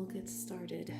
we'll get started.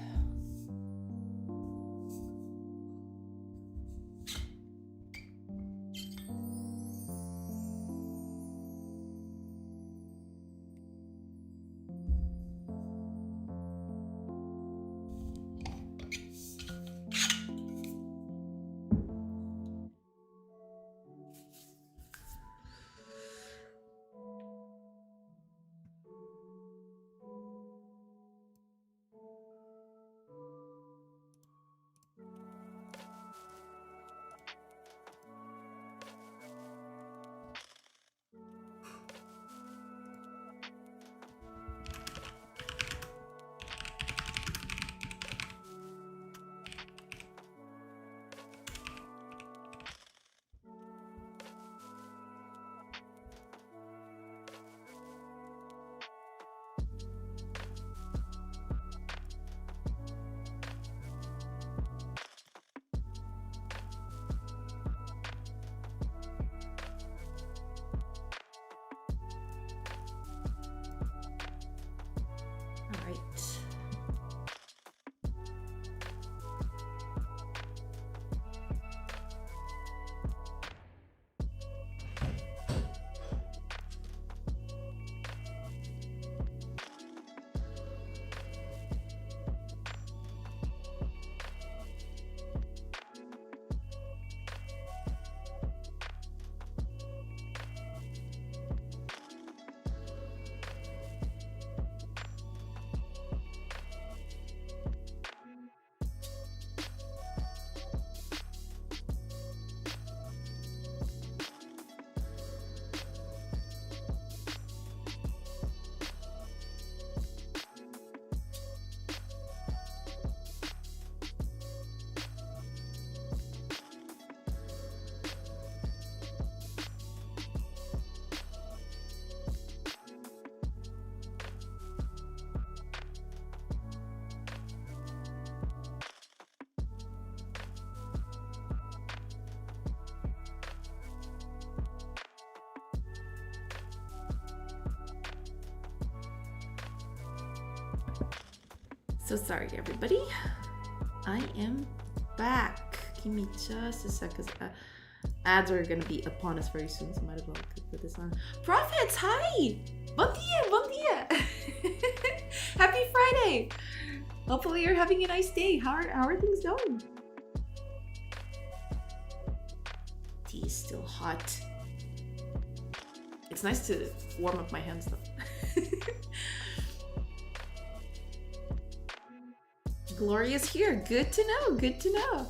So sorry, everybody. I am back. Give me just a sec, because ads are gonna be upon us very soon, so might as well put this on. Profits, hi! Bon dia, bon dia! Happy Friday! Hopefully you're having a nice day. How are things going? Tea is still hot. It's nice to warm up my hands though. Gloria's here. Good to know. Good to know.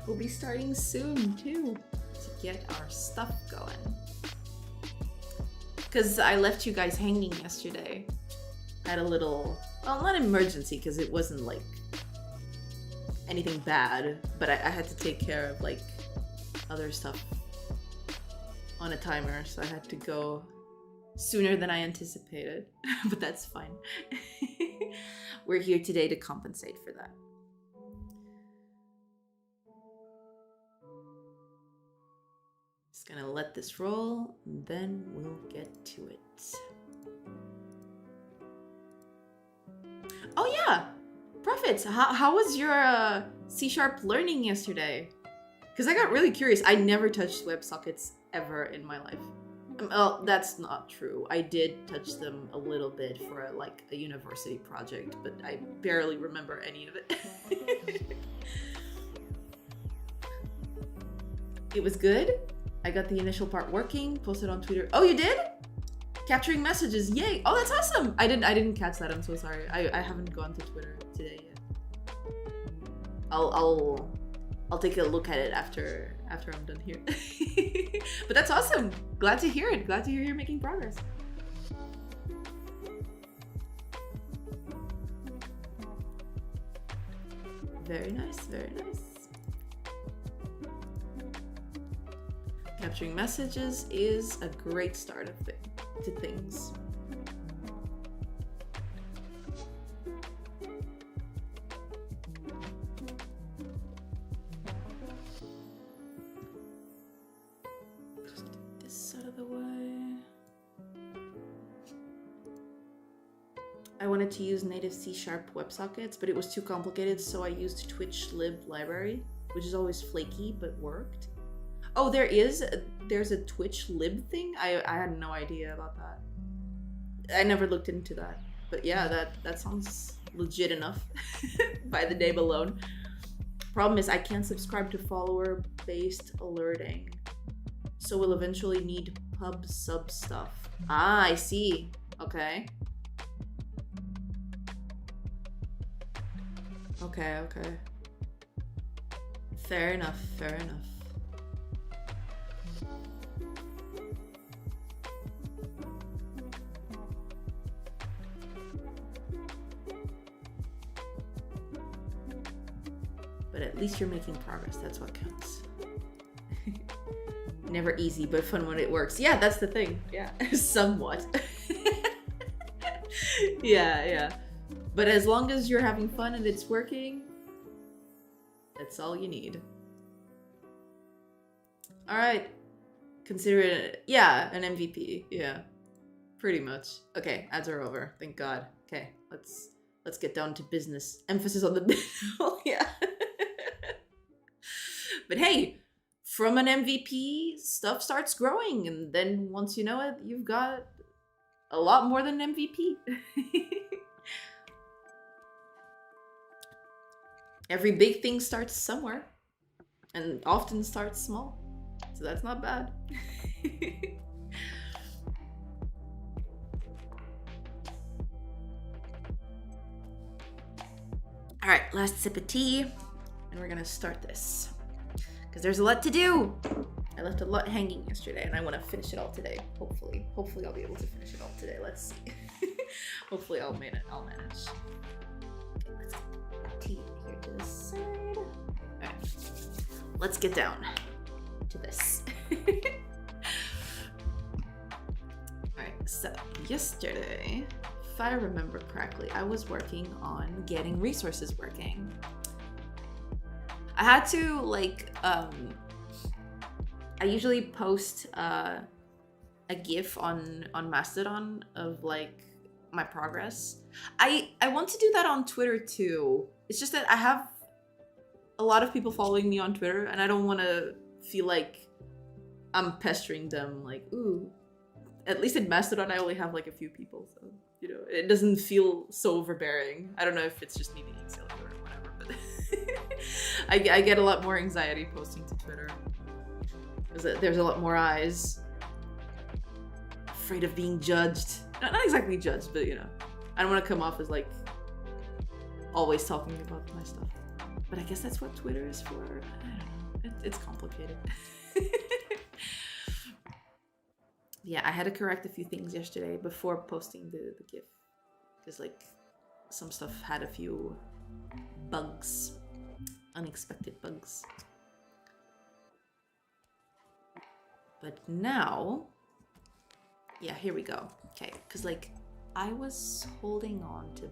We'll be starting soon too to get our stuff going. Because I left you guys hanging yesterday. I had a little, well, not emergency because it wasn't like anything bad, but I had to take care of like other stuff on a timer, so I had to go sooner than I anticipated, but that's fine. We're here today to compensate for that. Just gonna let this roll, and then we'll get to it. Oh yeah, Profits, how was your C# learning yesterday? Because I got really curious. I never touched WebSockets ever in my life. Well, that's not true. I did touch them a little bit for like a university project, but I barely remember any of it. It was good. I got the initial part working, posted on Twitter. Oh, you did? Capturing messages, yay! Oh, that's awesome! I didn't catch that. I'm so sorry. I haven't gone to Twitter today yet. I'll take a look at it after I'm done here. But that's awesome. Glad to hear it. Glad to hear you're making progress. Very nice, very nice. Capturing messages is a great start to things. I wanted to use native C# WebSockets, but it was too complicated, so I used Twitch lib library, which is always flaky, but worked. Oh, there's a Twitch lib thing? I had no idea about that. I never looked into that. But yeah, that sounds legit enough by the name alone. Problem is I can't subscribe to follower-based alerting, so we'll eventually need pub sub stuff. Ah, I see. Okay. Okay. Fair enough. But at least you're making progress. That's what counts. Never easy, but fun when it works. Yeah, that's the thing. Yeah, somewhat. Yeah. But as long as you're having fun and it's working, that's all you need. All right. Consider it, yeah, an MVP. Yeah, pretty much. Okay, ads are over. Thank God. Okay, let's get down to business. Emphasis on the middle. Yeah. But hey, from an MVP, stuff starts growing, and then once you know it, you've got a lot more than an MVP. Every big thing starts somewhere, and often starts small, so that's not bad. All right, last sip of tea, and we're gonna start this. Because there's a lot to do. I left a lot hanging yesterday, and I want to finish it all today. Hopefully I'll be able to finish it all today. Let's see. Hopefully I'll manage. Okay, let's get tea here to the side. All right, let's get down to this. All right, so yesterday, if I remember correctly, I was working on getting resources working. I had to I usually post a GIF on Mastodon of like my progress. I want to do that on Twitter too. It's just that I have a lot of people following me on Twitter, and I don't want to feel like I'm pestering them. Like, ooh, at least in Mastodon I only have like a few people, so you know it doesn't feel so overbearing. I don't know if it's just me being silly or whatever, but. I get a lot more anxiety posting to Twitter. There's a lot more eyes. Afraid of being judged. Not exactly judged, but you know. I don't want to come off as like always talking about my stuff. But I guess that's what Twitter is for. I don't know. It's complicated. Yeah, I had to correct a few things yesterday before posting the GIF. Because like some stuff had a few bugs. Unexpected bugs. But now, yeah, here we go. Okay, because like I was holding on to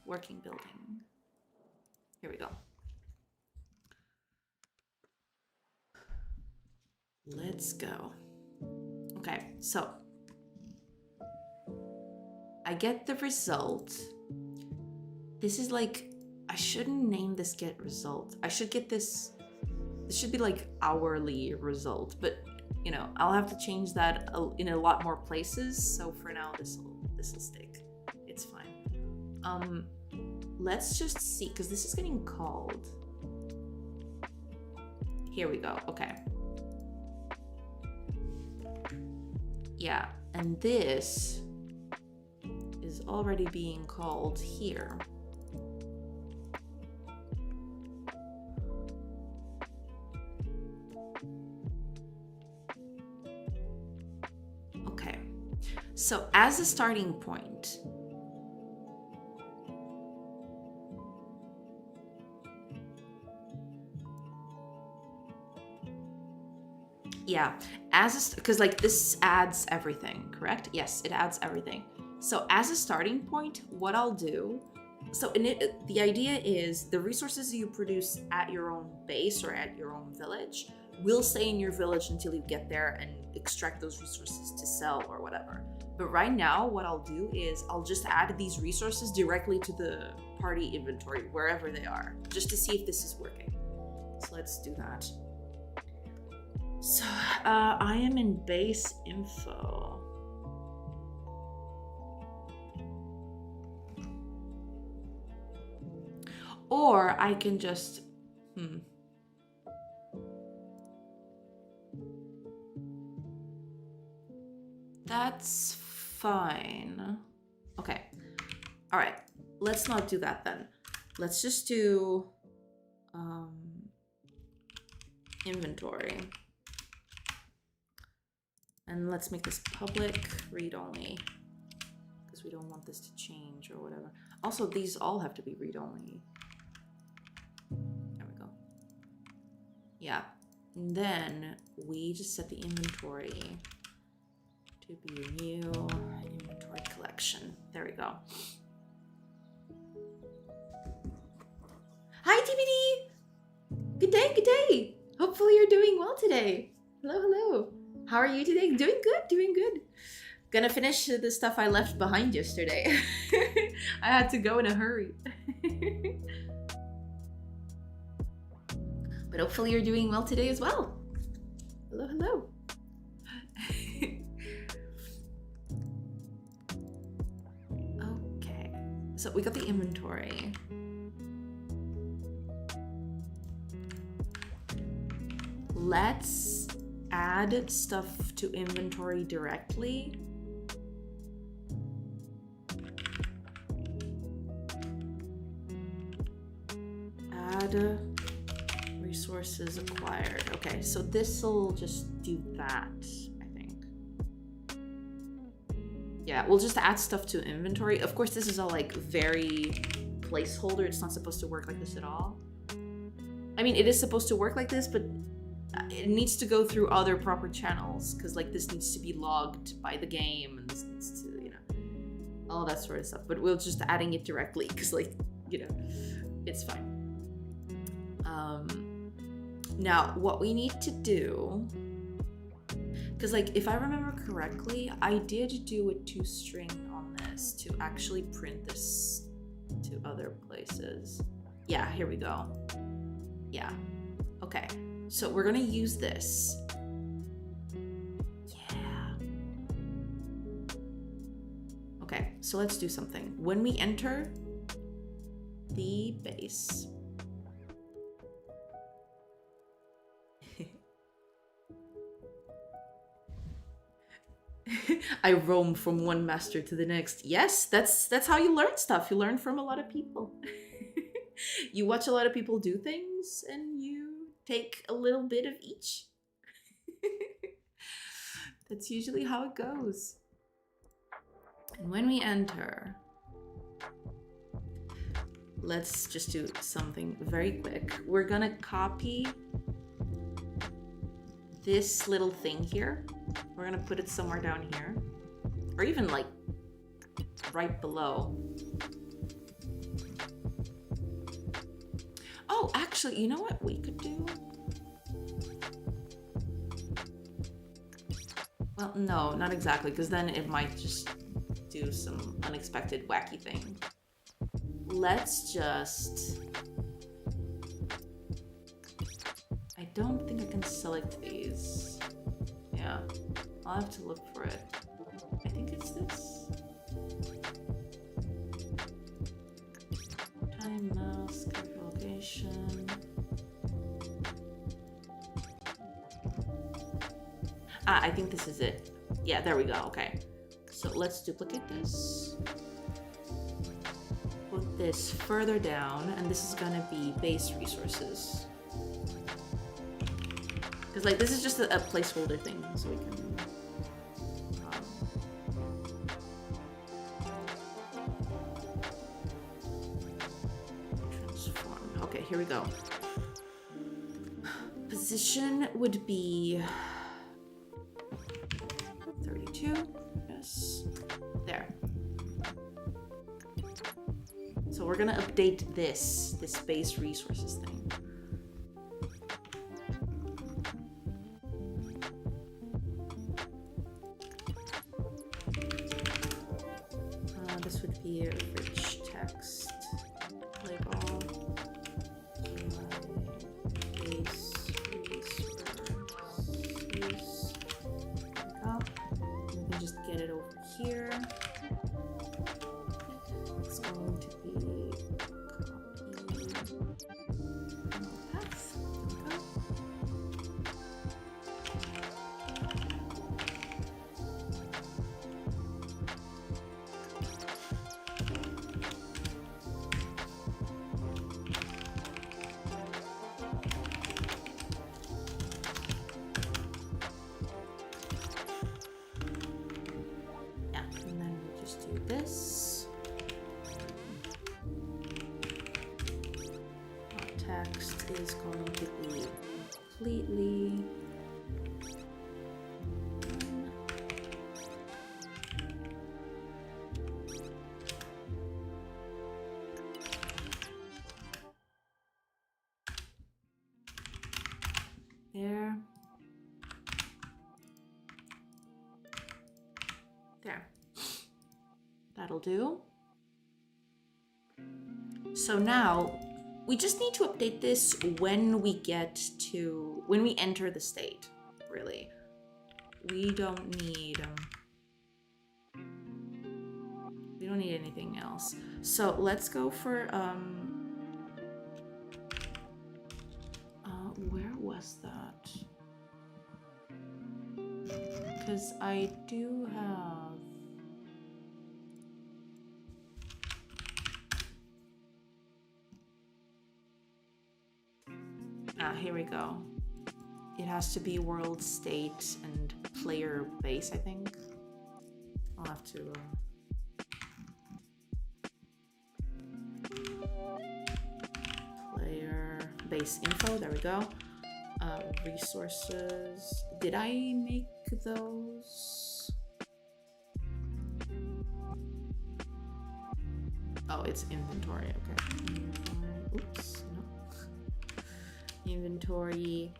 working building. Here we go. Let's go. Okay, so I get the result. This is like, I shouldn't name this get result. I should get this should be like hourly result, but you know, I'll have to change that in a lot more places. So for now, this will stick. It's fine. Let's just see, because this is getting called. Here we go. Okay. Yeah, and this is already being called here. Okay, so as a starting point, yeah, because like this adds everything, correct? Yes, it adds everything. So as a starting point, what I'll do, so the idea is the resources you produce at your own base or at your own village will stay in your village until you get there and extract those resources to sell or whatever. But right now, what I'll do is I'll just add these resources directly to the party inventory, wherever they are, just to see if this is working. So let's do that. So I am in base info. Or I can just, That's fine. Okay. All right. Let's not do that then. Let's just do inventory. And let's make this public read only, because we don't want this to change or whatever. Also, these all have to be read only. There we go. Yeah. And then we just set the inventory to be new inventory collection. There we go. Hi, TBD! Good day, good day! Hopefully you're doing well today. Hello, hello. How are you today? Doing good, doing good. Gonna finish the stuff I left behind yesterday. I had to go in a hurry. But hopefully you're doing well today as well. Hello, hello. Okay, so we got the inventory. Let's add stuff to inventory directly. Add resources acquired. Okay, so this will just do that, I think. Yeah, we'll just add stuff to inventory. Of course, this is all like very placeholder. It's not supposed to work like this at all. I mean, it is supposed to work like this, but it needs to go through other proper channels, because like this needs to be logged by the game, and this needs to, you know, all that sort of stuff. But we're just adding it directly because, like, you know, it's fine. Now what we need to do, because like if I remember correctly, I did do a toString on this to actually print this to other places. Yeah, here we go. Yeah, okay. So we're gonna use this. Yeah. Okay, so let's do something. When we enter the base, I roam from one master to the next. Yes, that's how you learn stuff. You learn from a lot of people. You watch a lot of people do things and you take a little bit of each. That's usually how it goes. And when we enter, let's just do something very quick. We're gonna copy this little thing here. We're gonna put it somewhere down here, or even like right below. Oh, actually, you know what we could do? Well, no, not exactly, because then it might just do some unexpected wacky thing. Let's just... I don't think I can select these. Yeah, I'll have to look for it. I think it's this. Time, mouse, location. Ah, I think this is it. Yeah, there we go. Okay. So let's duplicate this. Put this further down, and this is gonna be base resources. Because like this is just a placeholder thing, so we can transform. Okay, here we go. Position would be 32. Yes, there. So we're gonna update this base resources thing. update this. Text is completely. There. There. That'll do. So now we just need to update this when we enter the state, really. We don't need anything else. So let's go for where was that? Because I do have here we go. It has to be world state and player base, I think. I'll have to player base info, there we go. Resources, did I make those? Oh, it's inventory, okay. Oops, no. Inventory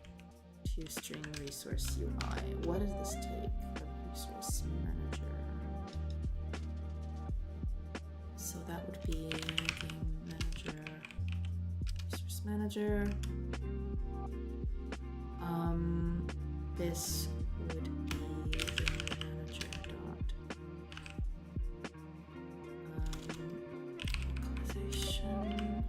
to string resource UI. What does this take? The resource manager. So that would be game manager, resource manager. This would be game manager dot localization.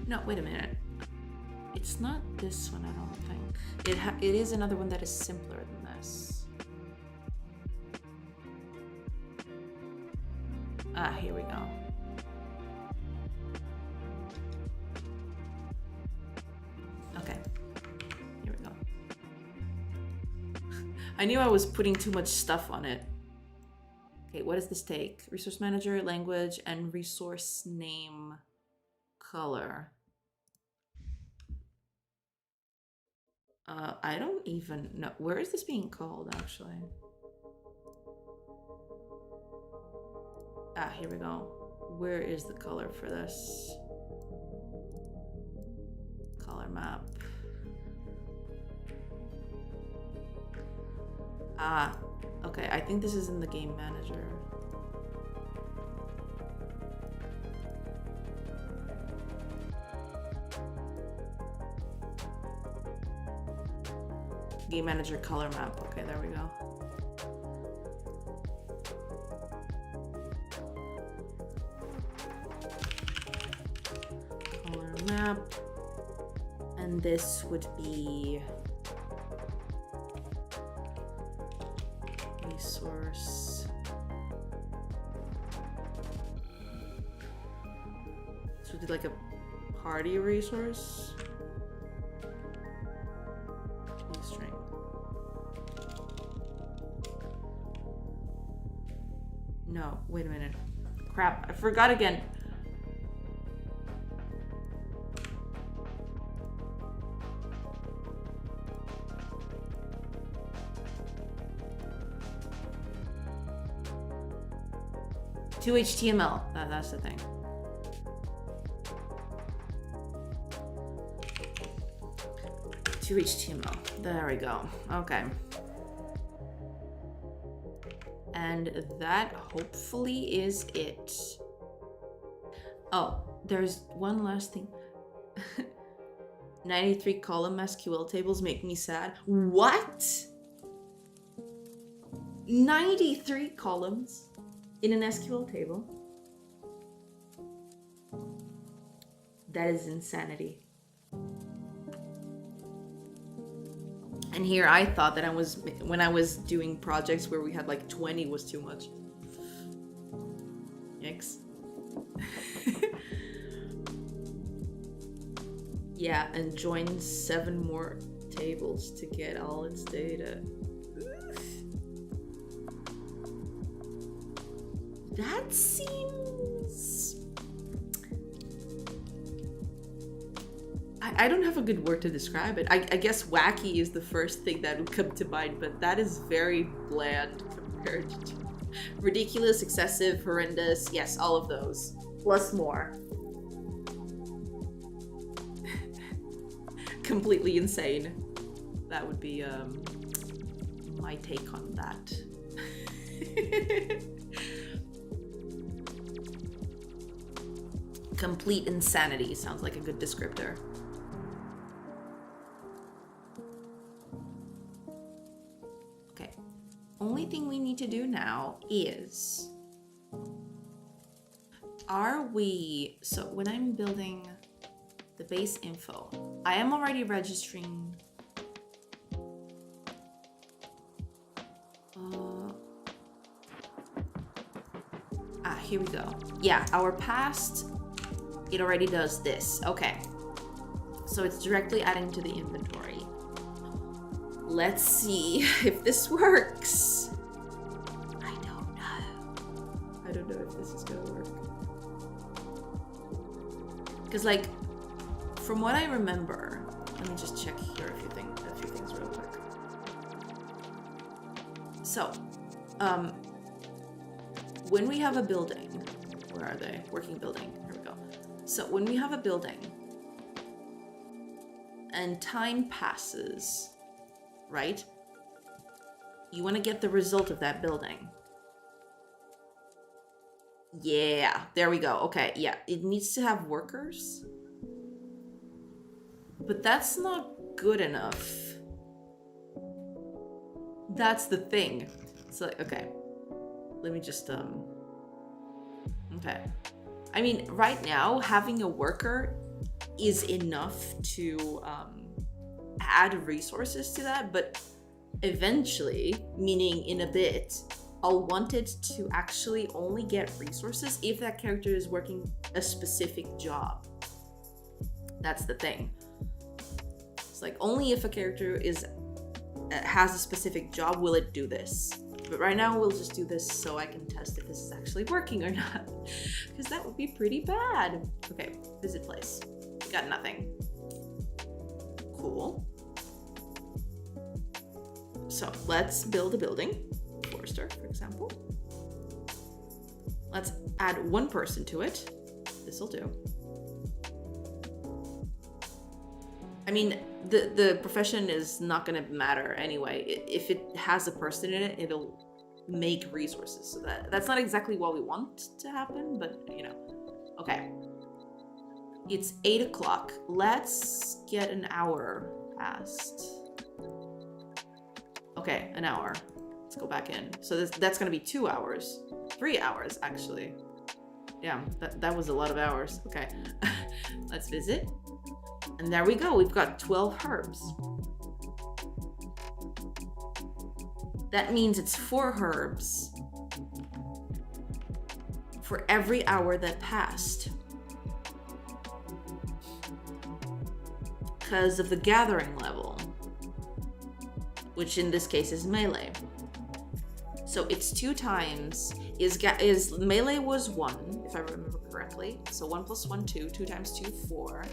No, wait a minute. It's not this one, I don't think. It is another one that is simpler than this. Here we go. Okay. Here we go. I knew I was putting too much stuff on it. Okay, what does this take? Resource manager, language, and resource name color. I don't even know. Where is this being called, actually? Here we go. Where is the color for this? Color map. Okay, I think this is in the game manager. Game manager color map. Okay, there we go. Color map. And this would be resource. This would be like a party resource. String. No, wait a minute. Crap, I forgot again. To HTML. That's the thing. To HTML. There we go. Okay. And that hopefully is it. Oh, there's one last thing. 93 column SQL tables make me sad. What? 93 columns in an SQL table? That is insanity. And here I thought that when I was doing projects where we had like 20 was too much. Yikes. Yeah, and join 7 more tables to get all its data. That seems... I don't have a good word to describe it. I guess wacky is the first thing that would come to mind, but that is very bland compared to ridiculous, excessive, horrendous. Yes, all of those. Plus more. Completely insane. That would be my take on that. Complete insanity sounds like a good descriptor. Okay. Only thing we need to do now is... So when I'm building the base info, I am already registering... here we go. Yeah, our past, it already does this. Okay. So it's directly adding to the inventory. Let's see if this works. I don't know. I don't know if this is gonna work. Because, like, from what I remember, let me just check here a few things real quick. So, when we have a building, where are they? Working building, here we go. So when we have a building and time passes, right? You want to get the result of that building. Yeah, there we go. Okay, yeah, it needs to have workers. But that's not good enough. That's the thing. So, okay. Let me just, okay. I mean, right now, having a worker is enough to add resources to that, but eventually, meaning in a bit, I'll want it to actually only get resources if that character is working a specific job. That's the thing. It's like, only if a character has a specific job will it do this. But right now we'll just do this so I can test if this is actually working or not. Because that would be pretty bad. Okay, visit place. We got nothing. Cool. So let's build a building. Forester, for example. Let's add 1 person to it. This'll do. I mean, the profession is not going to matter anyway. If it has a person in it, it'll make resources. So that's not exactly what we want to happen, but you know. Okay. It's 8 o'clock. Let's get an hour past. Okay, an hour. Let's go back in. So that's going to be 2 hours. 3 hours, actually. Yeah, that was a lot of hours. Okay. Let's visit. And there we go, we've got 12 herbs. That means it's 4 herbs for every hour that passed. Because of the gathering level, which in this case is melee. So it's 2 times, is melee was 1, if I remember correctly. So 1 plus 1, 2, 2 times 2, 4.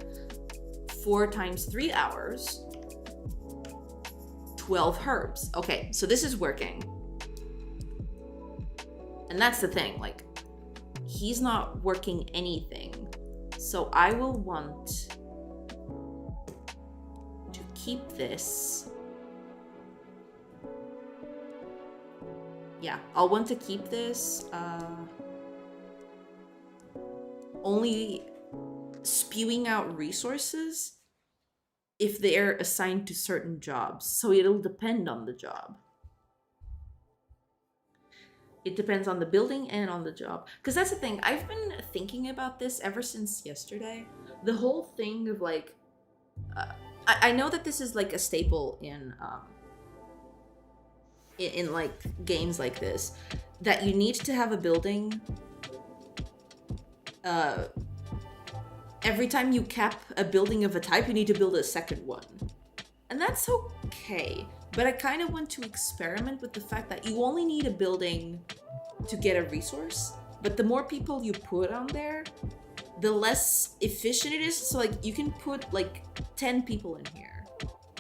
4 times 3 hours, 12 herbs. Okay, so this is working. And that's the thing, like, he's not working anything. So I will want to keep this. Yeah, I'll want to keep this only spewing out resources if they're assigned to certain jobs. So it'll depend on the job. It depends on the building and on the job. Because that's the thing, I've been thinking about this ever since yesterday. The whole thing of like, I know that this is like a staple in like games like this, that you need to have a building every time you cap a building of a type, you need to build a second one. And that's okay. But I kind of want to experiment with the fact that you only need a building to get a resource. But the more people you put on there, the less efficient it is. So like you can put like 10 people in here.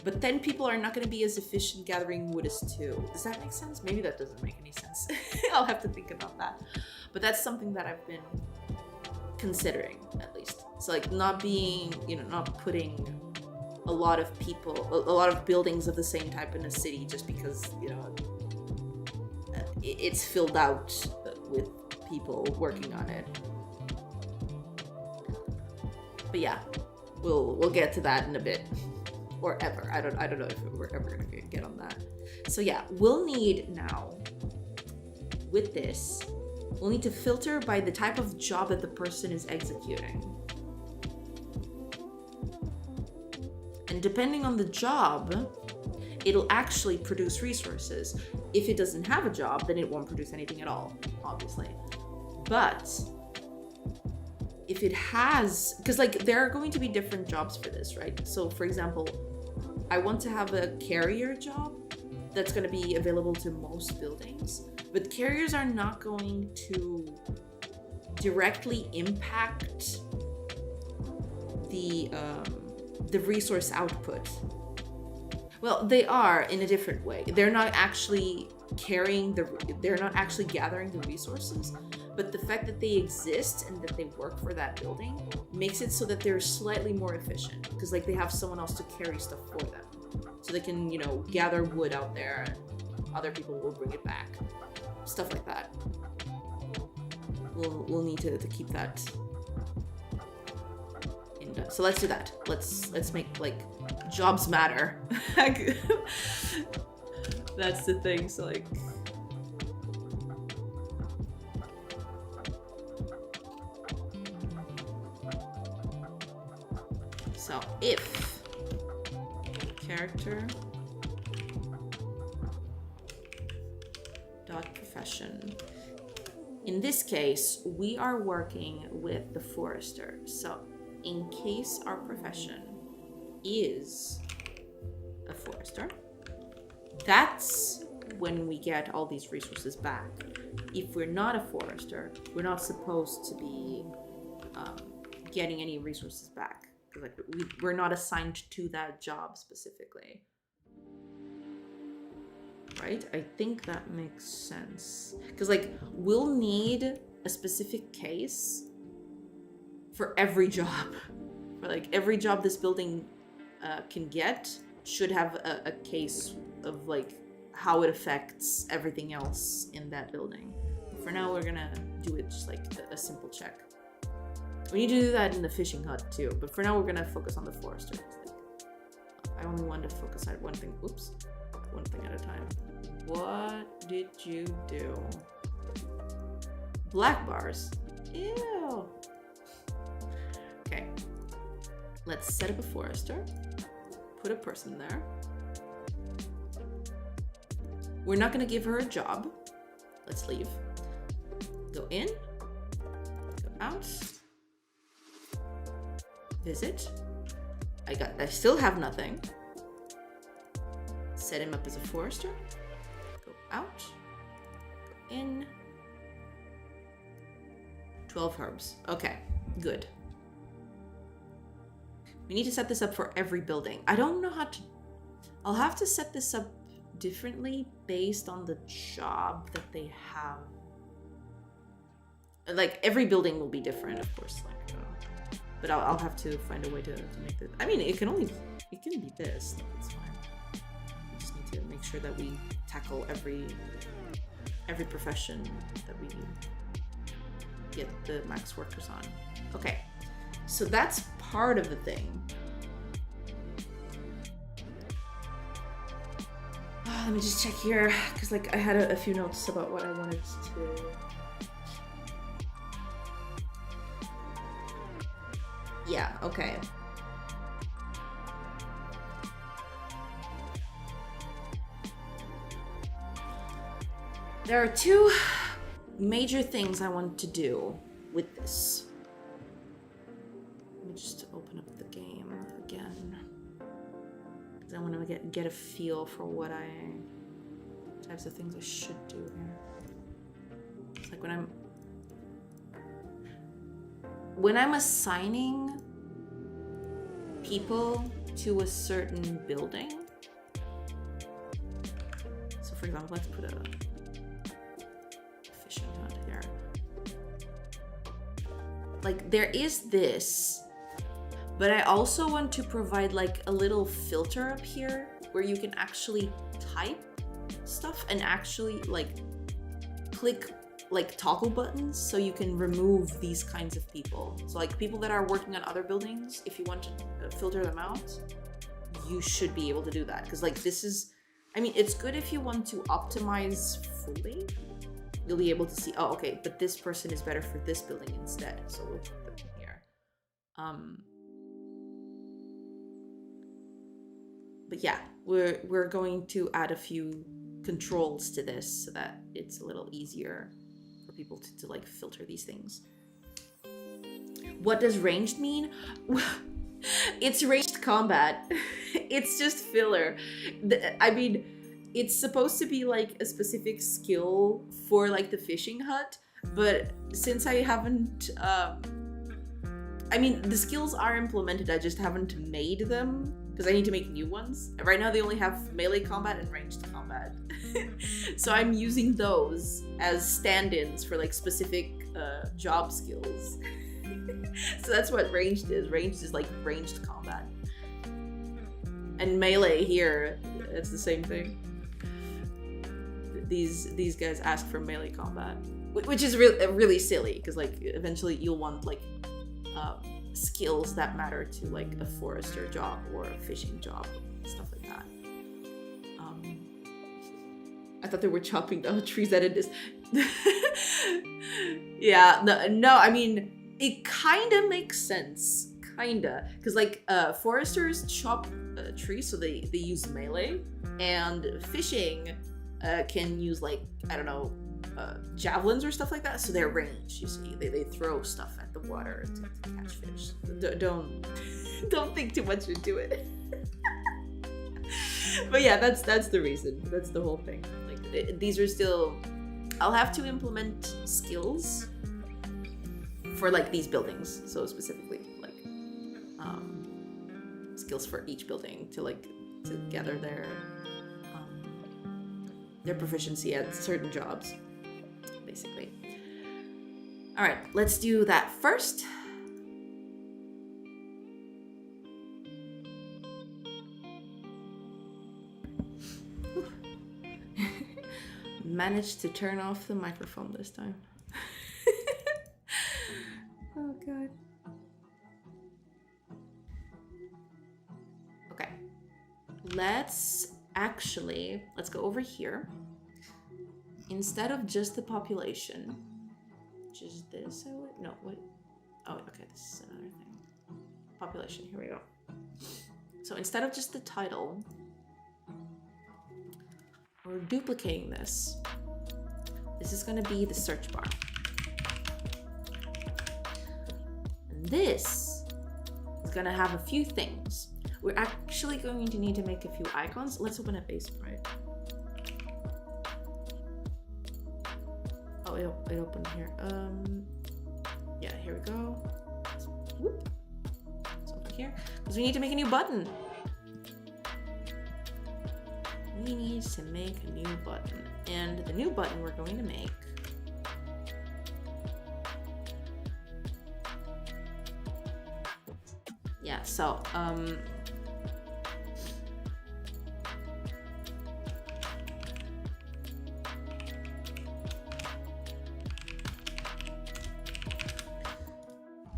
But 10 people are not going to be as efficient gathering wood as 2. Does that make sense? Maybe that doesn't make any sense. I'll have to think about that. But that's something that I've been considering, at least. So like not being, not putting a lot of people, a lot of buildings of the same type in a city just because, it's filled out with people working on it. But yeah, we'll get to that in a bit. Or ever. I don't know if we're ever gonna get on that. So yeah, we'll need now, with this, we'll need to filter by the type of job that the person is executing. And depending on the job, it'll actually produce resources. If it doesn't have a job, then it won't produce anything at all, obviously. But if it has, because like there are going to be different jobs for this, right? So for example, I want to have a carrier job that's going to be available to most buildings, but carriers are not going to directly impact the resource output. Well, they are in a different way. They're not actually they're not actually gathering the resources, but the fact that they exist and that they work for that building makes it so that they're slightly more efficient, because like they have someone else to carry stuff for them. So they can, gather wood out there and other people will bring it back. Stuff like that. We'll need to keep that in. So let's do that. Let's make like jobs matter. That's the thing. So like so if character dot profession, in this case we are working with the forester. So in case our profession is a forester, that's when we get all these resources back. If we're not a forester, we're not supposed to be getting any resources back. Like we're not assigned to that job specifically, right? I think that makes sense, because like we'll need a specific case for every job. For like every job this building can get should have a case of like how it affects everything else in that building. For now, we're gonna do it just like a simple check. We need to do that in the fishing hut too, but for now we're gonna focus on the forester. I only want to focus on one thing. Oops, one thing at a time. What did you do? Black bars. Ew. Okay. Let's set up a forester. Put a person there. We're not gonna give her a job. Let's leave. Go in. Go out. Visit. I still have nothing. Set him up as a forester. Go out. Go in. 12 herbs. Okay, good. We need to set this up for every building. I don't know how to... I'll have to set this up differently based on the job that they have. Like, every building will be different, of course. Like, but I'll have to find a way to make this. I mean, it can be this. Like, it's fine. We just need to make sure that we tackle every profession that we get the max workers on. Okay, so that's part of the thing. Let me just check here, because like I had a few notes about what I wanted to... Yeah, okay. There are two major things I want to do with this. me just open up the game again. Because I want to get a feel for what types of things I should do here. It's like when I'm assigning people to a certain building. So for example, let's put a fishing hut here. Like there is this, but I also want to provide like a little filter up here where you can actually type stuff and actually like click like toggle buttons so you can remove these kinds of people. So like people that are working on other buildings, if you want to filter them out, you should be able to do that. Because like this is, I mean, it's good if you want to optimize fully. You'll be able to see, oh, okay, but this person is better for this building instead. So we'll put them here. But yeah, we're going to add a few controls to this so that it's a little easier for people to like filter these things. What does ranged mean? It's ranged combat. It's just filler. I mean, it's supposed to be like a specific skill for like the fishing hut, but since I haven't, I mean, the skills are implemented, I just haven't made them because I need to make new ones. Right now they only have melee combat and ranged combat. So I'm using those as stand-ins for like specific job skills. So that's what ranged is. Ranged is like ranged combat. And melee here, it's the same thing. These guys ask for melee combat, which is really silly because like eventually you'll want like skills that matter to like a forester job or a fishing job, stuff like that. I thought they were chopping down trees at a distance. Yeah, no, I mean, it kind of makes sense, because like foresters chop trees, so they use melee, and fishing can use like, I don't know, javelins or stuff like that, so they're ranged, you see. They throw stuff at the water to catch fish. Don't think too much into it. But yeah, that's the reason. That's the whole thing. Like these are still, I'll have to implement skills for like these buildings. So specifically like skills for each building to gather their proficiency at certain jobs, basically. All right, let's do that first. Managed to turn off the microphone this time. Oh god. Okay. Let's go over here. Instead of just the population, which is this, no, wait. Oh, okay, this is another thing. Population, here we go. So instead of just the title, we're duplicating this. This is gonna be the search bar. And this is gonna have a few things. We're actually going to need to make a few icons. Let's open a base sprite. Oh, it opened here. Yeah, here we go. Whoop. It's over here. Because we need to make a new button. We need to make a new button. And the new button we're going to make yeah, so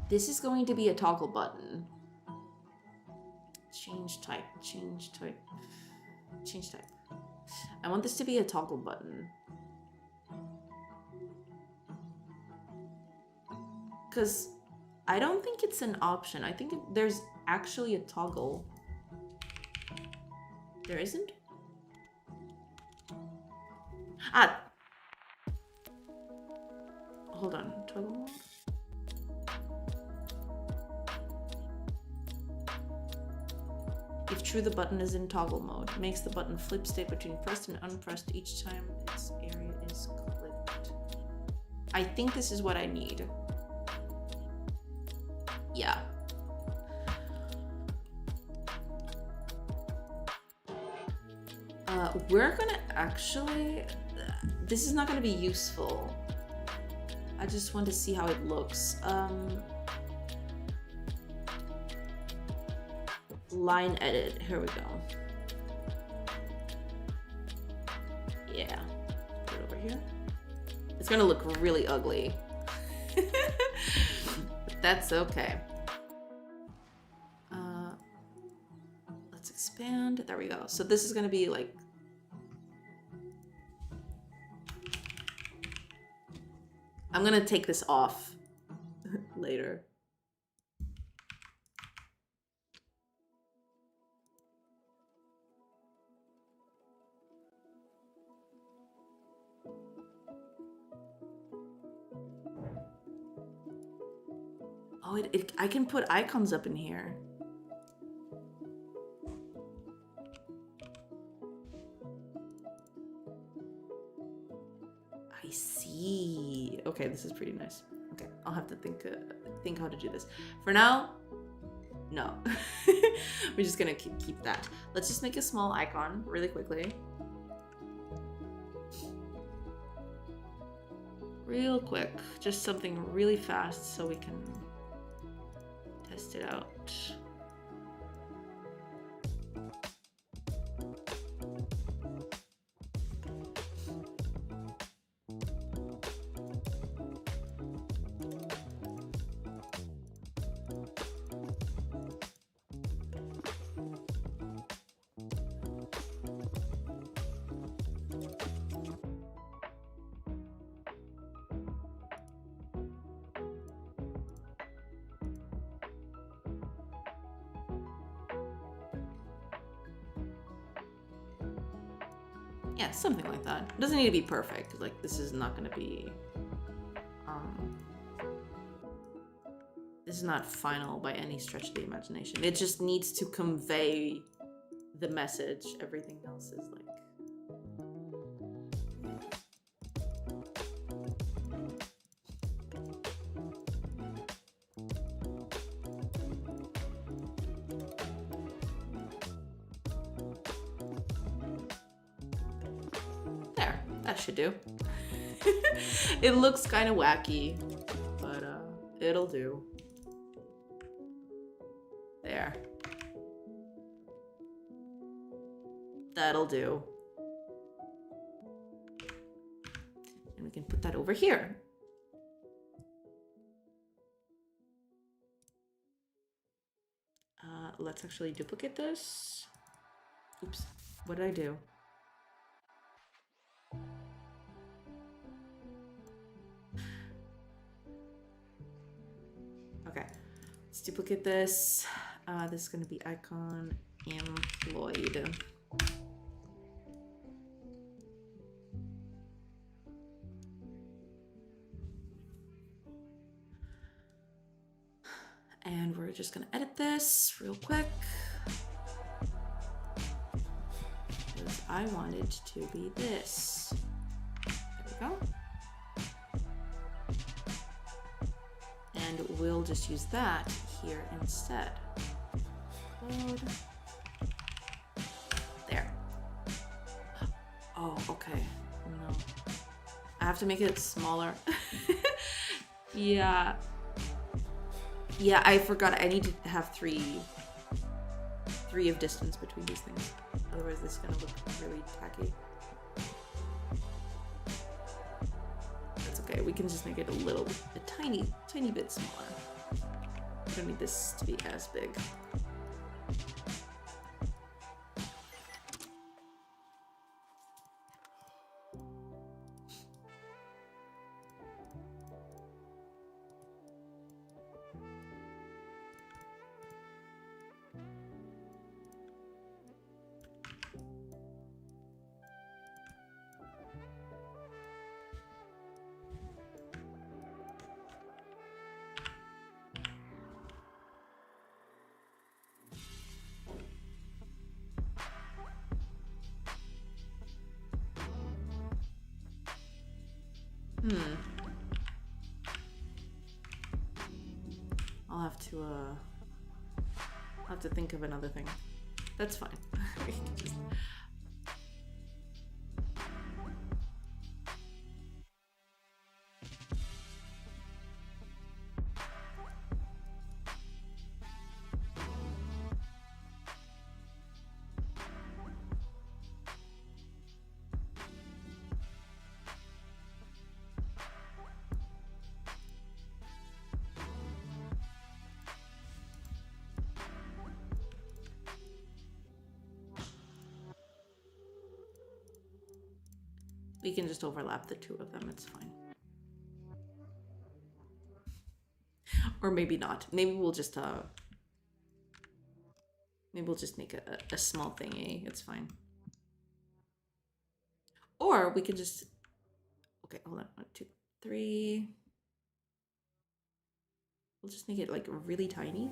this is going to be a toggle button. Change type. I want this to be a toggle button. Because I don't think it's an option. I think there's actually a toggle. There isn't? Ah! Hold on. Toggle mode? If true, the button is in toggle mode. Makes the button flip state between pressed and unpressed each time its area is clicked. I think this is what I need. Yeah. We're gonna actually... This is not gonna be useful. I just want to see how it looks. Line edit, here we go. Yeah, put it over here. It's gonna look really ugly. But that's okay. Let's expand, there we go. So this is gonna be like, I'm gonna take this off later. Oh, I can put icons up in here. I see. Okay, this is pretty nice. Okay, I'll have to think how to do this. For now, no. We're just gonna keep that. Let's just make a small icon really quickly. Real quick, just something really fast so we can test it out. Yeah, something like that. It doesn't need to be perfect. Like, this is not gonna be, this is not final by any stretch of the imagination. It just needs to convey the message. Everything else is like... There, that should do. It looks kind of wacky, but it'll do. There. That'll do. And we can put that over here. Let's actually duplicate this. Oops, what did I do? Okay, let's duplicate this. This is going to be icon employed. And we're just going to edit this real quick, because I want it to be this. There we go. And we'll just use that here instead. Load. There. Oh, okay. No. I have to make it smaller. Yeah. Yeah, I forgot. I need to have three of distance between these things. Otherwise, this is gonna look really tacky. That's okay. We can just make it a tiny bit smaller. We don't need this to be as big. I'll have to think of another thing. That's fine. We can just... We can just overlap the two of them, it's fine. Or maybe not. Maybe we'll just make a small thingy. It's fine. Or we can just... Okay, hold on. 1, 2, 3. We'll just make it like really tiny.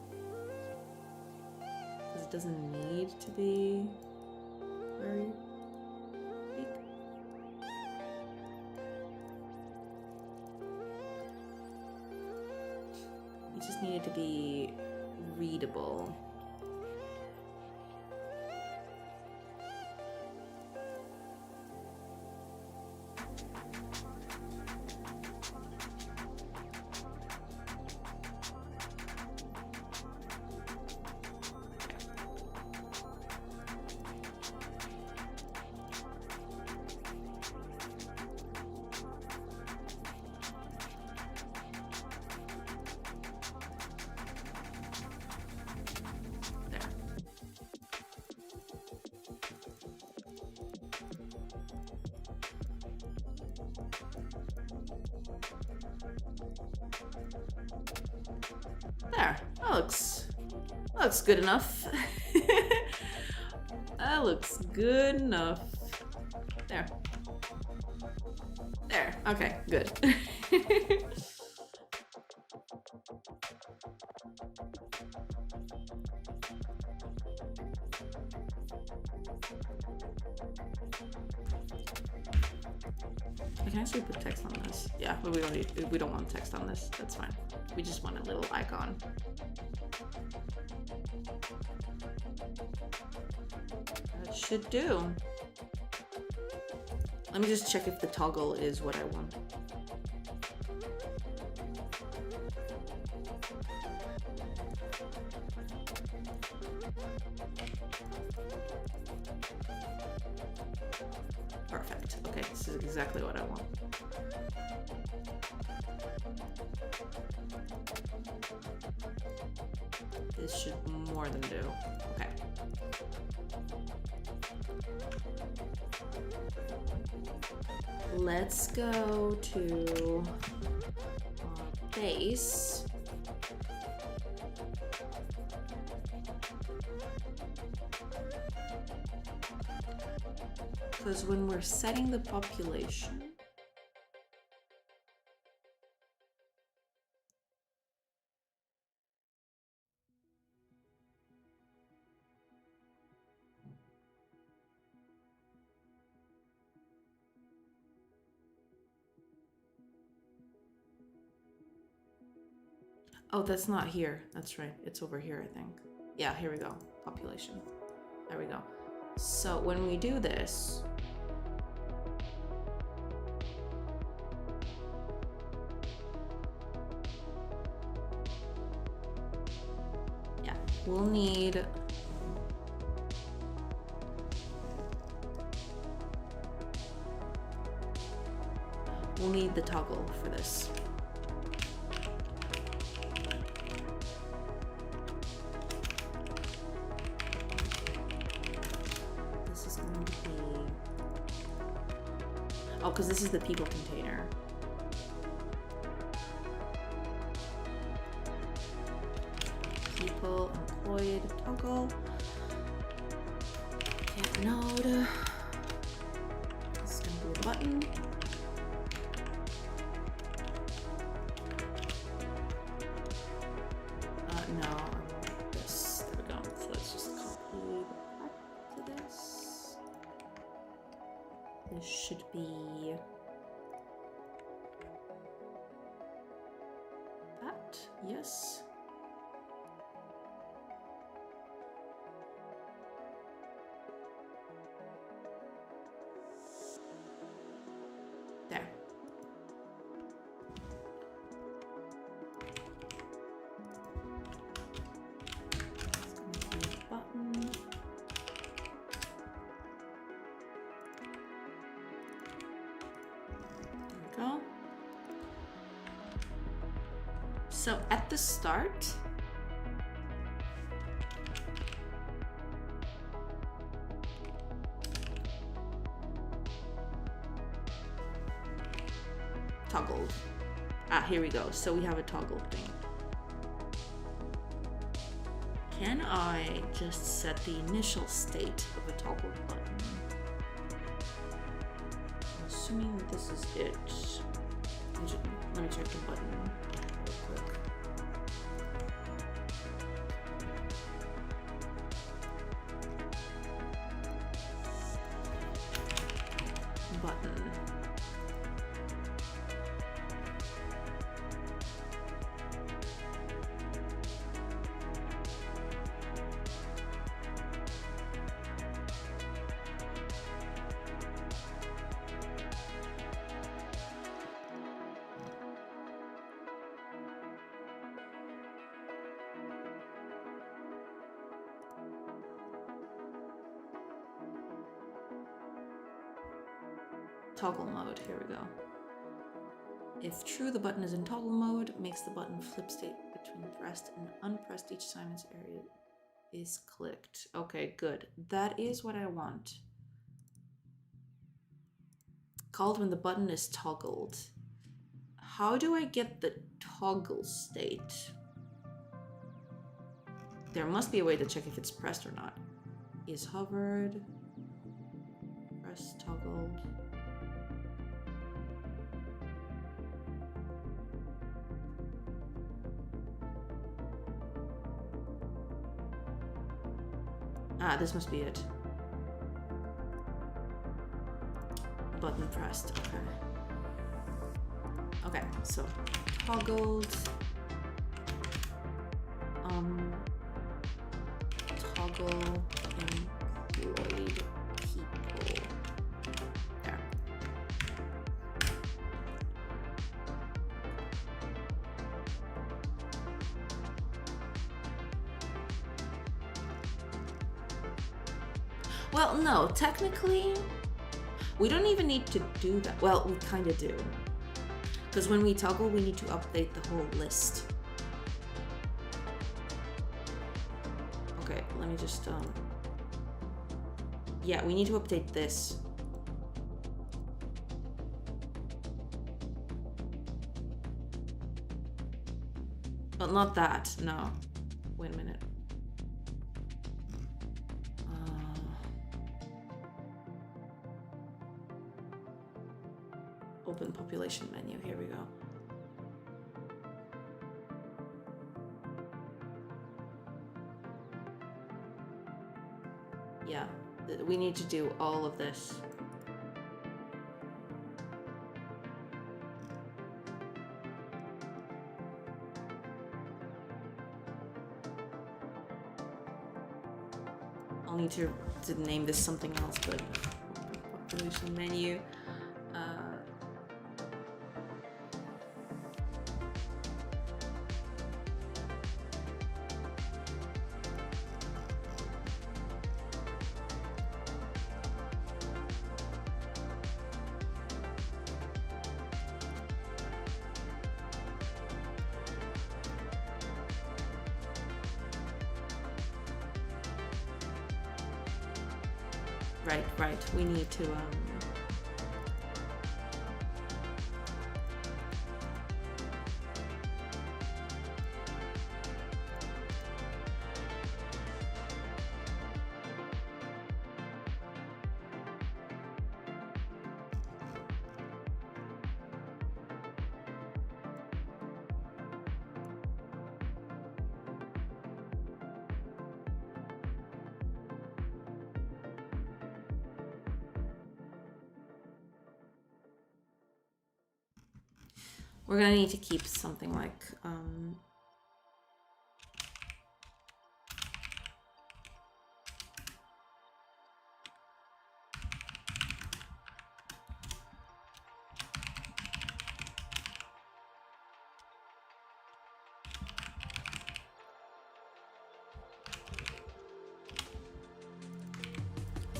Because it doesn't need to be very big. You just need it to be readable. There. That looks good enough. That looks good enough. There. There. Okay, good. I can actually put text on this. Yeah, but we don't want text on this. That's fine. We just want a little icon. That should do. Let me just check if the toggle is what I want. Perfect. Okay, this is exactly what I want. This should more than do. Okay. Let's go to base. Because when we're setting the population, oh, that's not here. That's right. It's over here, I think. Yeah, here we go. Population. There we go. So when we do this, yeah, we'll need the toggle for this. Oh, because this is the people container. People employed toggle. Get node. This is gonna be a button. No, I want this. There we go. So let's just copy the path to this. This should be Yes. There. Button. Go. So at the start, toggled. Ah, here we go. So we have a toggle thing. Can I just set the initial state of a toggle button? Assuming that this is it. Let me check the button real quick. Button. Toggle mode, here we go. If true, the button is in toggle mode, makes the button flip state between pressed and unpressed each time its area is clicked. Okay, good. That is what I want. Called when the button is toggled. How do I get the toggle state? There must be a way to check if it's pressed or not. Is hovered, press toggled. Ah, this must be it. Button pressed, okay. Okay, so toggled. Toggle employed people. There. Well, no, technically, we don't even need to do that. Well, we kind of do. Because when we toggle, we need to update the whole list. Okay, let me just, yeah, we need to update this. But not that, no. Wait a minute. Open population menu, here we go. Yeah, we need to do all of this. I'll need to name this something else, but population menu. Right, we need to, We're gonna need to keep something like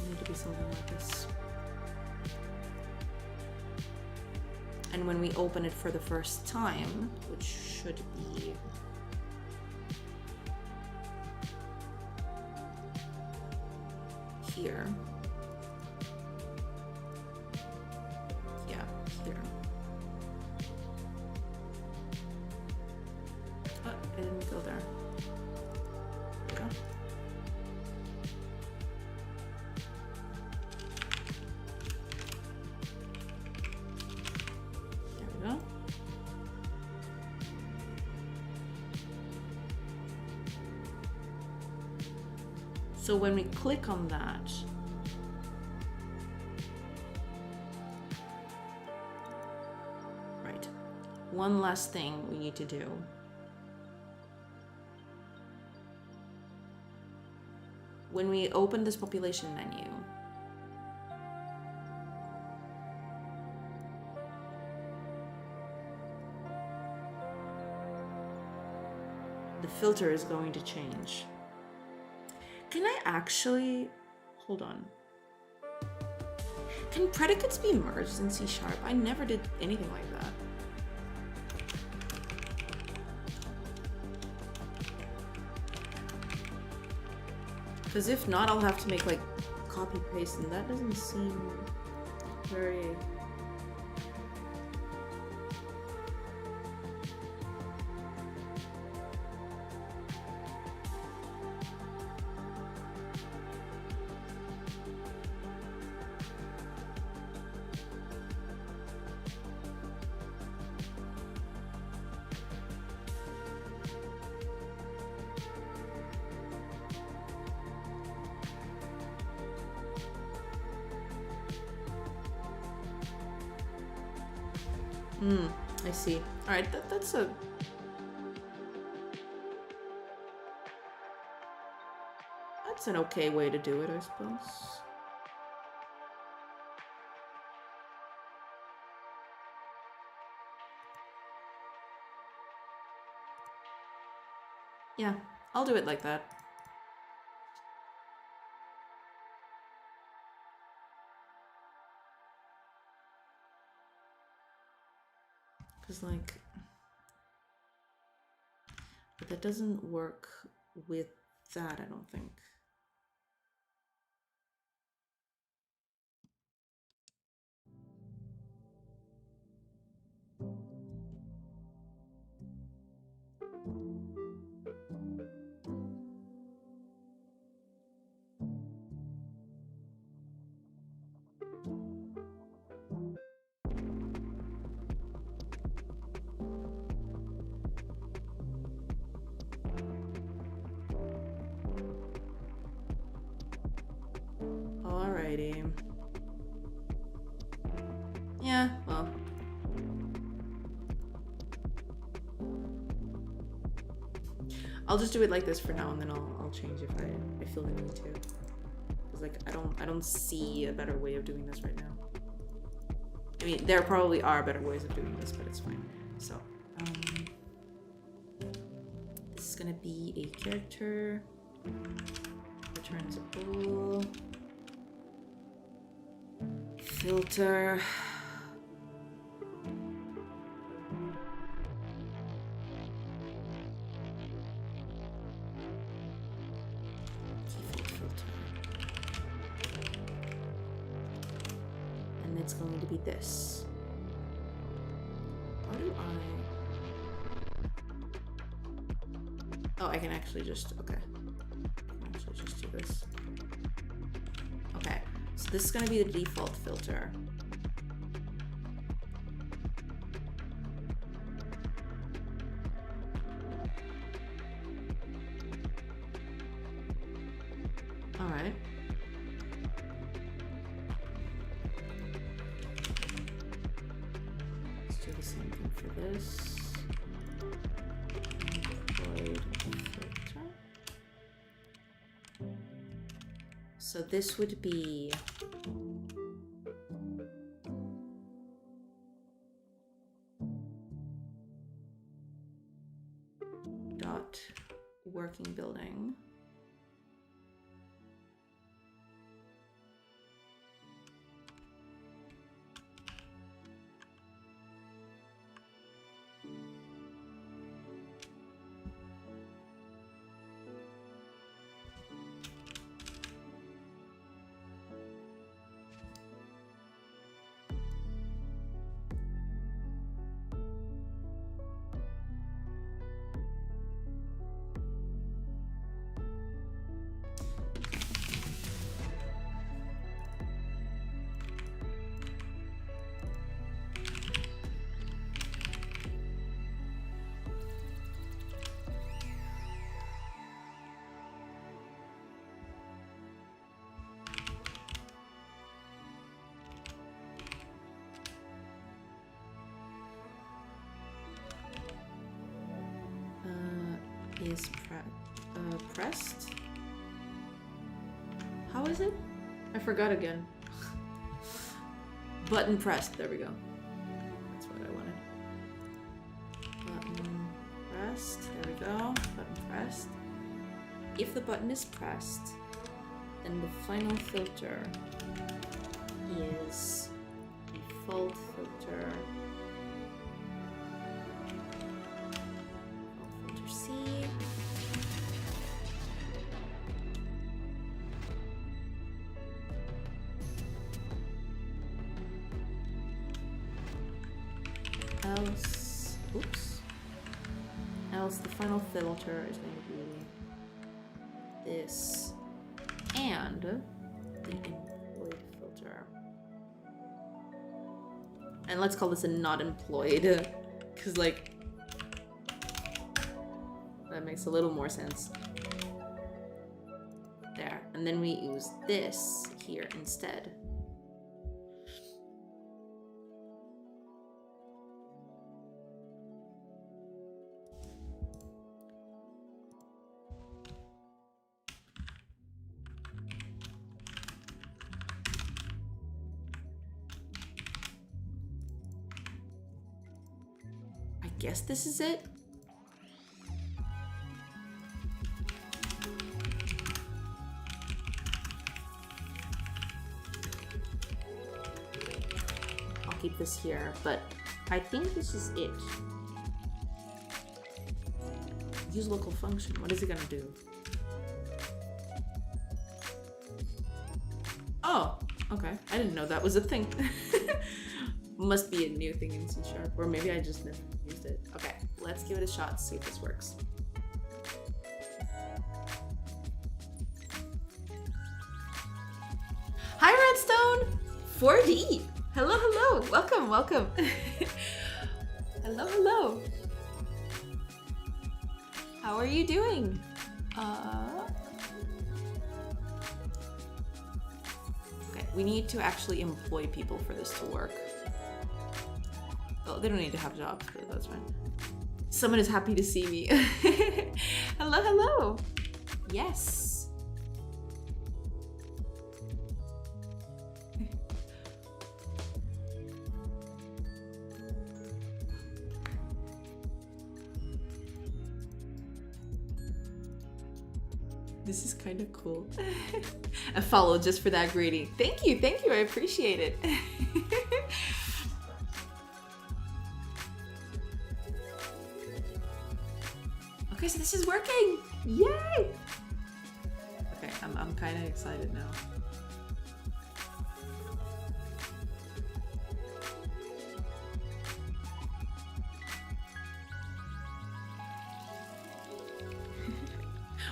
need to be something like this. And when we open it for the first time, which should be here. Yeah, here. Oh, I didn't go there. There we go. So when we click on that, right, one last thing we need to do. When we open this population menu, the filter is going to change. Can I actually, hold on. Can predicates be merged in C#? I never did anything like that. Because if not, I'll have to make like copy paste, and that doesn't seem very... I see. All right, that's an okay way to do it, I suppose. Yeah, I'll do it like that. Like, but that doesn't work with that, I don't think. Yeah, well. I'll just do it like this for now, and then I'll change if I feel the need to. Cause like I don't see a better way of doing this right now. I mean, there probably are better ways of doing this, but it's fine. So this is gonna be a character. Returns a bool. Filter. It's going to be this. How do I... Oh, I can actually just... Okay. I can actually just do this. Okay. So this is going to be the default filter. All right. Do the same thing for this. So this would be dot working building. Is pressed. How is it? I forgot again. Button pressed. There we go. That's what I wanted. Button pressed. There we go. Button pressed. If the button is pressed, then the final filter is default filter. C. Else the final filter is going to be this and the employed filter. And let's call this a not employed, because like that makes a little more sense. There. And then we use this here instead. I guess this is it. Keep this here, but I think this is it. Use local function. What is it gonna do? Oh, okay. I didn't know that was a thing. Must be a new thing in C#, or maybe I just never used it. Okay, let's give it a shot, see if this works. Hi, Redstone! 4D! Hello, hello! Welcome, welcome! Hello, hello! How are you doing? Okay, we need to actually employ people for this to work. Oh, they don't need to have jobs, but that's fine. Someone is happy to see me. Hello, hello! Yes! This is kind of cool. A follow just for that greeting. Thank you, I appreciate it. Okay, so this is working! Yay! Okay, I'm kind of excited now.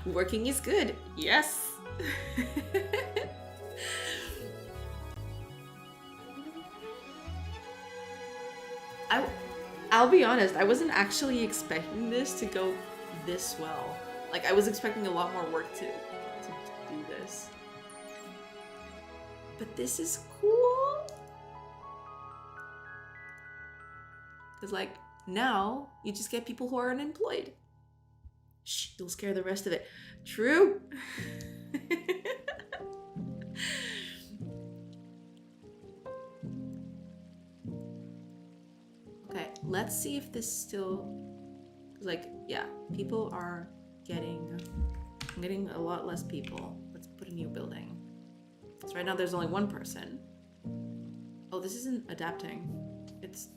Working is good. Yes. I'll be honest, I wasn't actually expecting this to go this well. Like, I was expecting a lot more work to do this. But this is cool. Because, like, now you just get people who are unemployed. Shh, you'll scare the rest of it. True. let's see if this still, like, yeah, people are I'm getting a lot less people. Let's put a new building. So right now there's only one person. Oh, this isn't adapting. It's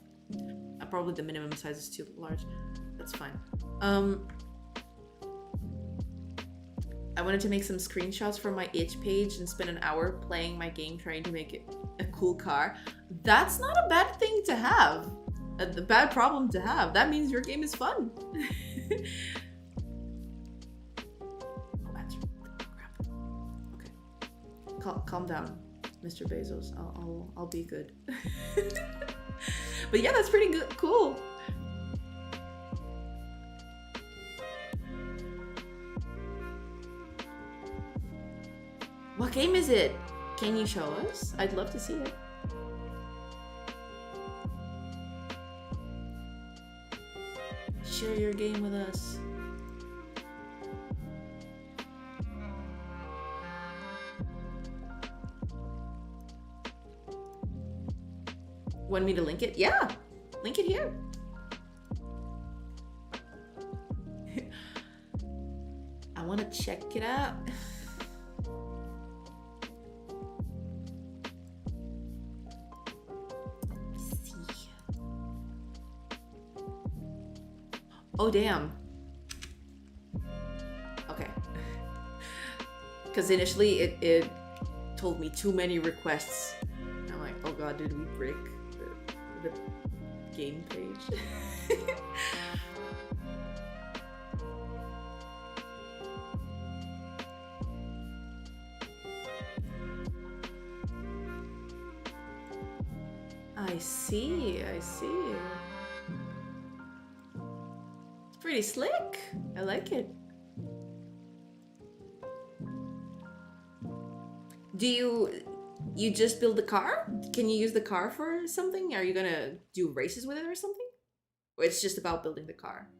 probably the minimum size is too large. That's fine. I wanted to make some screenshots for my itch page and spend an hour playing my game trying to make it a cool car. That's not a bad thing to have. A bad problem to have. That means your game is fun. Crap. Okay. Calm down, Mr. Bezos. I'll be good. But yeah, that's pretty good. Cool. What game is it? Can you show us? I'd love to see it. Share your game with us. Want me to link it? Yeah, link it here. I want to check it out. Oh, damn. Okay. Because initially it told me too many requests. I'm like, oh god, did we break the game page? I see. Pretty slick. I like it. Do you just build the car? Can you use the car for something? Are you gonna do races with it or something? Or it's just about building the car?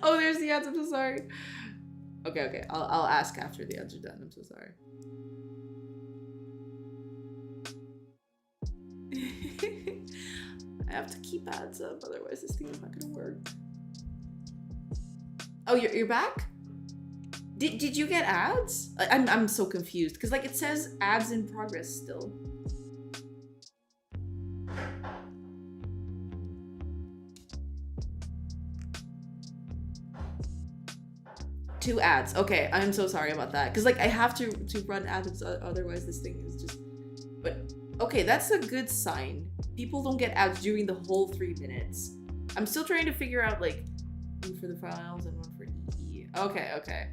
Oh, there's the ads. I'm so sorry. Okay. I'll ask after the ads are done. I'm so sorry. I have to keep ads up, otherwise this thing is not gonna work. Oh, you're back? Did you get ads? I'm so confused because like it says ads in progress still. Two ads. Okay, I'm so sorry about that because like I have to run ads, otherwise this thing is just. But okay, that's a good sign. People don't get ads during the whole 3 minutes. I'm still trying to figure out like one for the files and one for EE. Okay.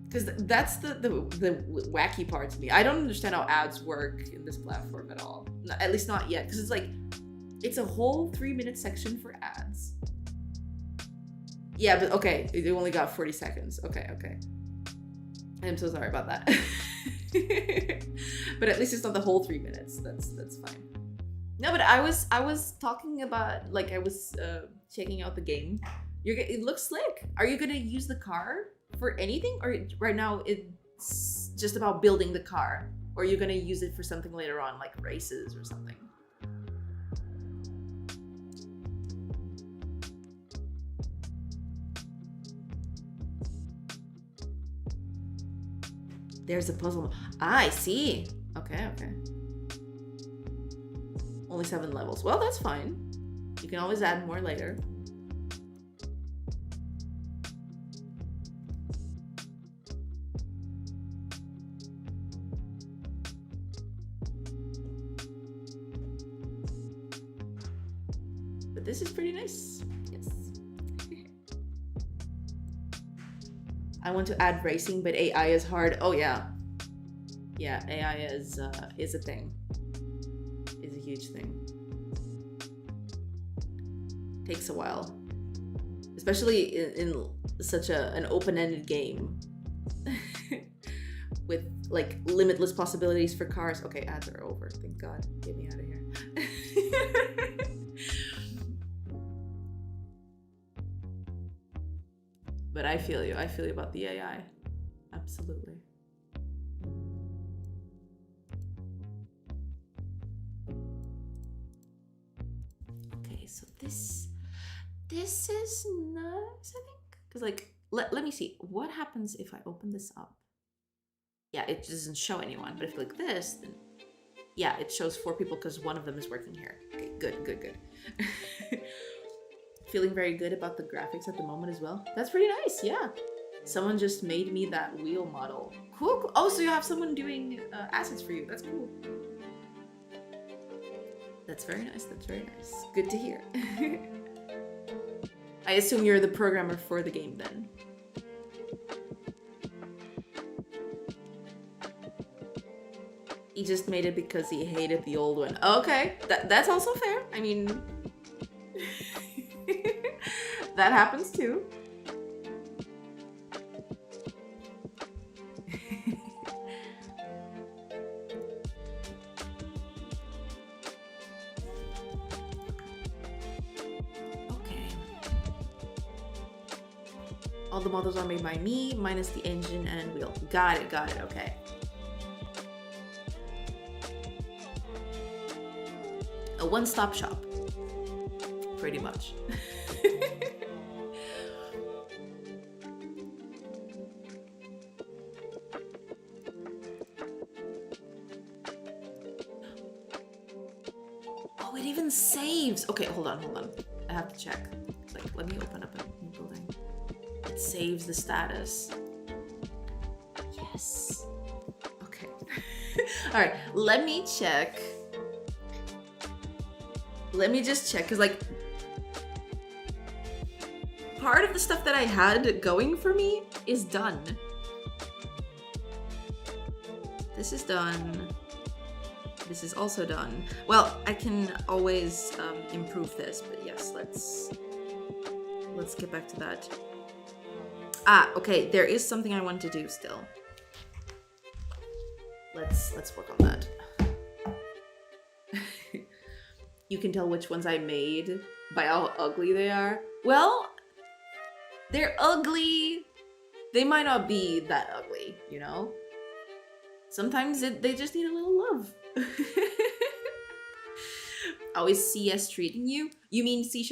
Because that's the wacky part to me. I don't understand how ads work in this platform at all. At least not yet. Because it's like, it's a whole 3-minute section for ads. Yeah, but okay. It only got 40 seconds. Okay. I'm so sorry about that. But at least it's not the whole 3 minutes. That's fine. No, but I was talking about like I was checking out the game. It looks slick. Are you gonna use the car for anything, or right now it's just about building the car, or are you gonna use it for something later on, like races or something? There's a puzzle. Ah, I see. Okay. Only 7 levels. Well, that's fine. You can always add more later. But this is pretty nice. Yes. I want to add racing, but AI is hard. Oh yeah. Yeah, AI is a thing. Is a huge thing. Takes a while. Especially in such an open-ended game. With like limitless possibilities for cars. Okay, ads are over. Thank God. Get me out of here. But I feel you. I feel you about the AI. Absolutely. Okay, so this is nice, I think. Because like, let me see. What happens if I open this up? Yeah, it doesn't show anyone. But if you click this, then yeah, it shows 4 people because one of them is working here. Okay, good. Feeling very good about the graphics at the moment as well. That's pretty nice, yeah. Someone just made me that wheel model. Cool. Oh, so you have someone doing assets for you. That's cool. That's very nice. Good to hear. I assume you're the programmer for the game then. He just made it because he hated the old one. Okay, that's also fair. I mean, that happens too. Okay. All the models are made by me, minus the engine and wheel. Got it, okay. A one-stop shop, pretty much. Oh, it even saves. Okay, hold on. I have to check. It's like, let me open up a new building. It saves the status. Yes. Okay. All right, let me check. Let me just check, because like part of the stuff that I had going for me is done. This is done. This is also done. Well, I can always improve this, but yes, let's get back to that. Ah, okay, there is something I want to do still. Let's work on that. You can tell which ones I made by how ugly they are. Well, they're ugly. They might not be that ugly, you know? Sometimes they just need a little love. How is CS treating you? You mean C#?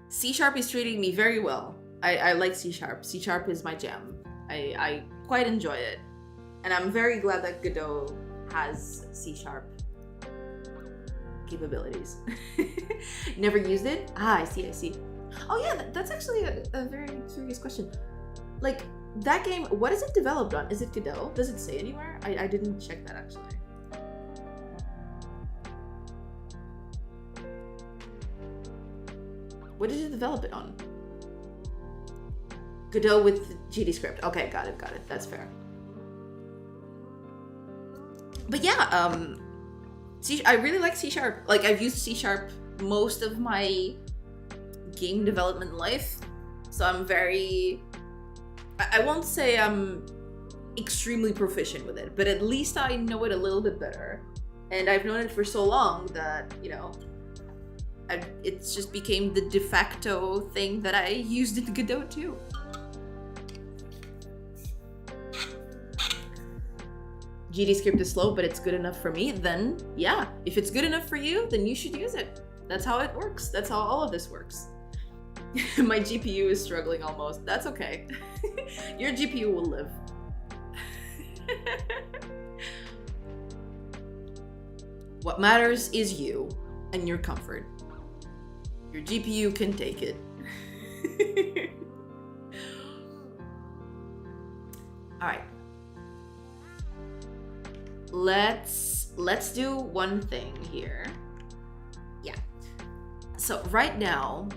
C# is treating me very well. I like C#. C# is my jam. I quite enjoy it. And I'm very glad that Godot has C# capabilities. Never used it? Ah, I see. Oh yeah, that's actually a very curious question. Like, that game, what is it developed on? Is it Godot? Does it say anywhere? I didn't check that actually. What did you develop it on? Godot with GDScript. Okay, got it. That's fair. But yeah, I really like C#. Like, I've used C# most of my game development life, so I'm very... I won't say I'm extremely proficient with it, but at least I know it a little bit better. And I've known it for so long that, you know, it's just became the de facto thing that I used in Godot too. GDScript is slow, but it's good enough for me, then yeah. If it's good enough for you, then you should use it. That's how it works. That's how all of this works. My GPU is struggling almost. That's okay. Your GPU will live. What matters is you and your comfort. Your GPU can take it. All right. Let's do one thing here. Yeah. So right now,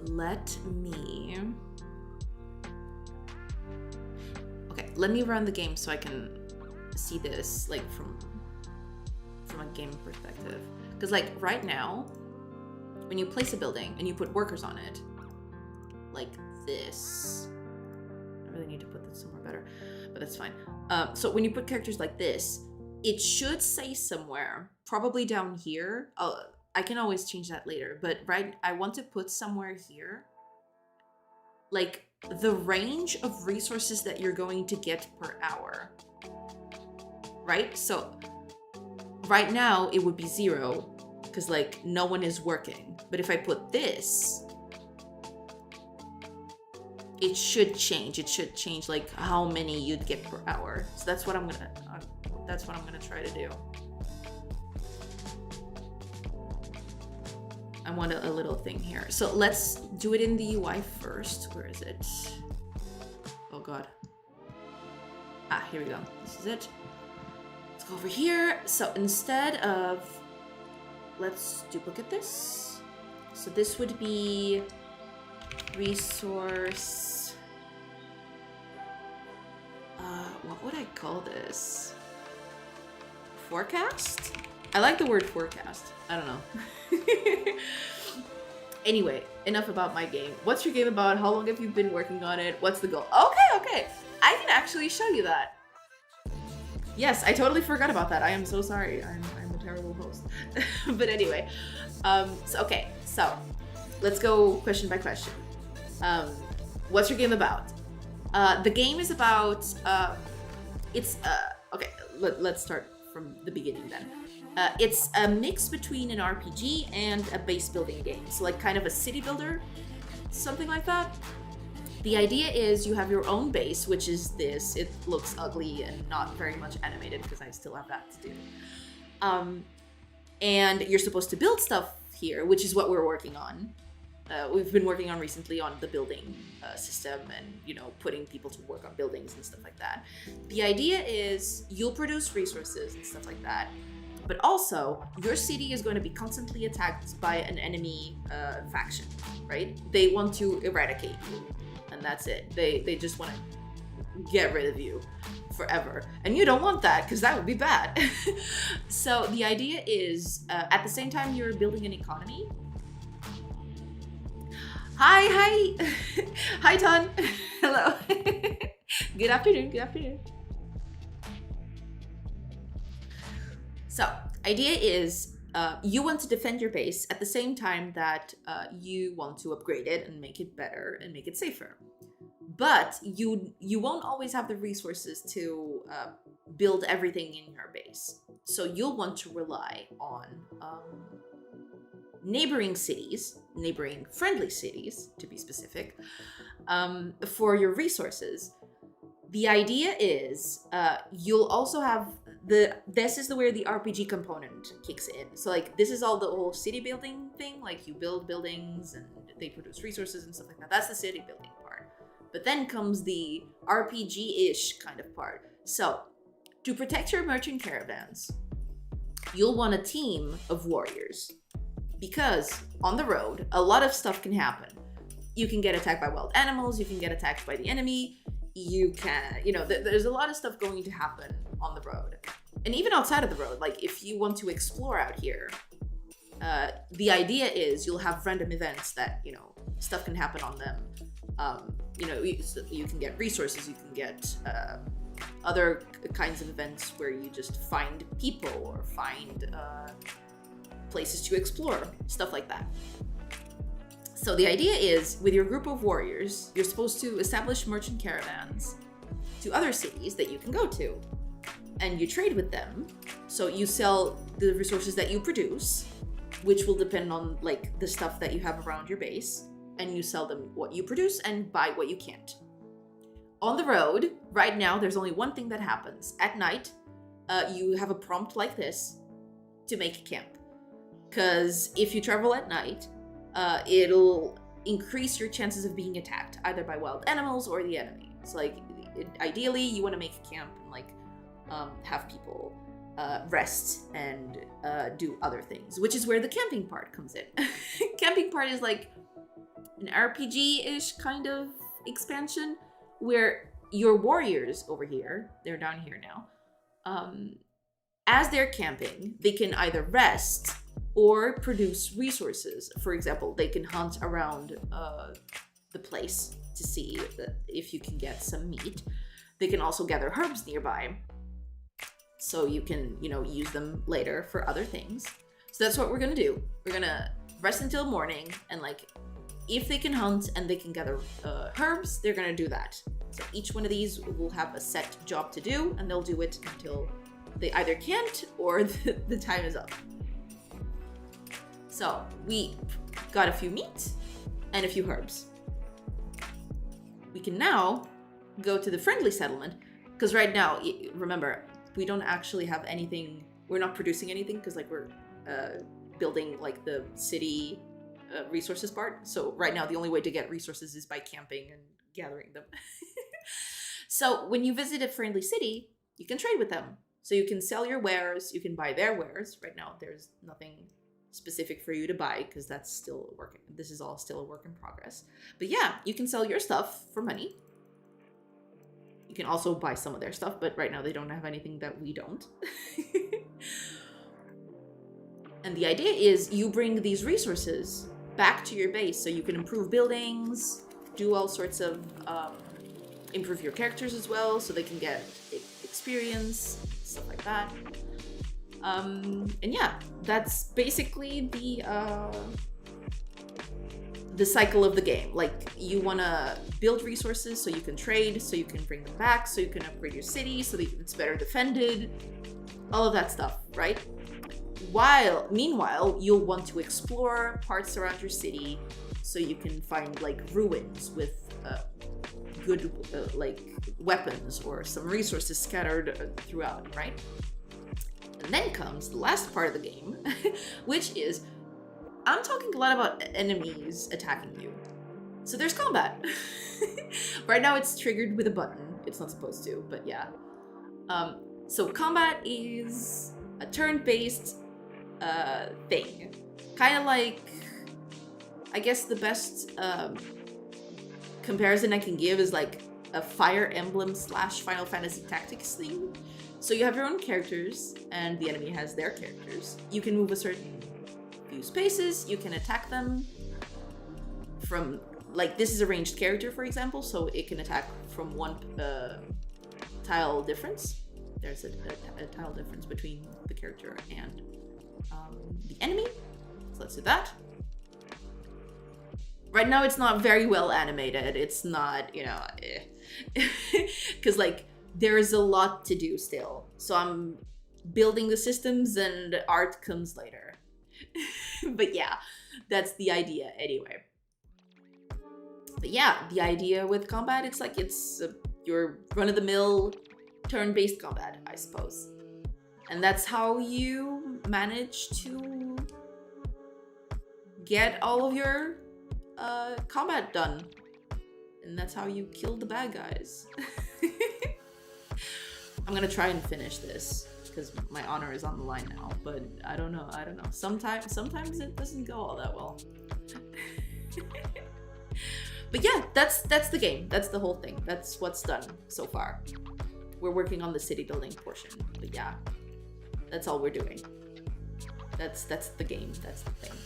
let me run the game so I can see this like from a game perspective. Because like right now, when you place a building and you put workers on it, like this, I really need to put this somewhere better, but that's fine. So when you put characters like this, it should say somewhere, probably down here. I can always change that later, but I want to put somewhere here, like the range of resources that you're going to get per hour. right? So right now it would be 0 because like no one is working. But if I put this, it should change. It should change like how many you'd get per hour. So that's what I'm gonna try to do. I want a little thing here. So let's do it in the UI first. Where is it? Oh God. Ah, here we go. This is it. Let's go over here. So instead of, let's duplicate this. So this would be resource. What would I call this? Forecast? I like the word forecast. I don't know. Anyway, enough about my game. What's your game about? How long have you been working on it? What's the goal? Okay. I can actually show you that. Yes, I totally forgot about that. I am so sorry. I'm a terrible host. But anyway, so let's go question by question. What's your game about? The game is about, let's start from the beginning then. It's a mix between an RPG and a base building game. So like kind of a city builder, something like that. The idea is you have your own base, which is this. It looks ugly and not very much animated because I still have that to do. And you're supposed to build stuff here, which is what we're working on. We've been working on recently on the building system and, you know, putting people to work on buildings and stuff like that. The idea is you'll produce resources and stuff like that. But also, your city is going to be constantly attacked by an enemy faction, right? They want to eradicate you, and that's it. They just want to get rid of you forever. And you don't want that, because that would be bad. So the idea is, at the same time you're building an economy. Hi! Hi, Ton! Hello! Good afternoon. So, idea is you want to defend your base at the same time that you want to upgrade it and make it better and make it safer. But you won't always have the resources to build everything in your base. So you'll want to rely on neighboring friendly cities, to be specific, for your resources. The idea is you'll also have this is where the RPG component kicks in. So like this is all the whole city building thing, like you build buildings and they produce resources and stuff like that. That's the city building part. But then comes the RPG-ish kind of part. So to protect your merchant caravans, you'll want a team of warriors, because on the road, a lot of stuff can happen. You can get attacked by wild animals, you can get attacked by the enemy, you can, there's a lot of stuff going to happen on the road. And even outside of the road, like if you want to explore out here, the idea is you'll have random events that, stuff can happen on them. You can get resources, you can get other kinds of events where you just find people or find places to explore, stuff like that. So the idea is, with your group of warriors, you're supposed to establish merchant caravans to other cities that you can go to. And you trade with them. So you sell the resources that you produce, which will depend on like the stuff that you have around your base. And you sell them what you produce and buy what you can't. On the road, right now, there's only one thing that happens. At night, you have a prompt like this to make a camp. Because if you travel at night, it'll increase your chances of being attacked, either by wild animals or the enemy. So like, ideally, you want to make a camp and like have people rest and do other things, which is where the camping part comes in. Camping part is like an RPG-ish kind of expansion where your warriors over here, they're down here now, as they're camping, they can either rest or produce resources. For example, they can hunt around the place to see if you can get some meat. They can also gather herbs nearby, so you can, use them later for other things. So that's what we're gonna do. We're gonna rest until morning, and like, if they can hunt and they can gather herbs, they're gonna do that. So each one of these will have a set job to do, and they'll do it until they either can't or the time is up. So we got a few meat and a few herbs. We can now go to the friendly settlement, because right now, remember, we don't actually have anything. We're not producing anything because like we're building like the city resources part. So right now the only way to get resources is by camping and gathering them. So when you visit a friendly city, you can trade with them. So you can sell your wares, you can buy their wares. Right now there's nothing specific for you to buy because that's still working. This is all still a work in progress. But yeah, you can sell your stuff for money. You can also buy some of their stuff, but right now they don't have anything that we don't. And the idea is you bring these resources back to your base so you can improve buildings, do all sorts of, improve your characters as well so they can get experience, stuff like that. And yeah, that's basically the cycle of the game. Like, you want to build resources so you can trade, so you can bring them back, so you can upgrade your city so that it's better defended, all of that stuff, right? Meanwhile, you'll want to explore parts around your city so you can find like ruins with good like weapons or some resources scattered throughout, right? And then comes the last part of the game, which is, I'm talking a lot about enemies attacking you. So there's combat. Right now it's triggered with a button. It's not supposed to, but yeah. So combat is a turn-based thing. Kind of like, I guess the best comparison I can give is like a Fire Emblem / Final Fantasy Tactics thing. So you have your own characters, and the enemy has their characters. You can move a certain few spaces, you can attack them from, like, this is a ranged character, for example, so it can attack from one tile difference. There's a tile difference between the character and the enemy. So let's do that. Right now it's not very well animated. It's not, you know, because like there is a lot to do still. So I'm building the systems and art comes later. But yeah, that's the idea anyway. But yeah, the idea with combat, it's like it's your run-of-the-mill turn-based combat, I suppose. And that's how you manage to get all of your combat done. And that's how you kill the bad guys. I'm gonna try and finish this because my honor is on the line now, but I don't know. Sometimes it doesn't go all that well. But yeah, that's the game. That's the whole thing. That's what's done so far. We're working on the city building portion, but yeah, that's all we're doing. That's the game. That's the thing.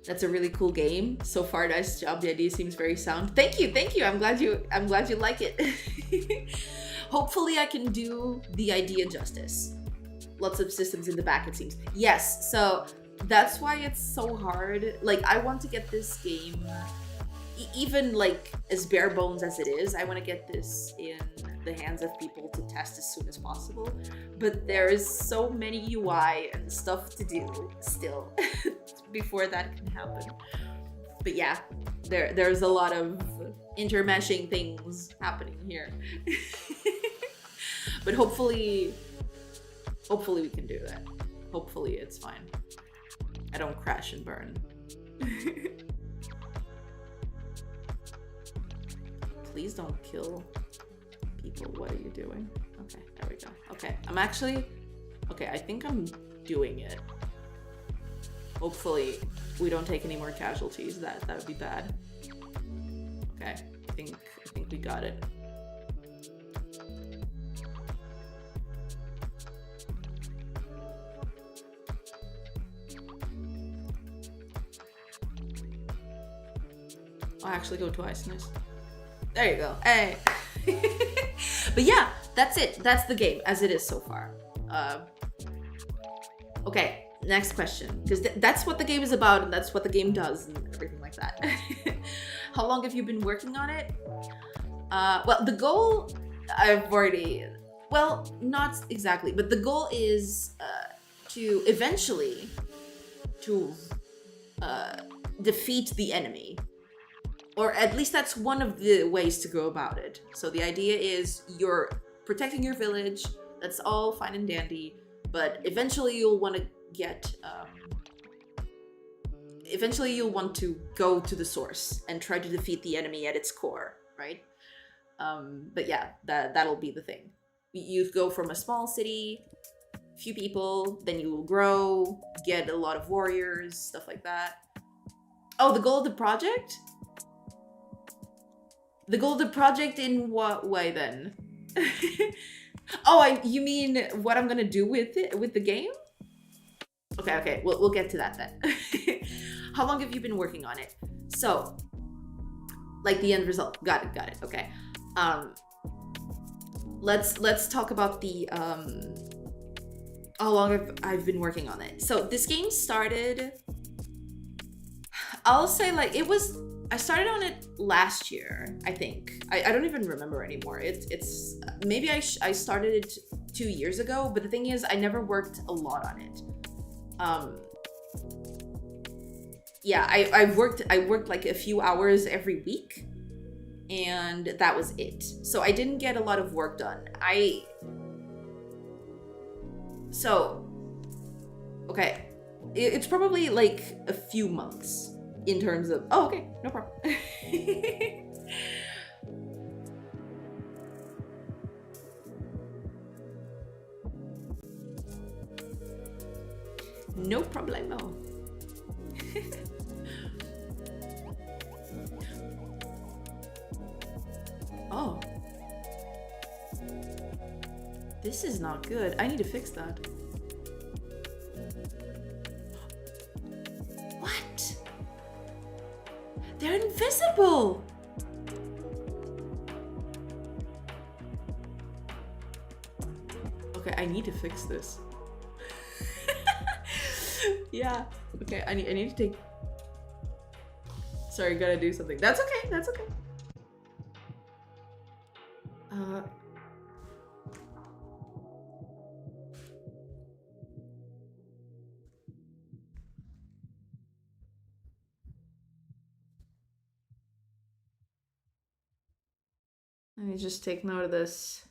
That's a really cool game. So far, nice job. The idea seems very sound. Thank you. I'm glad you like it. Hopefully I can do the idea justice. Lots of systems in the back, it seems. Yes, so that's why it's so hard. Like, I want to get this game, even like as bare bones as it is, I want to get this in the hands of people to test as soon as possible. But there is so many UI and stuff to do still before that can happen. But yeah, there's a lot of intermeshing things happening here. But hopefully we can do that. Hopefully it's fine. I don't crash and burn. Please don't kill people. What are you doing? Okay, there we go. Okay, I think I'm doing it. Hopefully we don't take any more casualties. That would be bad. Okay, I think we got it. I'll actually go twice. Nice. There you go. Hey. But yeah, that's it. That's the game as it is so far. Okay, next question. Because that's what the game is about, and that's what the game does, and everything like that. How long have you been working on it? Well, the goal I've already, well, not exactly, but the goal is to eventually to defeat the enemy, or at least that's one of the ways to go about it. So the idea is you're protecting your village. That's all fine and dandy, but eventually you'll want to get. Eventually you'll want to go to the source and try to defeat the enemy at its core, right? But yeah, that'll be the thing. You go from a small city, few people, then you will grow, get a lot of warriors, stuff like that. Oh, the goal of the project? The goal of the project in what way then? Oh, you mean what I'm gonna do with it, with the game? Okay, we'll get to that then. How long have you been working on it? So, like the end result. Got it. Okay. Let's talk about the how long I've been working on it. So this game started, I'll say like I started on it last year, I think. I don't even remember anymore. It's maybe I started it 2 years ago, but the thing is I never worked a lot on it. Yeah, I worked like a few hours every week, and that was it. So I didn't get a lot of work done. Okay, it's probably like a few months in terms of, oh, okay, no problem. No problemo. Oh. This is not good. I need to fix that. What? They're invisible! Okay, I need to fix this. Yeah. Okay, I need to take... Sorry, gotta do something. That's okay, that's okay. Let me just take note of this,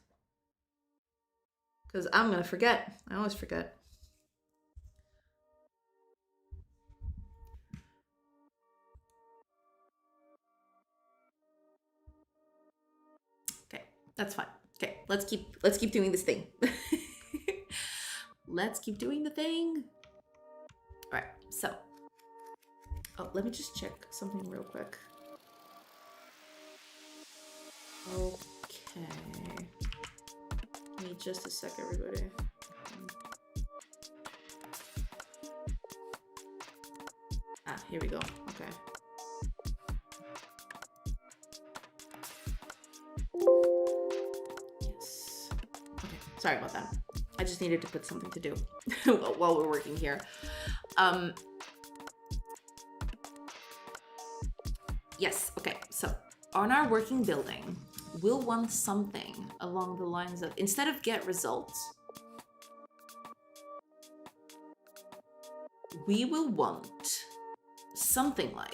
because I'm gonna forget. I always forget. Okay, that's fine. Okay, let's keep doing this thing. Let's keep doing the thing. All right, so, oh, let me just check something real quick. Okay. Give me just a sec, everybody. Ah, here we go. Okay. Yes. Okay, sorry about that. I just needed to put something to do while we're working here. Yes, okay, so on our working building, we'll want something along the lines of, instead of get results, we will want something like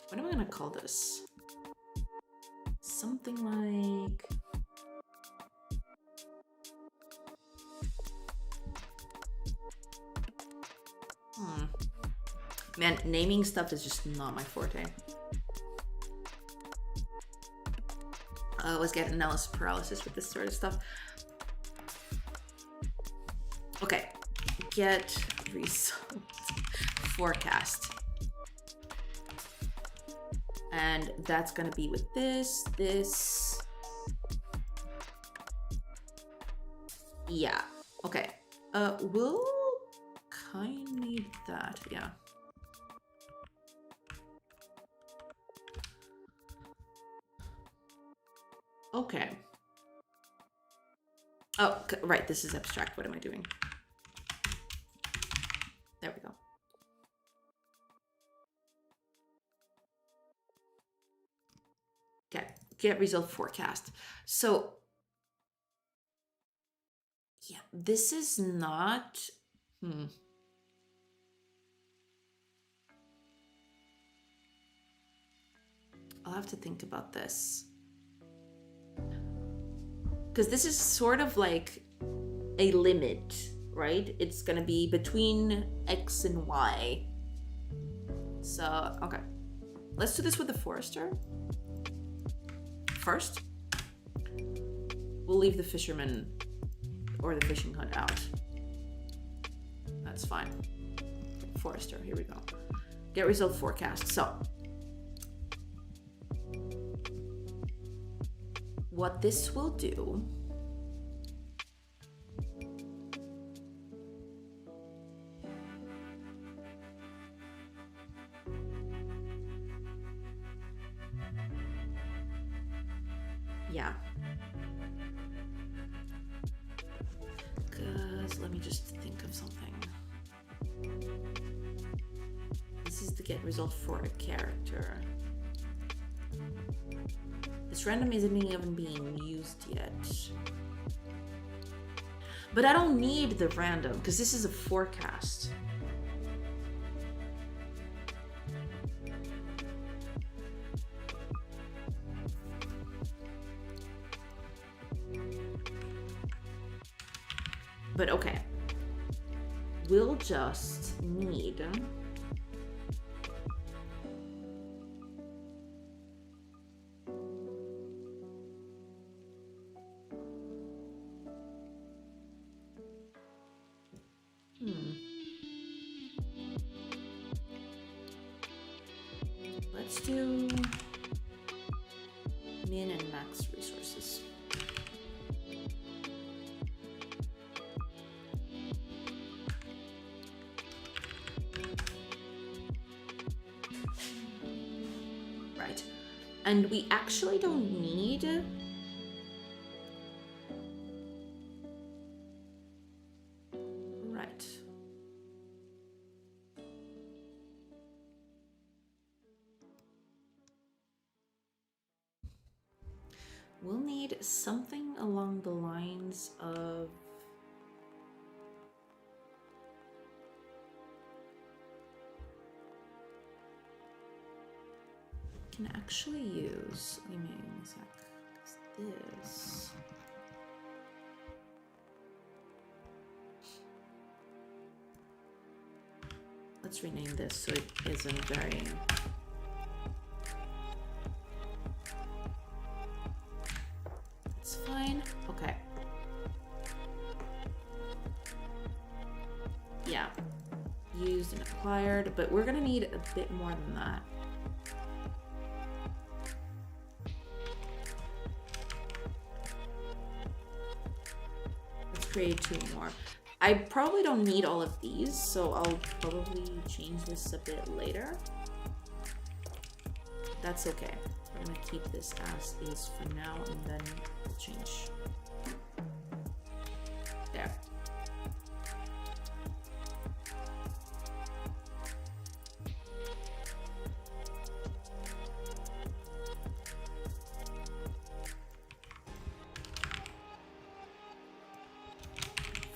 what am I gonna call this? Something like man, naming stuff is just not my forte. I always get analysis paralysis with this sort of stuff. Okay, get result forecast. And that's gonna be with this. Yeah, okay. We'll kind of need that, yeah. Okay. Oh, right, this is abstract. What am I doing? There we go. Okay, get result forecast. So, yeah, this is not, I'll have to think about this. Because this is sort of like a limit, right? It's gonna be between X and Y. So, okay. Let's do this with the forester. First, we'll leave the fisherman or the fishing hut out. That's fine. Forester, here we go. Get result forecast. So, what this will do yeah. Because let me just think of something. This is the get result for a character. This random isn't even being used yet. But I don't need the random because this is a forecast. But okay, we'll just need let's do min and max resources. Right. And we actually don't need right. We'll need something along the lines of can actually use, give me a sec, 'cause this, let's rename this so it isn't very, it's fine, okay. Yeah, used and acquired, but we're gonna need a bit more than that. Create 2 more. I probably don't need all of these, so I'll probably change this a bit later. That's okay. We're gonna keep this as is for now, and then we'll change. There.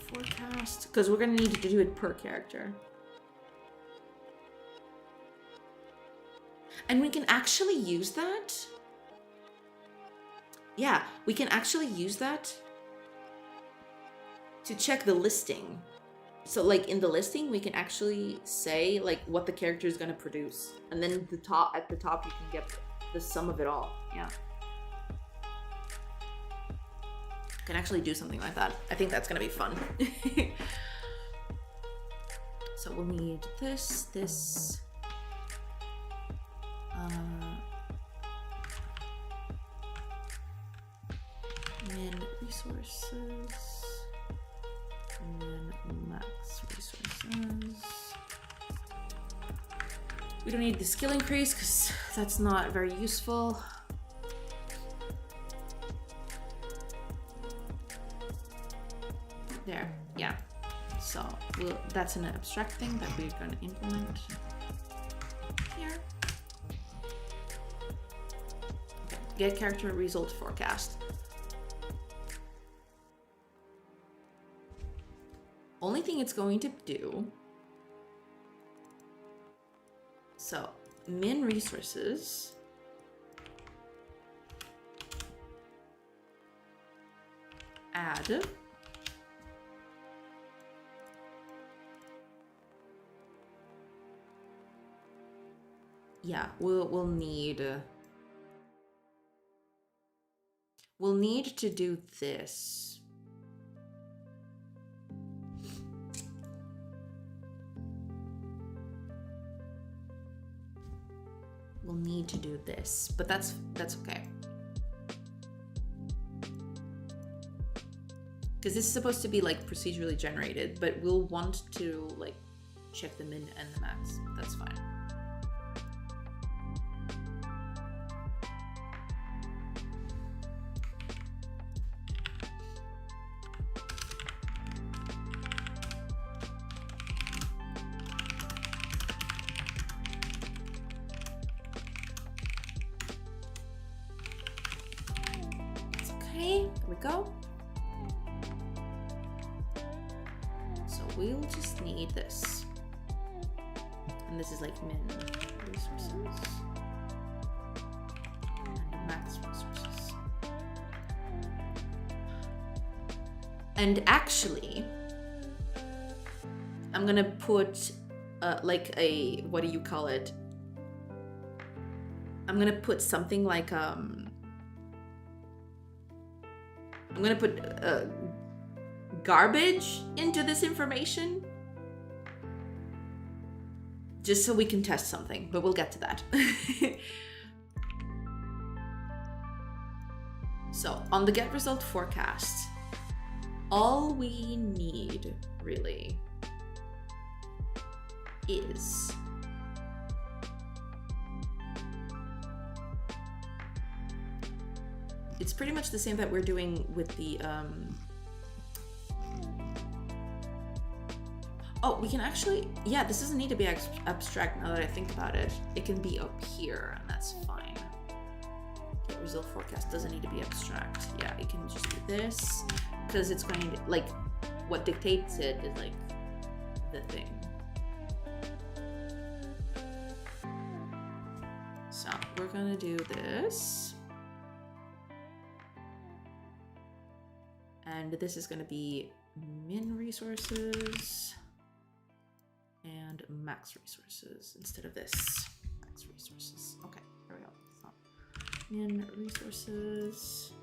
Forecast, because we're gonna need to do it per character. And we can actually use that. Yeah, we can actually use that to check the listing. So like in the listing, we can actually say like what the character is gonna produce. And then at the top you can get the sum of it all. Yeah. Can actually do something like that. I think that's gonna be fun. So we'll need this, min resources, and then max resources. We don't need the skill increase because that's not very useful. There, yeah. So that's an abstract thing that we're going to implement here. Okay. Get character result forecast. Only thing it's going to do, so min resources, add we'll need to do this. We'll need to do this, but that's okay. Because this is supposed to be like procedurally generated, but we'll want to like check the min and the max. That's fine. It's okay. There we go. We'll just need this. And this is like min resources and max resources. And actually, I'm gonna put like a, what do you call it? I'm gonna put something like I'm gonna put garbage into this information just so we can test something, but we'll get to that. So on the get result forecast, all we need really is it's pretty much the same that we're doing with the oh, we can actually, yeah, this doesn't need to be abstract now that I think about it. It can be up here, and that's fine. Get result forecast doesn't need to be abstract. Yeah, it can just do this, because it's going to, like, what dictates it is, like, the thing. So, we're gonna do this. And this is gonna be min resources and max resources instead of this. Max resources. Okay, there we go. So, min resources,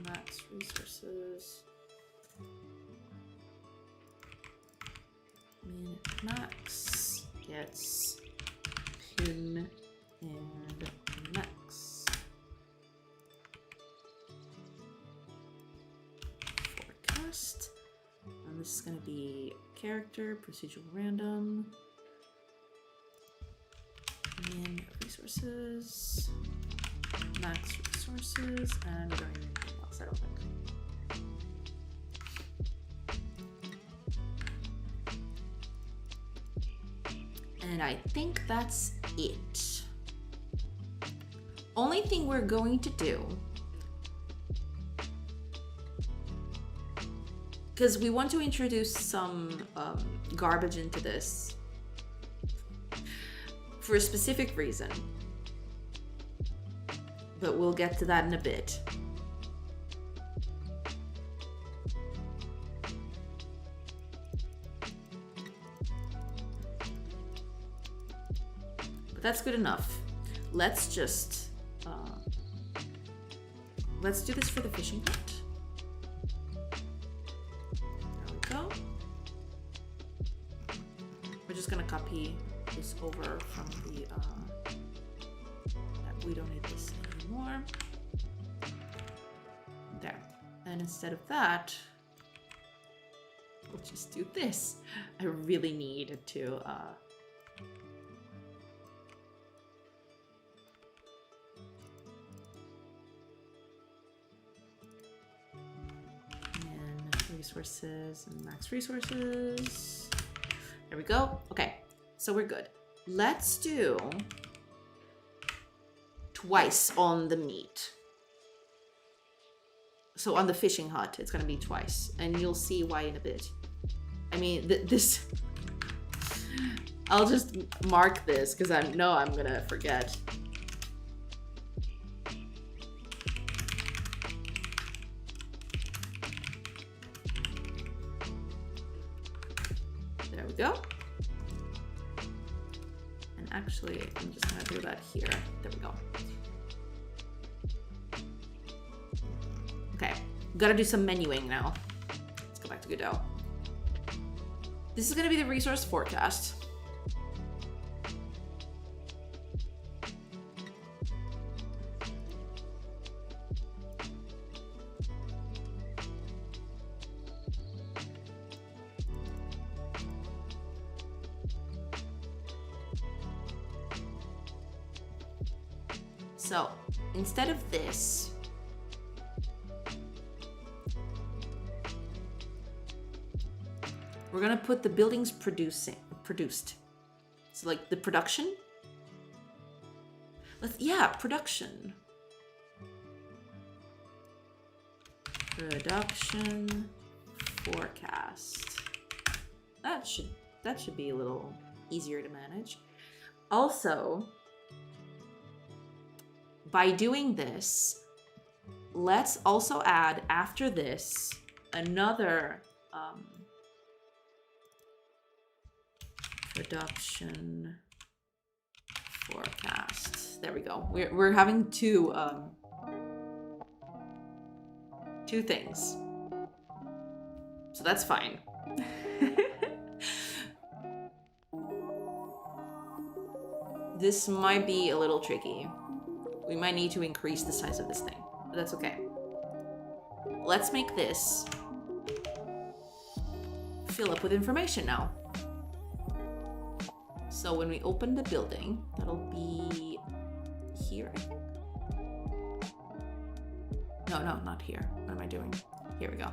max resources, min max gets pin and max. Forecast. And this is going to be character, procedural random, min resources, max resources, and we don't need anything else, I don't think. And I think that's it. Only thing we're going to do, because we want to introduce some garbage into this for a specific reason, but we'll get to that in a bit. But that's good enough. Let's just let's do this for the fishing pot. We're just gonna copy this over from the, we don't need this anymore. There. And instead of that, we'll just do this. I really need to, resources and max resources. There we go. Okay, so we're good. Let's do twice on the meat. So on the fishing hut, it's gonna be twice, and you'll see why in a bit. I mean, this. I'll just mark this because I know I'm gonna forget. There we go. And actually, I'm just gonna do that here. There we go. Okay, gotta do some menuing now. Let's go back to Godot. This is gonna be the resource forecast. So instead of this, we're gonna put the buildings produced. So like the production. Production. Production forecast. That should be a little easier to manage. Also, by doing this, let's also add after this another production forecast. There we go. We're having two things, so that's fine. This might be a little tricky. We might need to increase the size of this thing, but that's okay. Let's make this fill up with information now. So when we open the building, that'll be here, I think. No, not here. What am I doing? Here we go.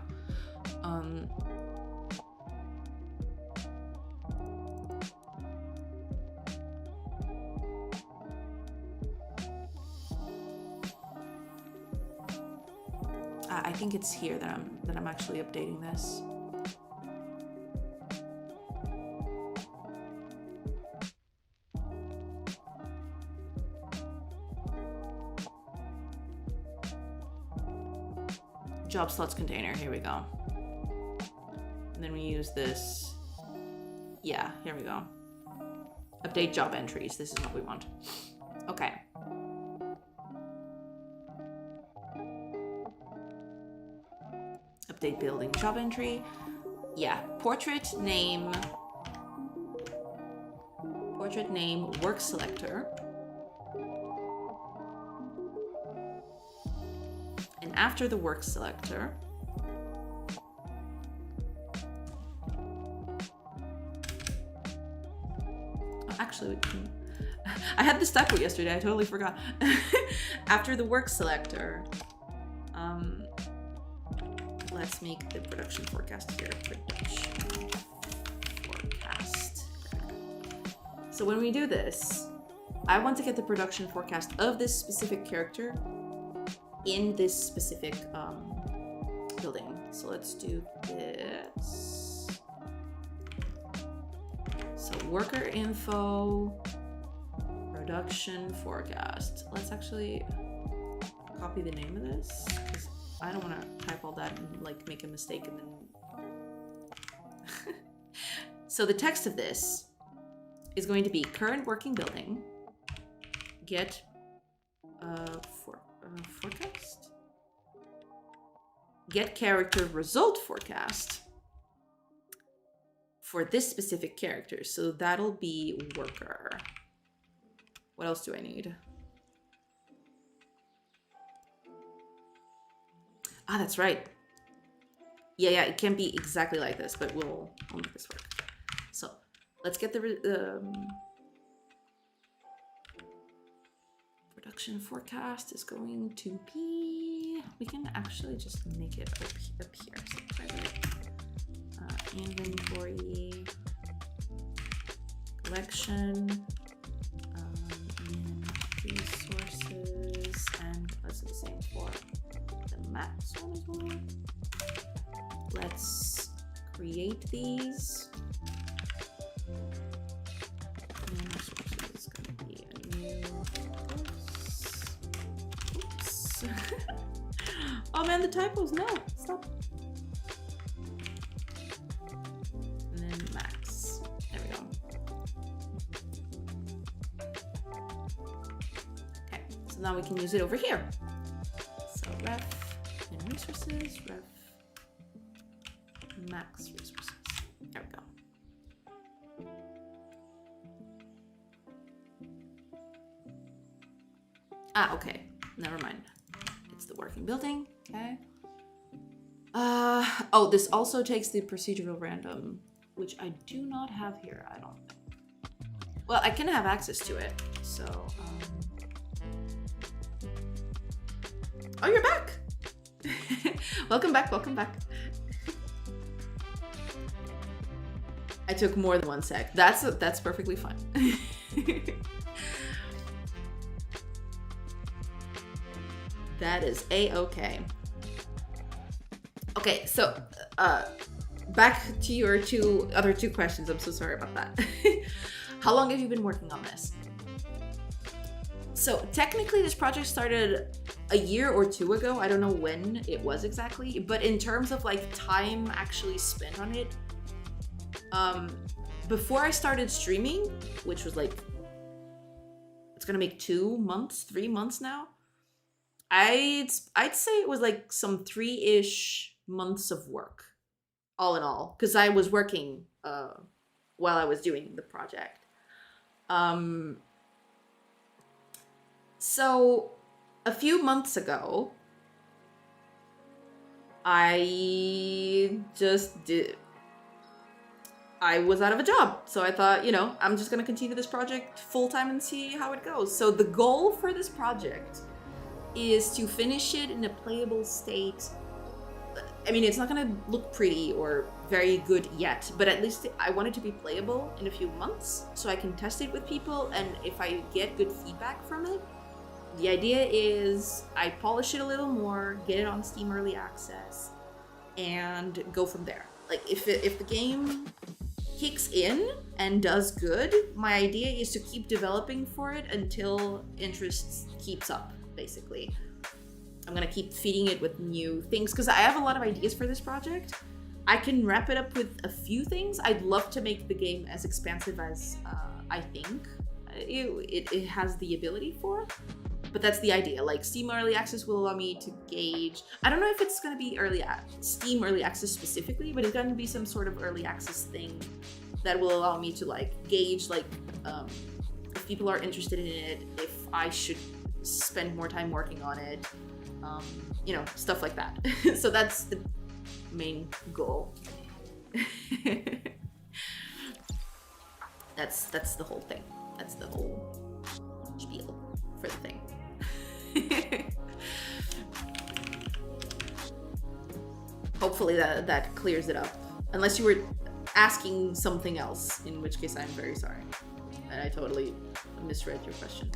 I think it's here that I'm actually updating this. Job slots container, here we go. And then we use this. Yeah, here we go. Update job entries, this is what we want. Okay. Update building job entry. Yeah, portrait name, work selector. And after the work selector, actually, I had this typo yesterday, I totally forgot. After the work selector, let's make the production forecast here. Production forecast. So when we do this, I want to get the production forecast of this specific character in this specific building. So let's do this. So worker info, production forecast. Let's actually copy the name of this, because I don't want to type all that and like make a mistake and then. So the text of this is going to be current working building, get forecast, get character result forecast for this specific character. So that'll be worker. What else do I need? Ah, that's right. Yeah, it can't be exactly like this, but we'll make this work. So let's get the production forecast is going to be, we can actually just make it up here. So private inventory collection in resources, and let's do the same for the max one as well. Let's create these. And resources is going to be a new course. Oops. Oh man, the typos. No, stop. And then max. There we go. Okay, so now we can use it over here. So ref and resources, ref max resources. There we go. Ah, okay. Never mind. It's the working building. Okay. Oh, this also takes the procedural random, which I do not have here, I don't think. Well, I can have access to it, so, Oh, you're back! Welcome back, welcome back. I took more than 1 sec. That's perfectly fine. That is a-okay. Okay, so back to your other two questions. I'm so sorry about that. How long have you been working on this? So technically this project started a year or 2 ago. I don't know when it was exactly, but in terms of like time actually spent on it, before I started streaming, which was like, it's gonna make 2 months, 3 months now. I'd say it was like some 3-ish months of work, all in all, because I was working while I was doing the project. So a few months ago, I was out of a job. So I thought, you know, I'm just gonna continue this project full time and see how it goes. So the goal for this project is to finish it in a playable state. I mean, it's not gonna look pretty or very good yet, but at least I want it to be playable in a few months so I can test it with people, and if I get good feedback from it, the idea is I polish it a little more, get it on Steam Early Access, and go from there. Like, if the game kicks in and does good, my idea is to keep developing for it until interest keeps up. Basically, I'm gonna keep feeding it with new things because I have a lot of ideas for this project. I can wrap it up with a few things. I'd love to make the game as expansive as I think it has the ability for, but that's the idea. Like, Steam Early Access will allow me to gauge. I don't know if it's gonna be Steam Early Access specifically, but it's gonna be some sort of early access thing that will allow me to like gauge like if people are interested in it, if I should spend more time working on it, you know, stuff like that. So that's the main goal. That's the whole thing. That's the whole spiel for the thing. Hopefully that clears it up. Unless you were asking something else, in which case I'm very sorry. And I totally misread your question.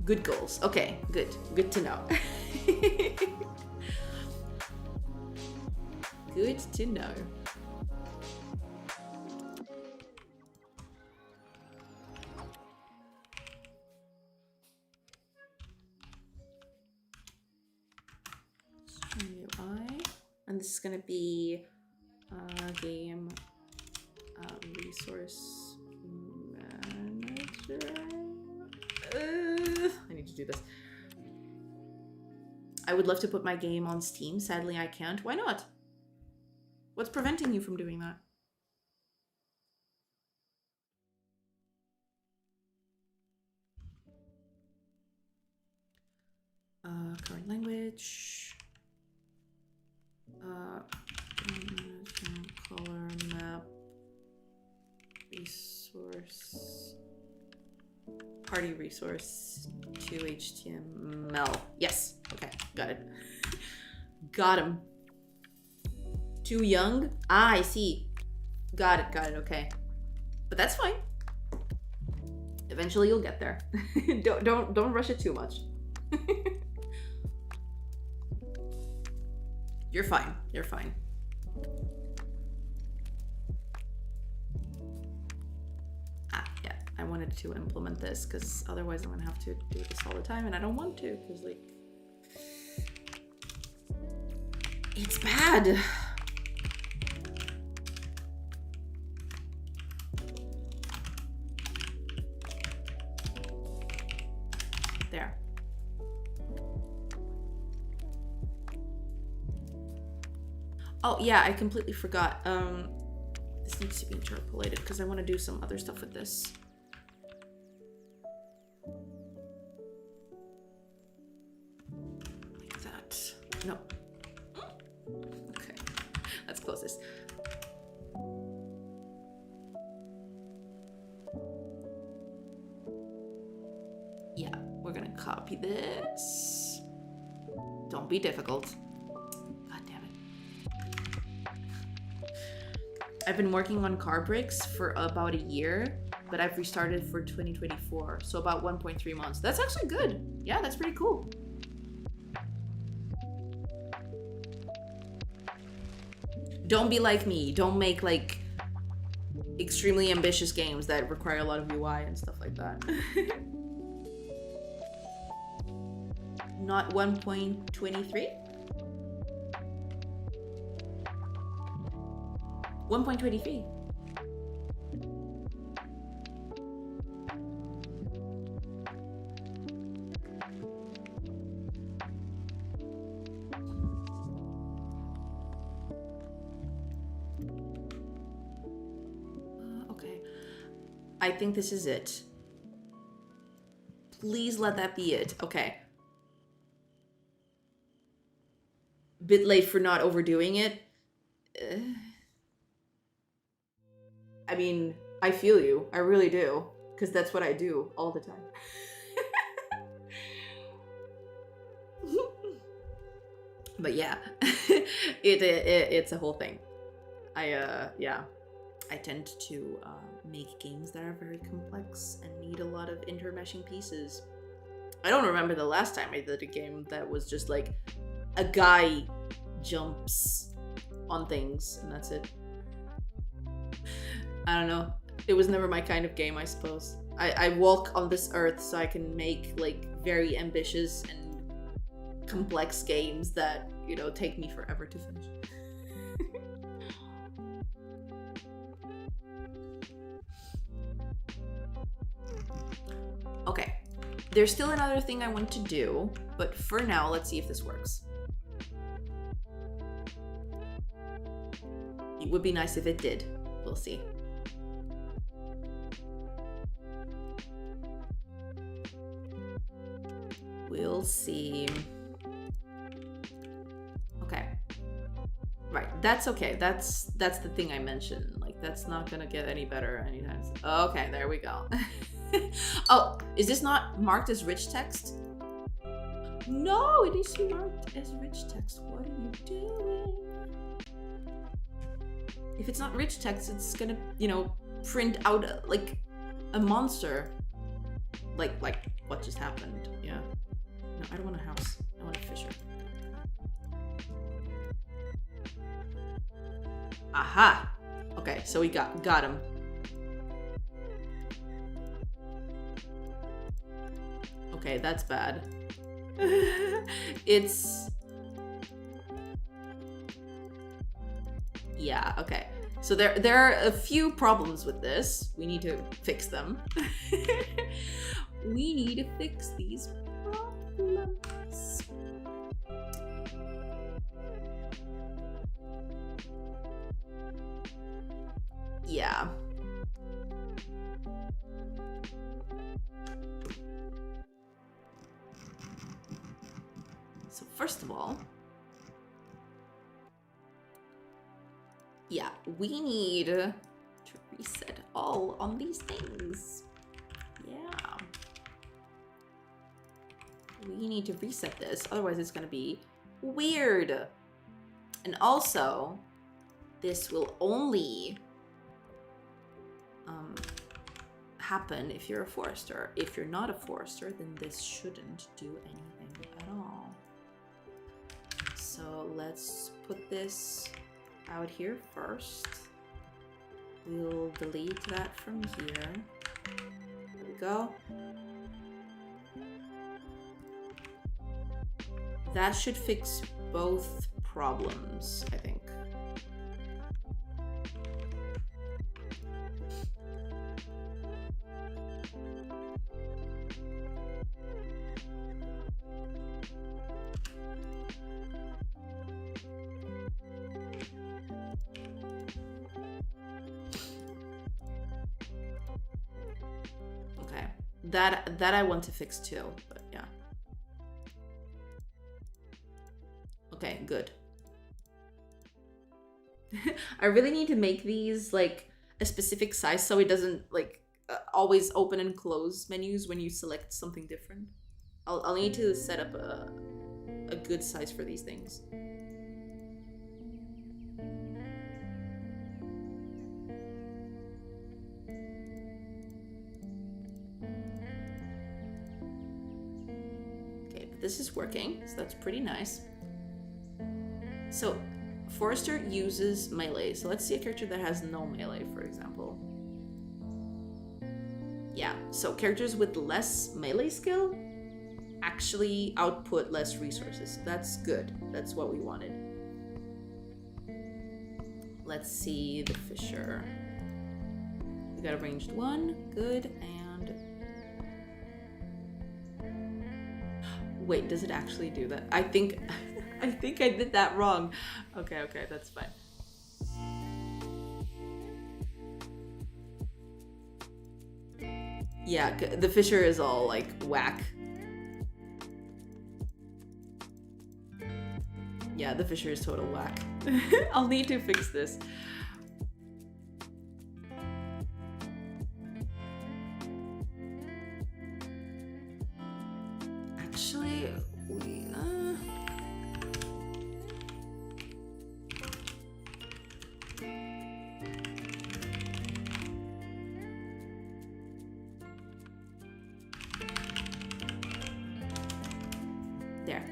Good goals. Okay, good. Good to know. Good to know. UI, and this is gonna be game resource manager. I need to do this. I would love to put my game on Steam. Sadly, I can't. Why not? What's preventing you from doing that? Current language. Color map resource party resource to HTML. Yes. Okay. Got it. Got him. Too young? Ah, I see. Got it. Got it. Okay. But that's fine. Eventually you'll get there. Don't rush it too much. You're fine. You're fine. Ah, yeah. I wanted to implement this because otherwise I'm gonna have to do this all the time, and I don't want to because, like, it's bad. There. Oh yeah, I completely forgot. This needs to be interpolated because I want to do some other stuff with this. Like that. No. Okay. Let's close this. Yeah, we're gonna copy this. Don't be difficult. God damn it. I've been working on car brakes for about a year, but I've restarted for 2024, so about 1.3 months. That's actually good. Yeah, that's pretty cool. Don't be like me. Don't make, like, extremely ambitious games that require a lot of UI and stuff like that. Not 1.23? 1.23. Okay. I think this is it. Please let that be it. Okay. Bit late for not overdoing it. I mean, I feel you. I really do. Because that's what I do all the time. But yeah, it's a whole thing. Yeah, I tend to make games that are very complex and need a lot of intermeshing pieces. I don't remember the last time I did a game that was just like a guy jumps on things and that's it. I don't know. It was never my kind of game, I suppose. I walk on this earth so I can make, like, very ambitious and complex games that, you know, take me forever to finish. Okay. There's still another thing I want to do, but for now, let's see if this works. It would be nice if it did. We'll see. We'll see. Okay. Right, that's okay. That's the thing I mentioned. Like, that's not gonna get any better anytime soon. Okay, there we go. Oh, is this not marked as rich text? No, it needs to be marked as rich text. What are you doing? If it's not rich text, it's gonna, you know, print out like a monster. Like what just happened? Yeah. No, I don't want a house. I want a fisher. Aha! Okay, so we got him. Okay, that's bad. It's... Yeah, okay. So there are a few problems with this. We need to fix them. We need to fix these problems. Yeah. So first of all, Yeah, we need to reset all on these things. Yeah. We need to reset this, otherwise it's gonna be weird. And also, this will only happen if you're a forester. If you're not a forester, then this shouldn't do anything at all. So let's put this out here first. We'll delete that from here. There we go. That should fix both problems, I think. Okay, that I want to fix too, but yeah. Okay, good. I really need to make these like a specific size so it doesn't like always open and close menus when you select something different. I'll need to set up a good size for these things. Okay, but this is working, so that's pretty nice. So Forester uses melee, so let's see a character that has no melee, for example. Yeah, so characters with less melee skill actually output less resources. That's good. That's what we wanted. Let's see the Fisher. We got a ranged 1, good, and... Wait, does it actually do that? I think I did that wrong. Okay, that's fine. Yeah, the Fisher is all like whack. Yeah, the Fisher is total whack. I'll need to fix this. Actually, we... There.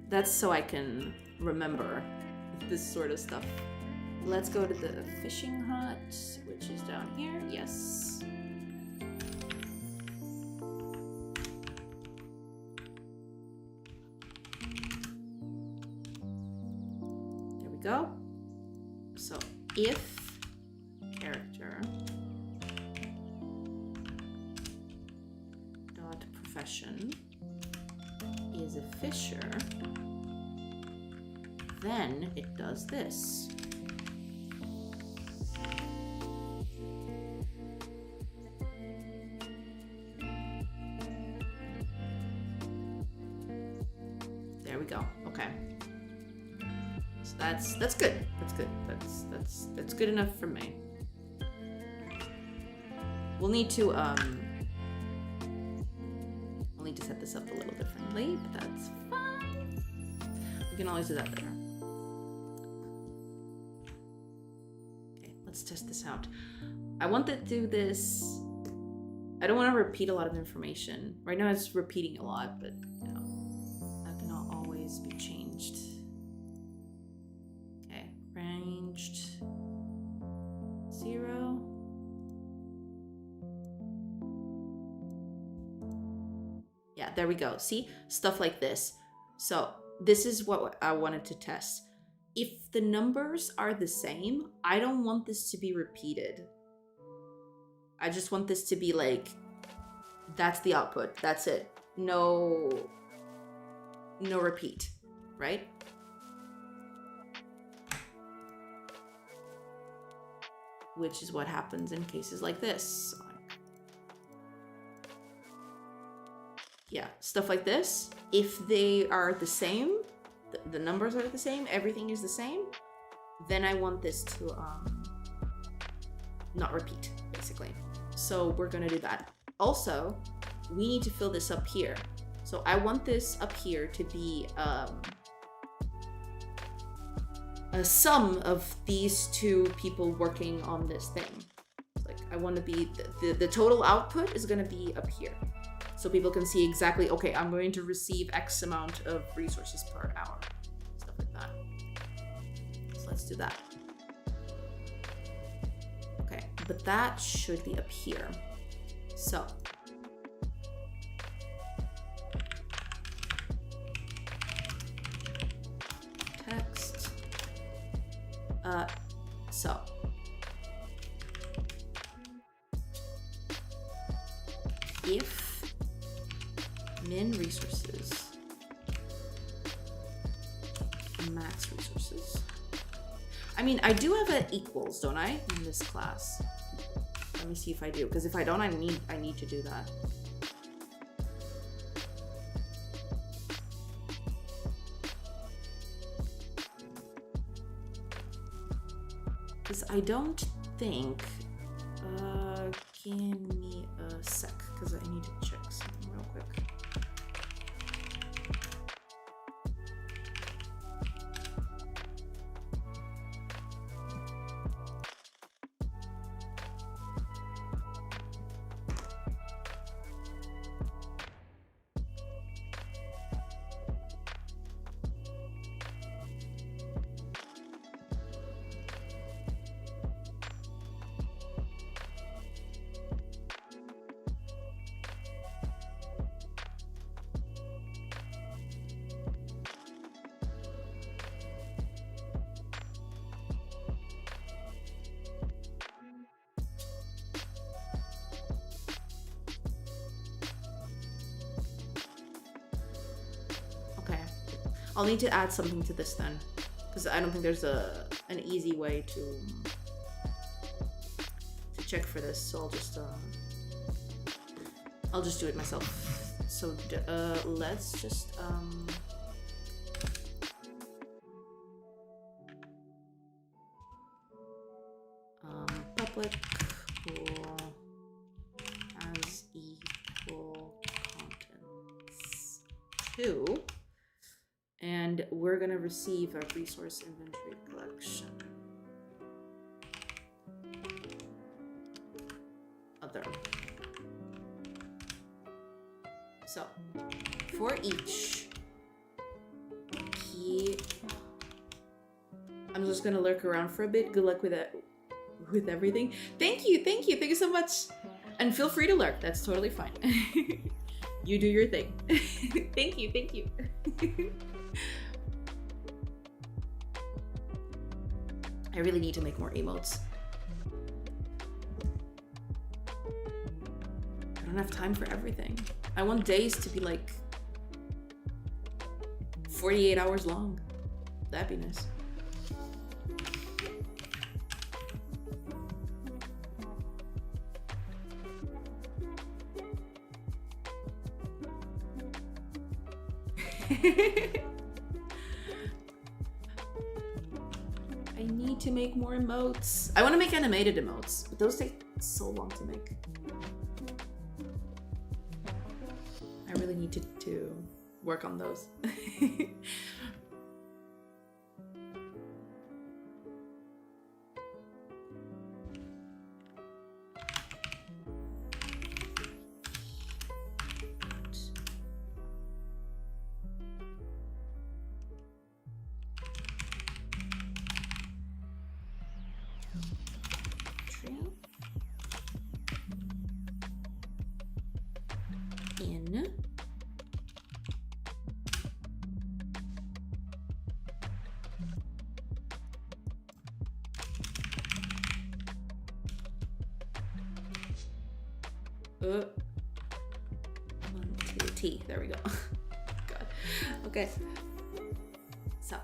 That's so I can remember this sort of stuff. Let's go to the fishing hut, which is down here. Yes. There we go. So if character dot profession is a fisher, then it does this. There we go. Okay. So that's good. That's good. That's good enough for me. We'll need to set this up a little differently, but that's fine. We can always do that later. Okay, let's test this out. I want to do this. I don't want to repeat a lot of information. Right now it's repeating a lot, but you know, that cannot always be changed. Okay, ranged 0. Yeah, there we go. See? Stuff like this. So this is what I wanted to test. If the numbers are the same, I don't want this to be repeated. I just want this to be like, that's the output. That's it. No repeat, right? Which is what happens in cases like this. Yeah, stuff like this. If they are the same, the numbers are the same, everything is the same, then I want this to not repeat, basically. So we're gonna do that. Also, we need to fill this up here. So I want this up here to be a sum of these two people working on this thing. Like I want to be, the total output is gonna be up here. So people can see exactly, okay, I'm going to receive X amount of resources per hour. Stuff like that. So let's do that. Okay, but that should be up here. So. Text. So. If min resources, max resources. I mean, I do have an equals, don't I, in this class? Let me see if I do, because if I don't, I need to do that. Because I don't think, give me a sec, because I need to check something real quick. I'll need to add something to this then, because I don't think there's an easy way to check for this. So I'll just do it myself. So let's just public pool as equal contents 2. And we're gonna receive a resource inventory collection. Other. So, for each key, I'm just gonna lurk around for a bit. Good luck with that, with everything. Thank you so much. And feel free to lurk, that's totally fine. You do your thing. Thank you. I really need to make more emotes. I don't have time for everything. I want days to be like 48 hours long. That'd be nice. I need to make more emotes. I want to make animated emotes, but those take so long to make. I really need to work on those. T. There we go. God. Okay. So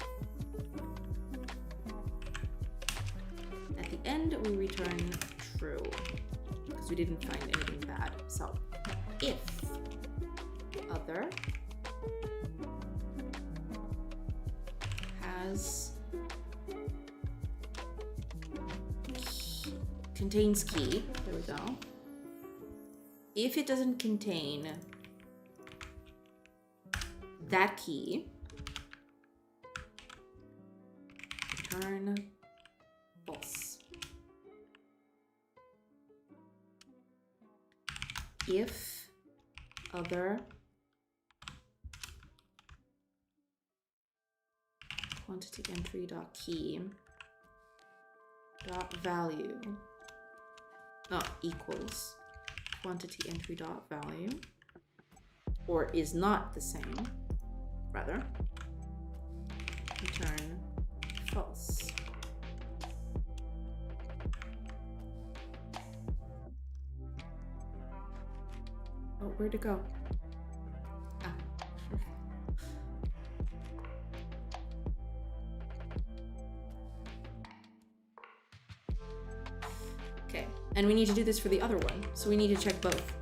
at the end we return true because we didn't find anything bad. So if other has contains key. There we go. If it doesn't contain that key, return false. If other quantity entry dot key dot value equals quantity entry dot value, or is not the same, rather, return false. Oh, where'd it go? Ah. Okay, and we need to do this for the other one, so we need to check both.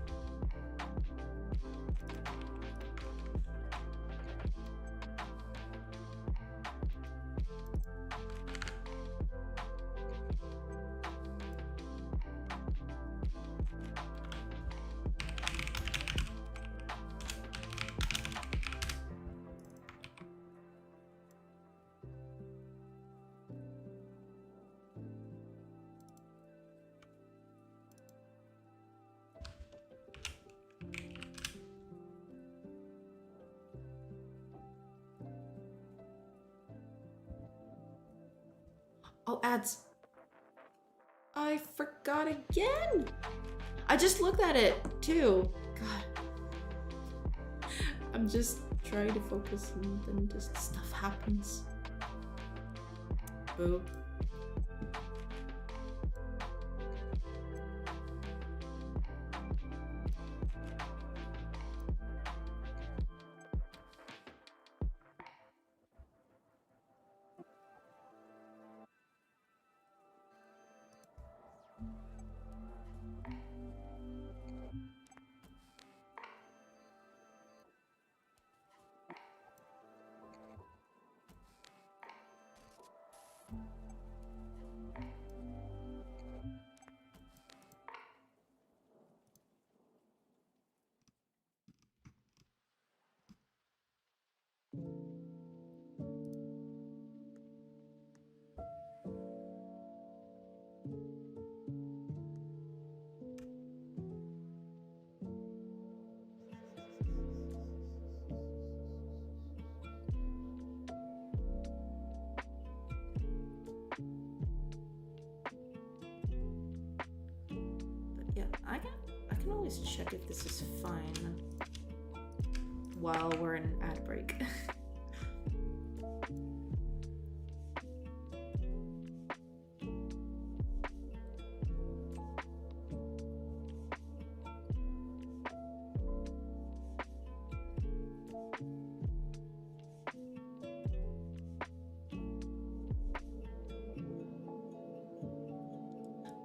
Oh, ads. I forgot again. I just looked at it too. God. I'm just trying to focus and then just stuff happens. Boo. I can always check if this is fine while we're in an ad break.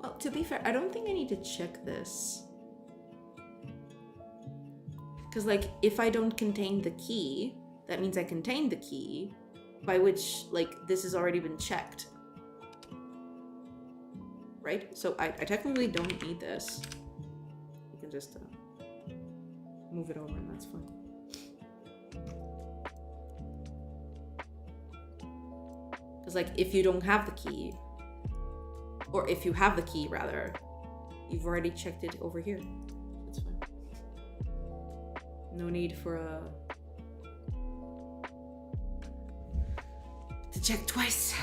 Well, to be fair, I don't think I need to check this. Because, like, if I don't contain the key, that means I contain the key, by which, like, this has already been checked. Right? So I technically don't need this. You can just move it over and that's fine. Because, like, if you don't have the key, or if you have the key, rather, you've already checked it over here. That's fine. No need for to check twice.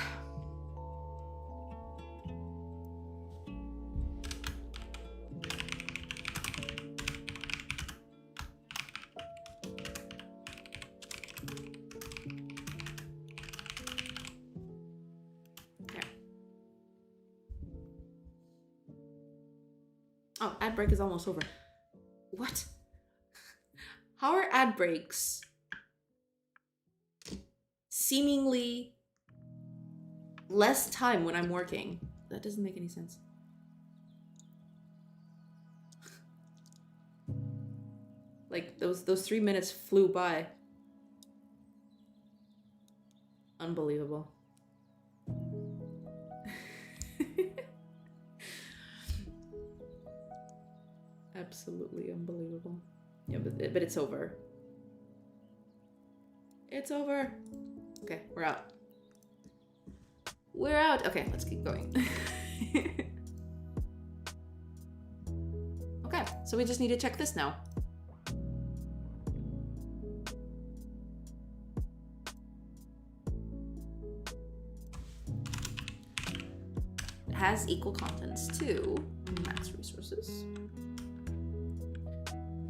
Oh, ad break is almost over. What? How are ad breaks seemingly less time when I'm working? That doesn't make any sense. Like those 3 minutes flew by. Unbelievable. absolutely unbelievable. Yeah, but it's over. It's over. Okay, we're out. We're out. Okay, let's keep going. Okay, so we just need to check this now. It has equal contents to max resources.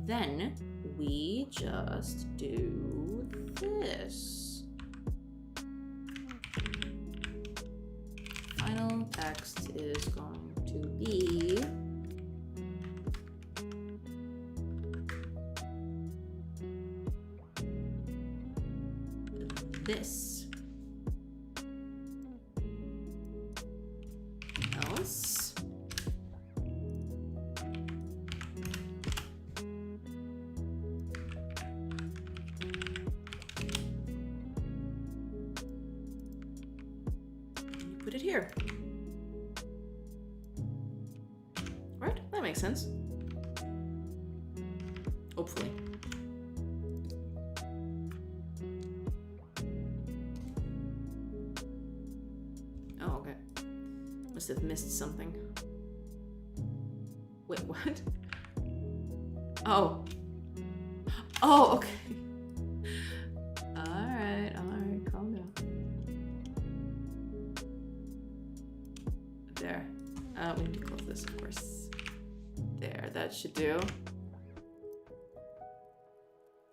Then we just do this. Final text is going to be this. Else. You put it here. Right? That makes sense. Hopefully. Oh, okay. Must have missed something. Wait, what? Oh. Oh, okay. Alright, calm down. There. We need to close this, of course. There, that should do.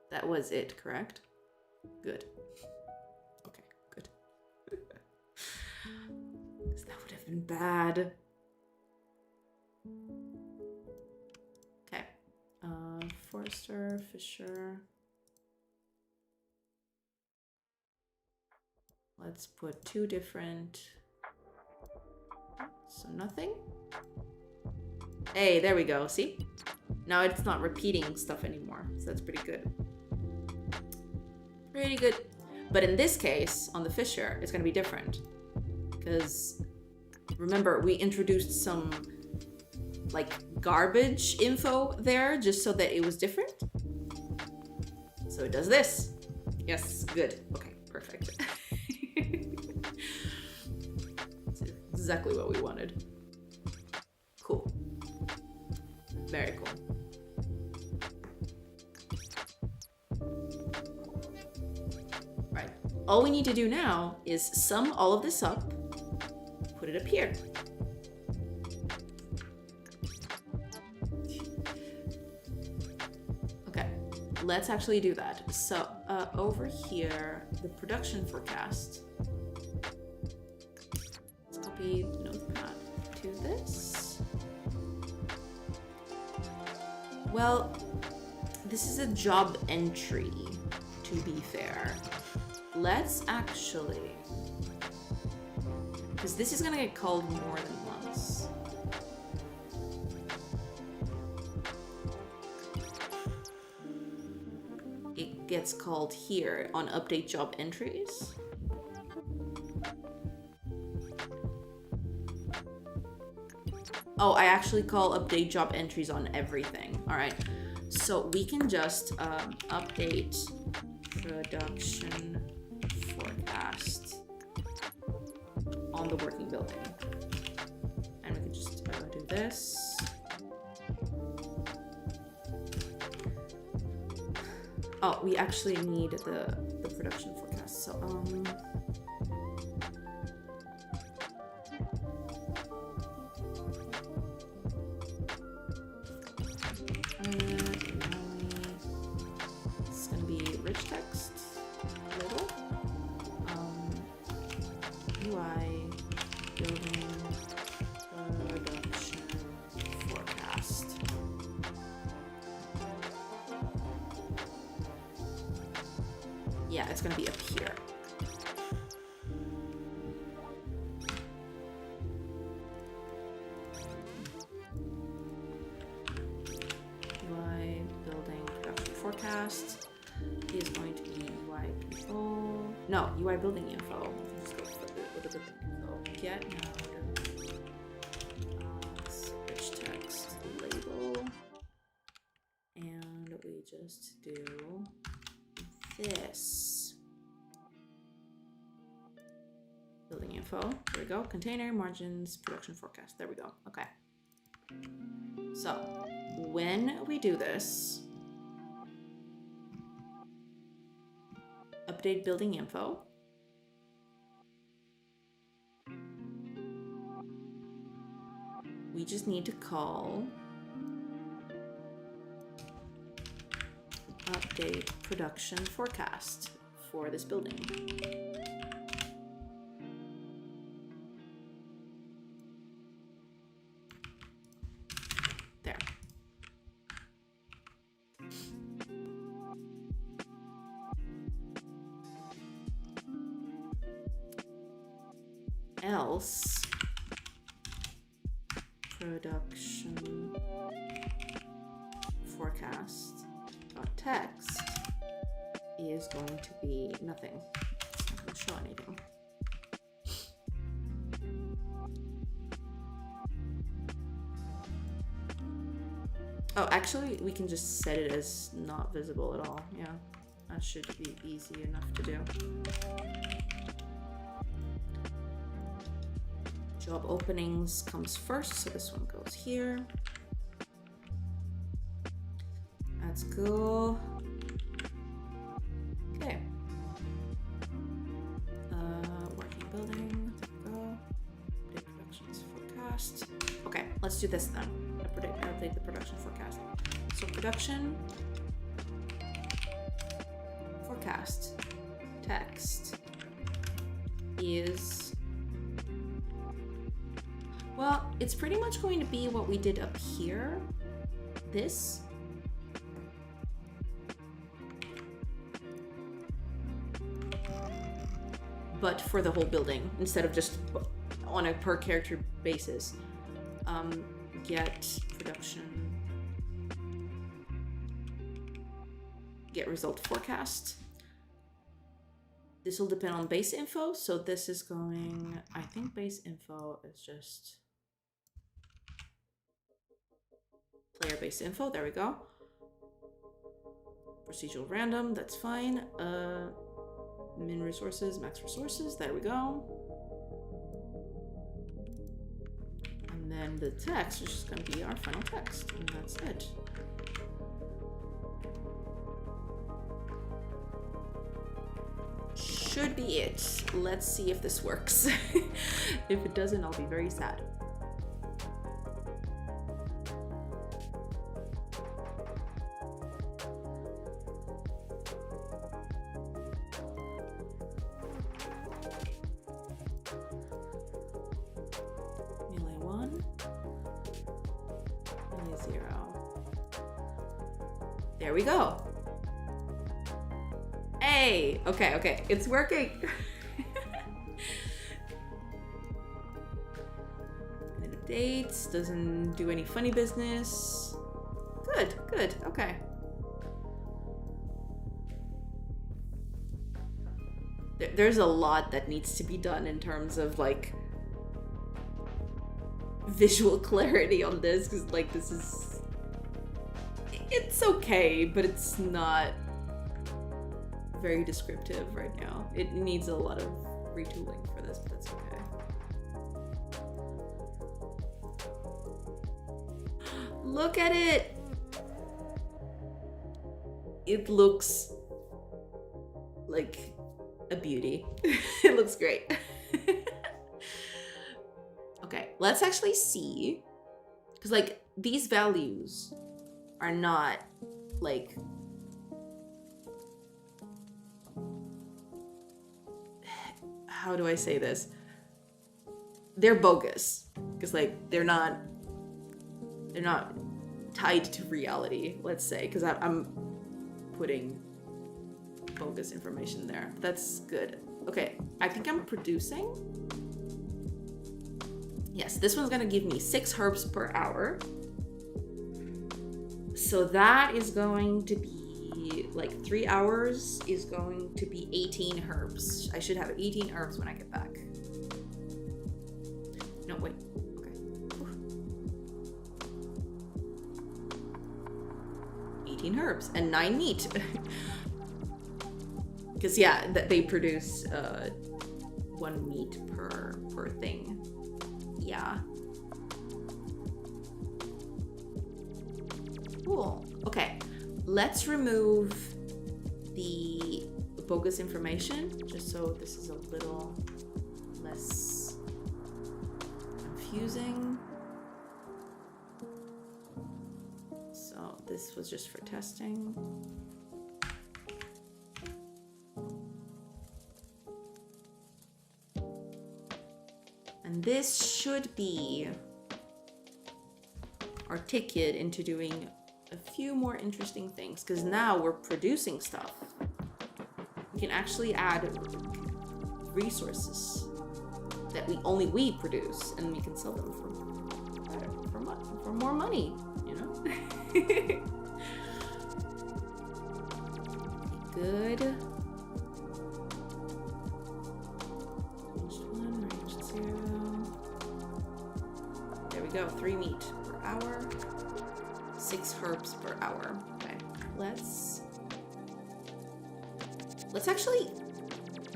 That was it, correct? Good. Okay, good. That would have been bad. Okay. Forrester, Fisher. Let's put two different. So nothing. Hey, there we go. See? Now it's not repeating stuff anymore. So that's pretty good. Pretty good. But in this case, on the Fisher, it's going to be different. Because remember, we introduced some like garbage info there just so that it was different. So it does this. Yes, good. Okay, perfect. That's exactly what we wanted. Cool. Very cool. Right. All we need to do now is sum all of this up, put it up here. Okay, let's actually do that. So over here, the production forecast. Let's copy the notepad to this. Well, this is a job entry, to be fair. Let's actually, because this is gonna get called more than once. It gets called here on update job entries. Oh, I actually call update job entries on everything. All right, so we can just update production forecast on the working building. And we can just do this. Oh, we actually need the production forecast. So it's gonna be rich text, little, UI building production forecast. Yeah, it's gonna be up here. UI building production forecast is going to be UI control. No, UI building info. Let's go with the building info. Get node. Rich text label. this. Building info. There we go. Container, margins, production forecast. There we go. Okay. So when we do this, update building info. We just need to call update production forecast for this building. There. Else production forecast text is going to be nothing. It's not going to show anything. Oh, actually, we can just set it as not visible at all. Yeah, that should be easy enough to do. Job openings comes first, so this one goes here. Let's go. Okay. Working building. Go. Update productions forecast. Okay, let's do this then. Update the production forecast. So production forecast text is, well, it's pretty much going to be what we did up here. This. But for the whole building, instead of just on a per character basis. Get production, get result forecast. This will depend on base info. So this is going, I think base info is just player base info. There we go. Procedural random, that's fine. Min resources, max resources, there we go. And then the text is just going to be our final text, and that's it. Should be it. Let's see if this works. If it doesn't, I'll be very sad. There we go. Hey, okay, it's working. And it updates, doesn't do any funny business. Good, okay. There's a lot that needs to be done in terms of like visual clarity on this, because like this is, it's okay, but it's not very descriptive right now. It needs a lot of retooling for this, but that's okay. Look at it! It looks like a beauty. It looks great. Okay, let's actually see, because like these values are not like how do I say this? They're bogus because like they're not tied to reality, let's say, because I'm putting bogus information there. That's good. Okay, I think I'm producing. Yes, this one's gonna give me 6 herbs per hour. So that is going to be like 3 hours is going to be 18 herbs. I should have 18 herbs when I get back. No, wait. Okay. 18 herbs and 9 meat. Because yeah, they produce 1 meat per thing. Yeah. Cool. Okay, let's remove the bogus information just so this is a little less confusing. So this was just for testing. And this should be our ticket into doing a few more interesting things, because now we're producing stuff. We can actually add resources that only we produce, and we can sell them for more money, you know? Good. Range 1, range 0. There we go, 3 meat per hour. 6 herbs per hour. Okay, let's actually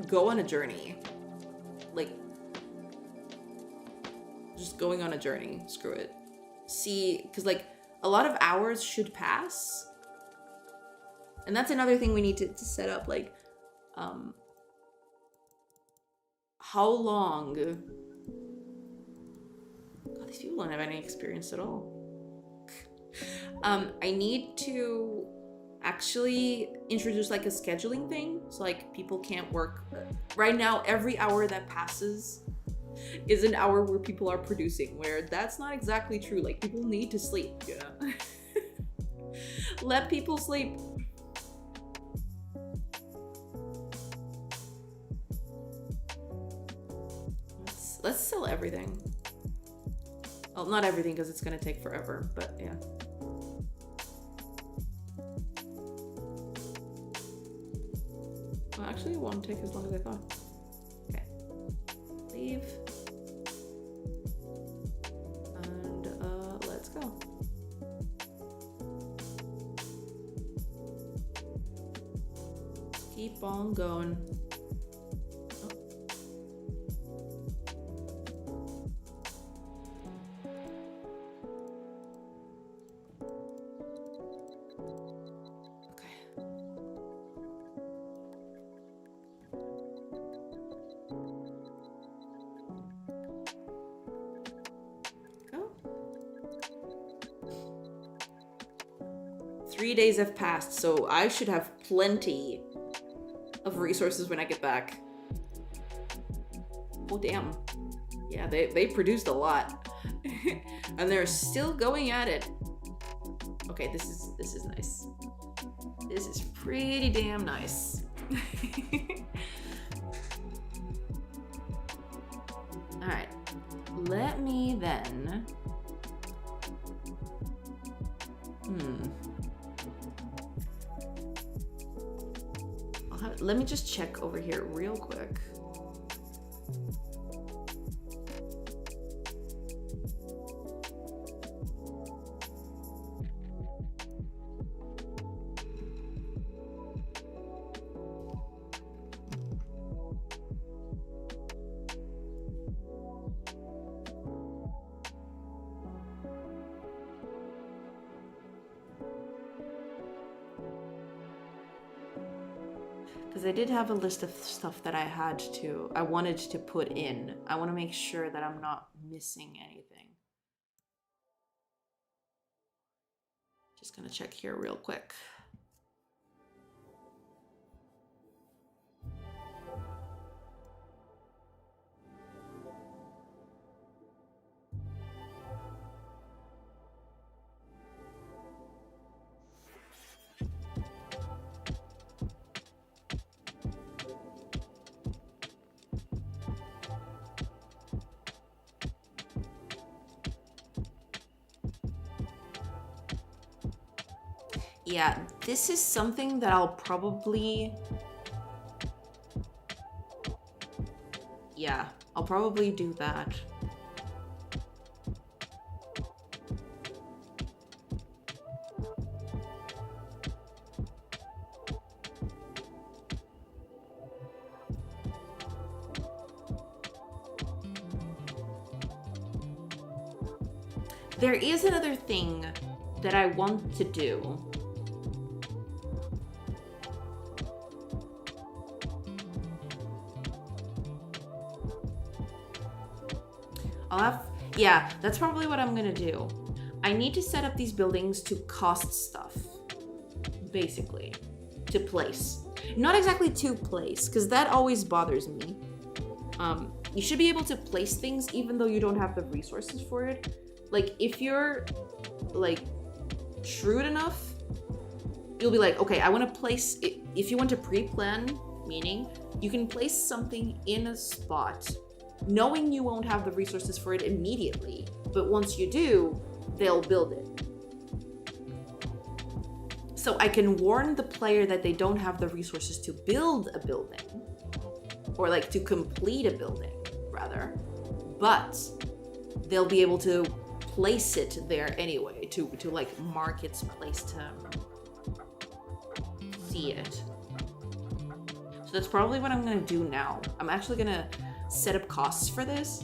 go on a journey. Like, just going on a journey. Screw it. See, because like a lot of hours should pass, and that's another thing we need to set up. Like, how long? God, these people don't have any experience at all. I need to actually introduce like a scheduling thing, so like people can't work. Right now, every hour that passes is an hour where people are producing, where that's not exactly true. Like, people need to sleep, you know? Let people sleep. Let's sell everything. Well, not everything, because it's gonna take forever, but yeah. Well, actually, it won't take as long as I thought. Okay. Leave. And let's go. Keep on going. Go. 3 days have passed, so I should have plenty of resources when I get back. Oh damn. Yeah, they produced a lot. And they're still going at it. Okay, this is nice. This is pretty damn nice. Alright. Let me then... Let me just check over here real quick. Because I did have a list of stuff that I wanted to put in. I want to make sure that I'm not missing anything. Just gonna check here real quick. Yeah, this is something that I'll probably... Yeah, I'll probably do that. there is another thing that I want to do. Yeah, that's probably what I'm gonna do. I need to set up these buildings to cost stuff, basically, to place. Not exactly to place, because that always bothers me. You should be able to place things even though you don't have the resources for it. Like, if you're, like, shrewd enough, you'll be like, okay, I want to place it. If you want to pre-plan, meaning you can place something in a spot knowing you won't have the resources for it immediately, but once you do, they'll build it. So I can warn the player that they don't have the resources to build a building, or like to complete a building, rather, but they'll be able to place it there anyway, to like mark its place to see it. So that's probably what I'm gonna do now. I'm actually gonna set up costs for this.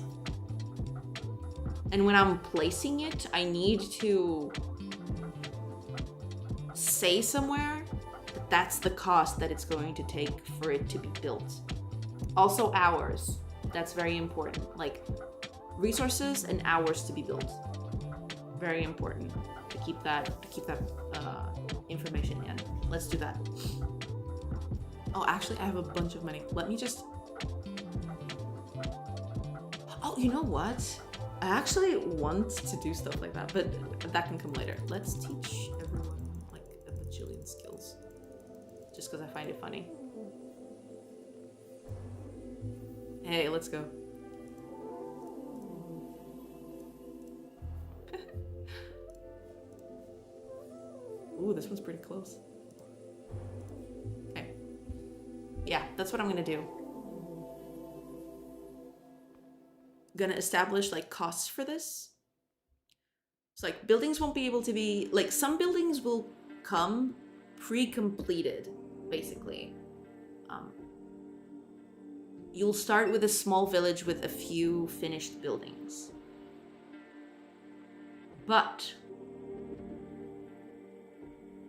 And when I'm placing it, I need to say somewhere that that's the cost that it's going to take for it to be built. Also hours. That's very important. Like resources and hours to be built. Very important to keep that information in. Let's do that. Oh, actually, I have a bunch of money. Let me just... Oh, you know what? I actually want to do stuff like that, but that can come later. Let's teach everyone like a bajillion skills. Just because I find it funny. Hey, let's go. Ooh, this one's pretty close. Okay. Yeah, that's what I'm gonna do. Gonna establish like costs for this. So like buildings won't be able to be, like some buildings will come pre-completed, basically. You'll start with a small village with a few finished buildings. But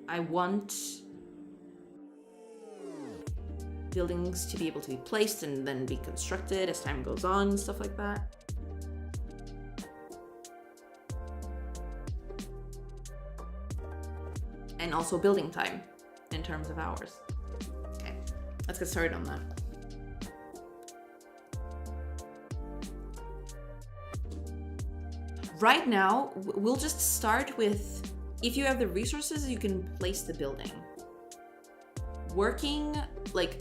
I want buildings to be able to be placed and then be constructed as time goes on and stuff like that. And also building time in terms of hours. Okay, let's get started on that. Right now, we'll just start with, if you have the resources, you can place the building. Working, like,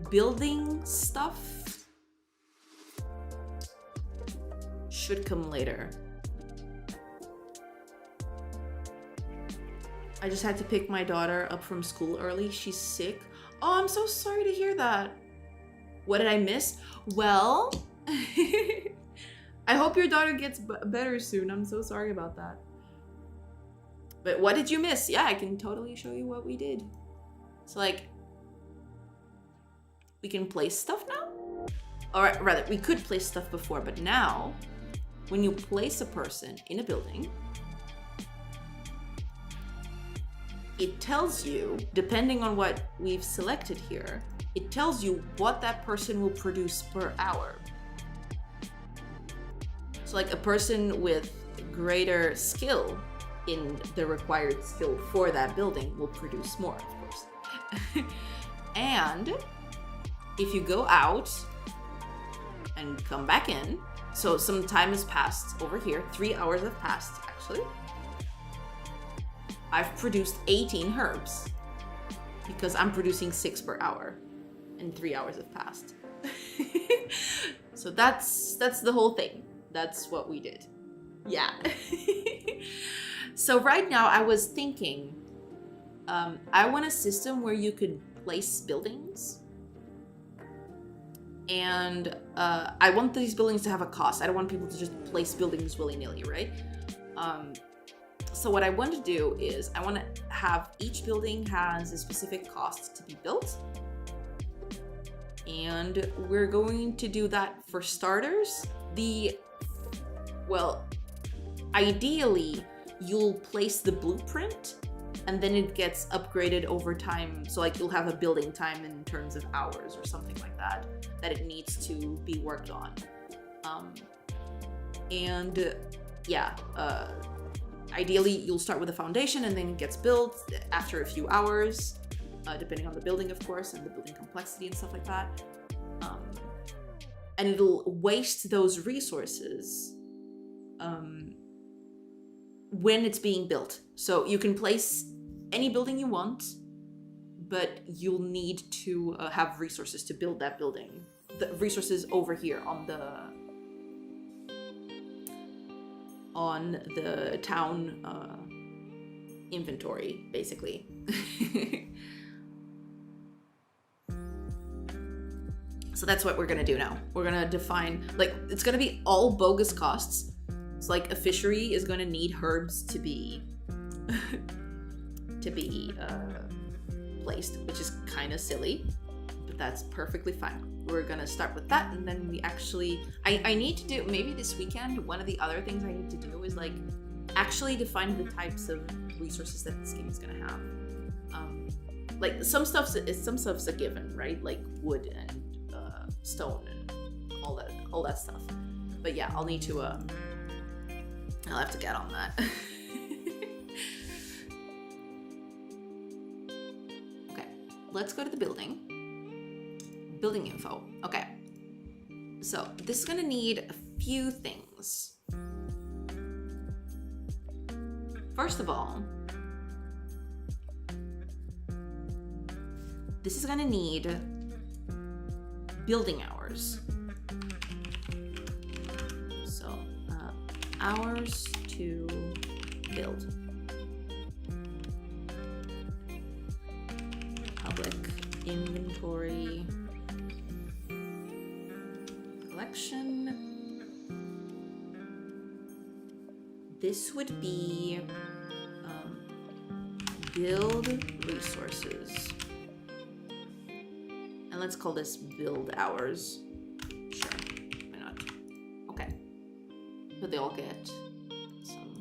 building stuff should come later. I just had to pick my daughter up from school early. She's sick. Oh, I'm so sorry to hear that. What did I miss? Well, I hope your daughter gets better soon. I'm so sorry about that. But what did you miss? Yeah, I can totally show you what we did. So like, we can place stuff now? Or rather, we could place stuff before, but now, when you place a person in a building, it tells you, depending on what we've selected here, it tells you what that person will produce per hour. So like a person with greater skill in the required skill for that building will produce more, of course. And if you go out and come back in, so some time has passed over here, 3 hours have passed actually. I've produced 18 herbs because I'm producing 6 per hour and 3 hours have passed. So that's the whole thing. That's what we did. Yeah. So right now I was thinking, I want a system where you could place buildings. And I want these buildings to have a cost. I don't want people to just place buildings willy-nilly, right? So what I want to do is I want to have each building has a specific cost to be built. And we're going to do that for starters. ideally, you'll place the blueprint and then it gets upgraded over time. So like you'll have a building time in terms of hours or something like that it needs to be worked on. Ideally you'll start with a foundation and then it gets built after a few hours, depending on the building, of course, and the building complexity and stuff like that. And it'll waste those resources when it's being built. So you can place any building you want, but you'll need to have resources to build that building. The resources over here on the town inventory, basically. So that's what we're gonna do now. We're gonna define, like, it's gonna be all bogus costs. It's like a fishery is gonna need herbs to be placed, which is kind of silly, but that's perfectly fine. We're gonna start with that, and then we actually, I need to do, maybe this weekend, one of the other things I need to do is like actually define the types of resources that this game is gonna have. Like some stuff's a given, right? Like wood and stone and all that stuff. But yeah, I'll need to I'll have to get on that. Okay, let's go to the building info. Okay, so this is gonna need a few things. First of all, this is gonna need building hours. So hours to build. Public inventory collection. This would be build resources. And let's call this build hours. Sure, why not? Okay. But they all get some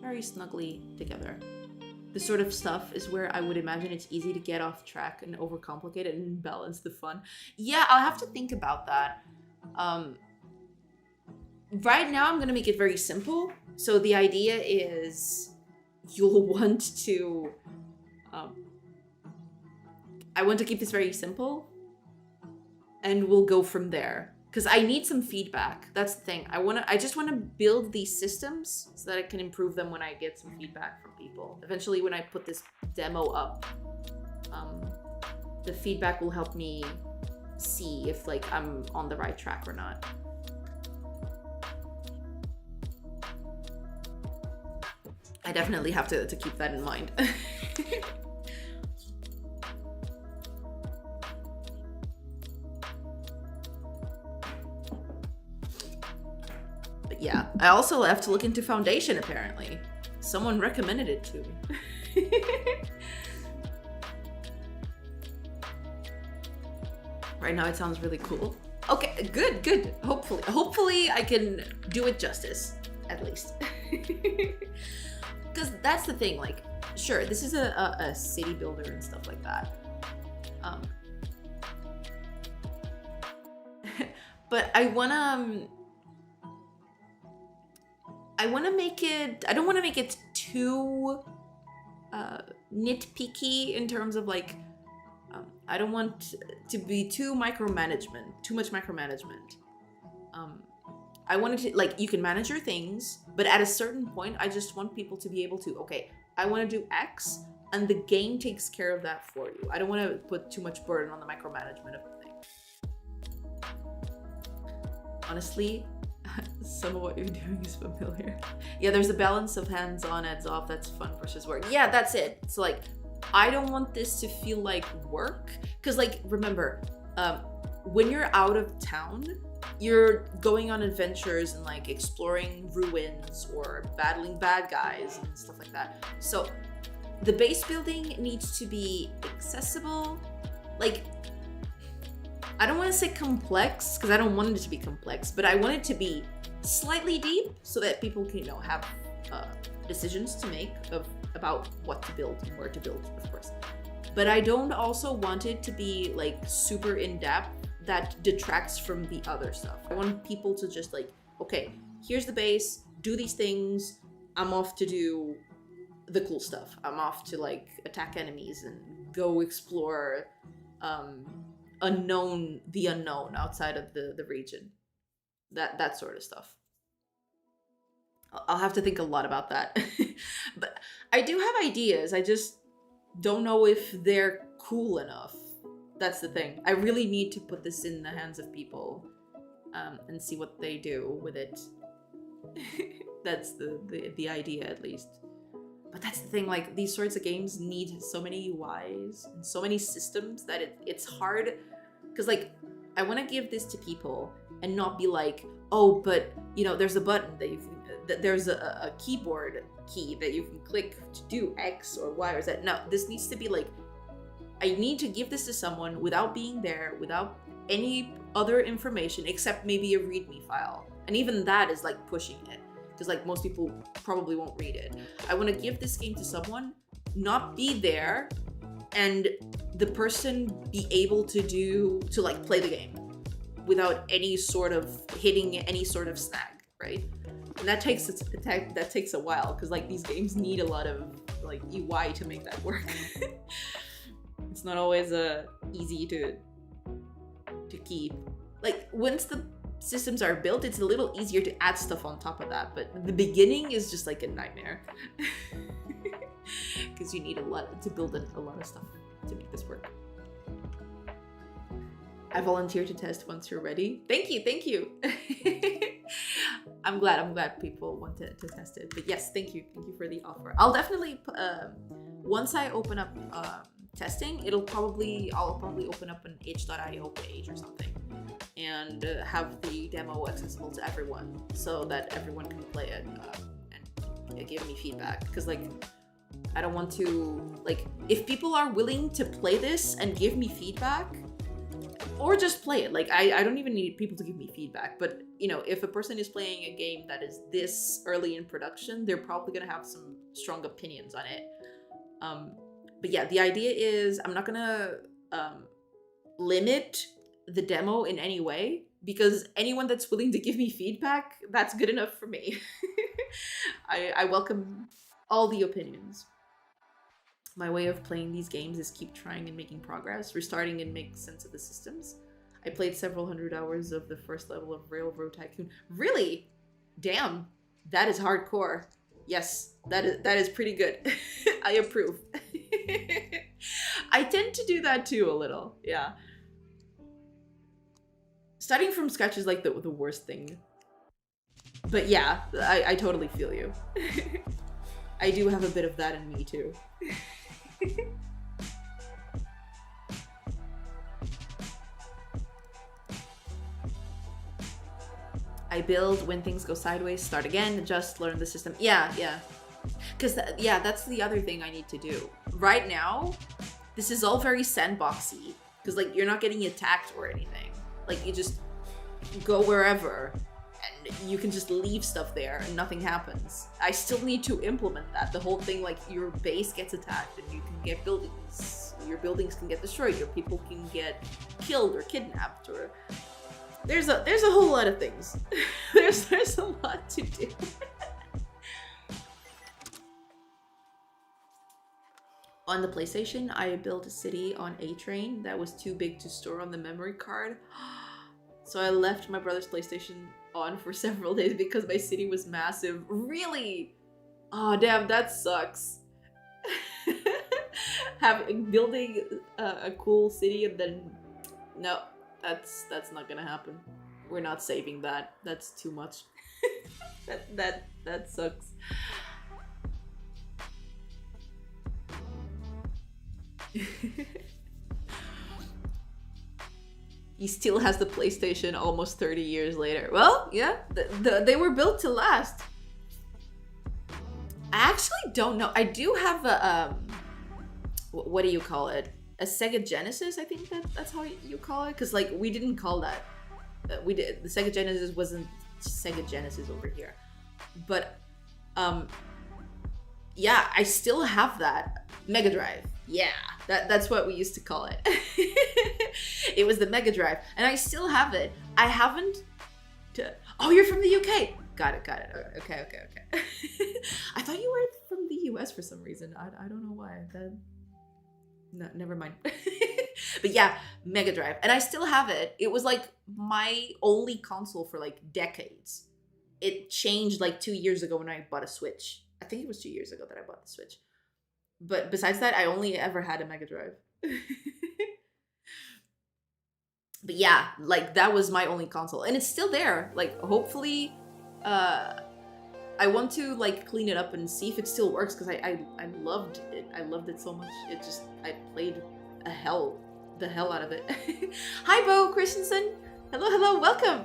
very snugly together. This sort of stuff is where I would imagine it's easy to get off track and overcomplicate it and balance the fun. Yeah, I'll have to think about that. Right now I'm gonna make it very simple. So the idea is you'll want to, I want to keep this very simple and we'll go from there. Because I need some feedback. That's the thing. I just want to build these systems so that I can improve them when I get some feedback from people. Eventually, when I put this demo up, the feedback will help me see if like I'm on the right track or not. I definitely have to keep that in mind. But yeah, I also have to look into Foundation apparently. Someone recommended it to me. Right now it sounds really cool. Okay, good. Hopefully I can do it justice, at least. Because that's the thing, like, sure, this is a city builder and stuff like that. But I wanna make it, I don't wanna make it too nitpicky in terms of like, I don't want to be too much micromanagement. I wanted to, like, you can manage your things, but at a certain point, I just want people to be able to, okay, I want to do X, and the game takes care of that for you. I don't want to put too much burden on the micromanagement of the thing. Honestly, some of what you're doing is familiar. Yeah, there's a balance of hands-on, hands-off, that's fun versus work. Yeah, that's it. So, like, I don't want this to feel like work, because, like, remember, when you're out of town, you're going on adventures and like exploring ruins or battling bad guys and stuff like that. So the base building needs to be accessible. Like, I don't want to say complex because I don't want it to be complex, but I want it to be slightly deep so that people can, you know, have decisions to make about what to build and where to build, of course. But I don't also want it to be like super in-depth that detracts from the other stuff. I want people to just like, okay, here's the base, do these things, I'm off to do the cool stuff. I'm off to like attack enemies and go explore the unknown outside of the region. That sort of stuff. I'll have to think a lot about that. But I do have ideas. I just don't know if they're cool enough. That's the thing. I really need to put this in the hands of people and see what they do with it. That's the idea, at least. But that's the thing, like, these sorts of games need so many UIs and so many systems that it's hard. Because, like, I want to give this to people and not be like, oh, but, you know, there's a button that you can, there's a keyboard key that you can click to do X or Y or Z. No, this needs to be like, I need to give this to someone without being there, without any other information except maybe a README file. And even that is like pushing it, because like most people probably won't read it. I want to give this game to someone, not be there, and the person be able to like play the game without any sort of hitting any sort of snag, right? And that takes a while, because like these games need a lot of like UI to make that work. It's not always easy to keep. Like once the systems are built, it's a little easier to add stuff on top of that, but the beginning is just like a nightmare. Because you need a lot to build a lot of stuff to make this work. I volunteer to test once you're ready. Thank you. I'm glad people want to test it. But yes, thank you for the offer. I'll definitely once I open up testing, I'll probably open up an itch.io page or something and have the demo accessible to everyone so that everyone can play it and give me feedback. Because like, I don't want to, like, if people are willing to play this and give me feedback, or just play it, like I don't even need people to give me feedback, but you know, if a person is playing a game that is this early in production, they're probably gonna have some strong opinions on it. But yeah, the idea is I'm not gonna limit the demo in any way, because anyone that's willing to give me feedback, that's good enough for me. I welcome all the opinions. My way of playing these games is keep trying and making progress, restarting and make sense of the systems. I played several hundred hours of the first level of Railroad Tycoon. Really? Damn, that is hardcore. Yes, that is pretty good. I approve. I tend to do that too a little, yeah. Starting from scratch is like the worst thing. But yeah, I totally feel you. I do have a bit of that in me too. I build when things go sideways, start again, just learn the system. Yeah. Because that's the other thing I need to do. Right now, this is all very sandboxy. Because like you're not getting attacked or anything. Like you just go wherever and you can just leave stuff there and nothing happens. I still need to implement that. The whole thing, like your base gets attacked and you can get buildings. Your buildings can get destroyed. Your people can get killed or kidnapped, or there's a whole lot of things. there's a lot to do. On the PlayStation, I built a city on A Train that was too big to store on the memory card. So I left my brother's PlayStation on for several days because my city was massive. Really? Oh, damn, that sucks. Building a cool city and then... No, that's not gonna happen. We're not saving that. That's too much. that sucks. He still has the PlayStation almost 30 years later. Well, yeah, they were built to last. I actually don't know. I do have a, what do you call it? A Sega Genesis, I think that's how you call it. Because, like, we didn't call that. The Sega Genesis wasn't Sega Genesis over here. But yeah, I still have that Mega Drive. Yeah, that's what we used to call it. It was the Mega Drive, and I still have it. I haven't. Oh, you're from the UK. Got it. Okay. I thought you were from the US for some reason. I don't know why. No, never mind. But yeah, Mega Drive, and I still have it. It was like my only console for like decades. It changed like 2 years ago when I bought a Switch. I think it was 2 years ago that I bought the Switch. But besides that, I only ever had a Mega Drive. But yeah, like that was my only console, and it's still there. Like hopefully, I want to like clean it up and see if it still works, because I loved it. I loved it so much. It just, I played the hell out of it. Hi, Bo Christensen. Hello, welcome.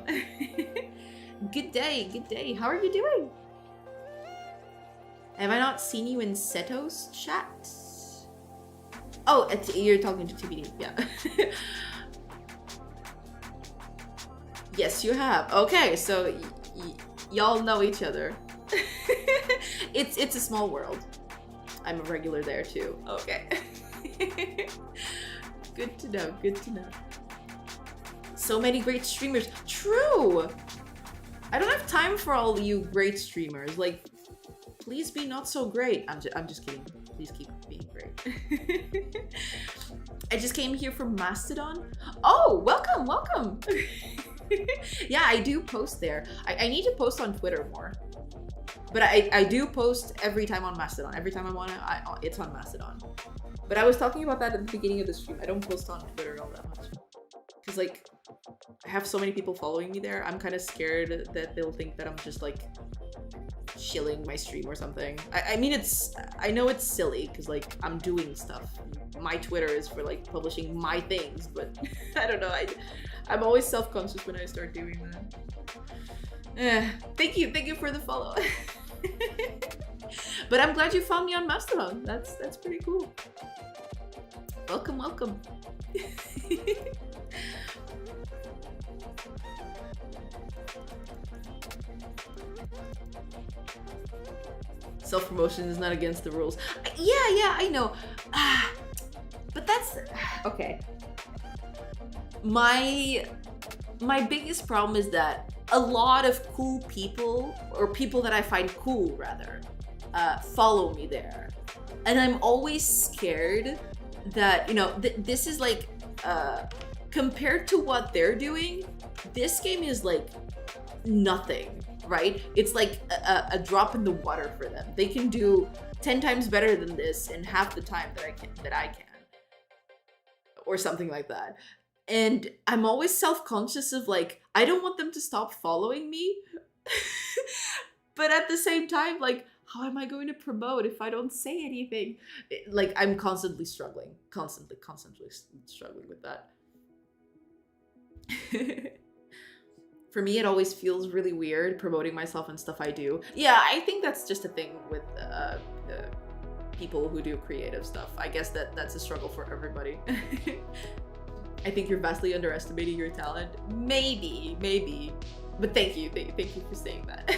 Good day. How are you doing? Have I not seen you in Seto's chat? Oh, you're talking to TBD, yeah. Yes, you have. Okay, so y'all know each other. It's a small world. I'm a regular there too. Okay. Good to know. So many great streamers. True! I don't have time for all you great streamers. Like, please be not so great. I'm just kidding. Please keep being great. I just came here from Mastodon. Oh, welcome. Yeah, I do post there. I need to post on Twitter more. But I do post every time on Mastodon. Every time I want to, it's on Mastodon. But I was talking about that at the beginning of the stream. I don't post on Twitter all that much. Because, like, I have so many people following me there. I'm kind of scared that they'll think that I'm just, like, chilling my stream or something. I mean, I know it's silly because, like, I'm doing stuff. My Twitter is for, like, publishing my things. But I don't know. I'm always self-conscious when I start doing that. Thank you for the follow. But I'm glad you found me on Mastodon. That's pretty cool. Welcome. Self-promotion is not against the rules. Yeah, I know. But that's okay. My biggest problem is that a lot of cool people, or people that I find cool rather, follow me there. And I'm always scared that, you know, this is like, compared to what they're doing, this game is like nothing, right? It's like a drop in the water for them. They can do 10 times better than this in half the time that I can. Or something like that. And I'm always self-conscious of like, I don't want them to stop following me. But at the same time, like, how am I going to promote if I don't say anything? Like, I'm constantly struggling. Constantly struggling with that. For me, it always feels really weird promoting myself and stuff I do. Yeah, I think that's just a thing with people who do creative stuff. I guess that's a struggle for everybody. I think you're vastly underestimating your talent. Maybe. But thank you for saying that.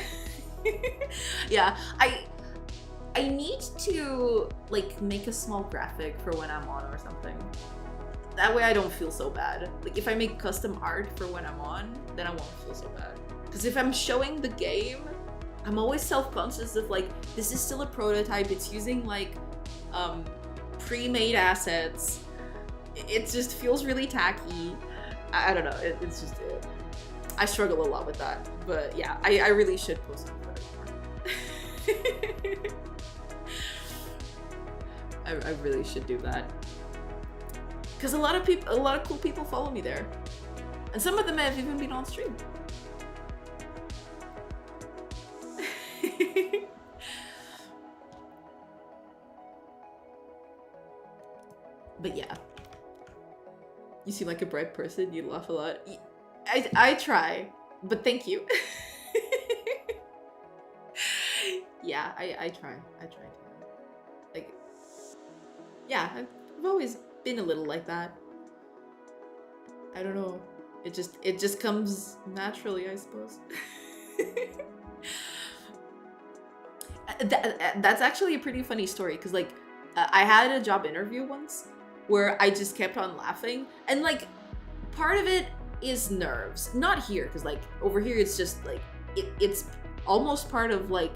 Yeah, I need to like make a small graphic for when I'm on or something. That way I don't feel so bad. Like if I make custom art for when I'm on, then I won't feel so bad. Because if I'm showing the game, I'm always self-conscious of like, this is still a prototype. It's using like pre-made assets. It just feels really tacky. I don't know. It's just I struggle a lot with that. But yeah, I really should post on Twitter more. I really should do that. Because a lot of cool people follow me there, and some of them have even been on stream. But yeah. You seem like a bright person. You laugh a lot. I try, but thank you. Yeah, I try to. Like, yeah, I've always been a little like that. I don't know. It just comes naturally, I suppose. That's actually a pretty funny story because like I had a job interview once where I just kept on laughing, and like part of it is nerves. Not here because like over here it's just like it's almost part of like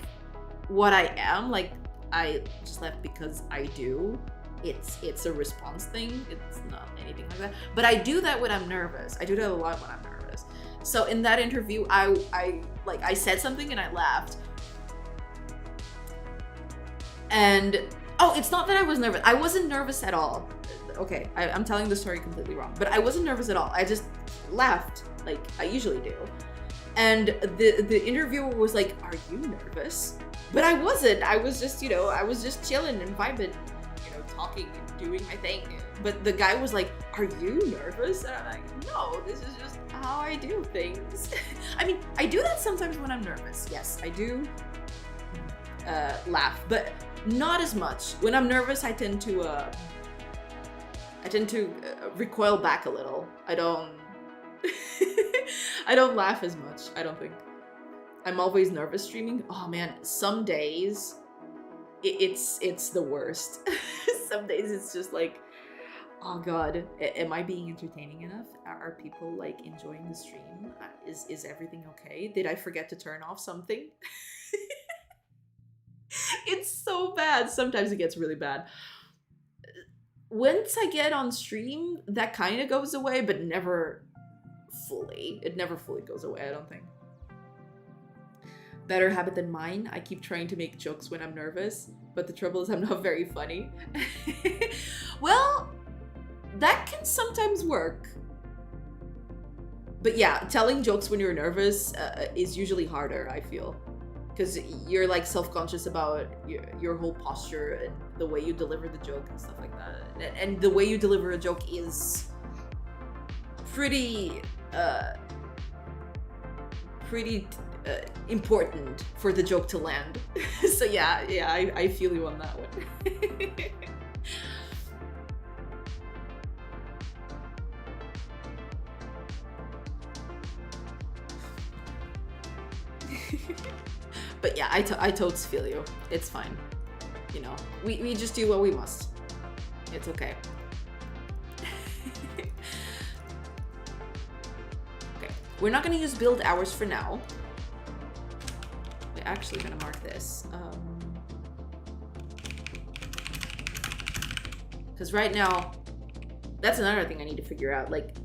what I am. Like I just left because I do. It's a response thing. It's not anything like that. But I do that when I'm nervous. I do that a lot when I'm nervous. So in that interview, I said something and I laughed. And oh, it's not that I was nervous. I wasn't nervous at all. Okay, I'm telling the story completely wrong. But I wasn't nervous at all. I just laughed like I usually do. And the interviewer was like, "Are you nervous?" But I wasn't. I was just, I was just chilling and vibing, talking and doing my thing. But the guy was like, "Are you nervous?" And I'm like, "No, this is just how I do things." I mean, I do that sometimes when I'm nervous. Yes, I do laugh, but not as much. When I'm nervous, I tend to recoil back a little. I don't I don't laugh as much, I don't think. I'm always nervous streaming. Oh man, some days it's the worst. Some days it's just like, oh god, am I being entertaining enough? Are people like enjoying the stream? Is everything okay? Did I forget to turn off something? It's so bad. Sometimes it gets really bad. Once I get on stream, that kind of goes away, but never fully. It never fully goes away, I don't think. Better habit than mine. I keep trying to make jokes when I'm nervous, but the trouble is I'm not very funny. Well, that can sometimes work. But yeah, telling jokes when you're nervous is usually harder, I feel. Because you're like self-conscious about your whole posture and the way you deliver the joke and stuff like that. And the way you deliver a joke is pretty important for the joke to land. So yeah, I feel you on that one. But yeah, I totes feel you. It's fine. We just do what we must. It's okay. Okay, we're not gonna use build hours for now. We're actually gonna mark this. Because right now, that's another thing I need to figure out. Like,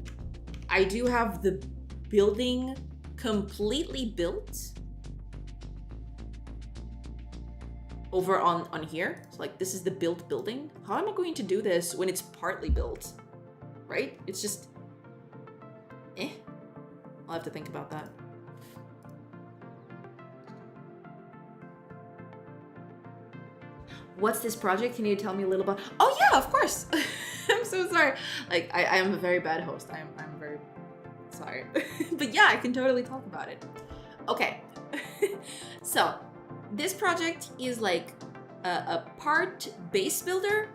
I do have the building completely built over on here. So like this is the built building. How am I going to do this when it's partly built? Right? It's just I'll have to think about that. What's this project? Can you tell me a little about? Oh yeah, of course. I'm so sorry. Like I am a very bad host. I'm very sorry. But yeah, I can totally talk about it. Okay. So this project is like a part base builder,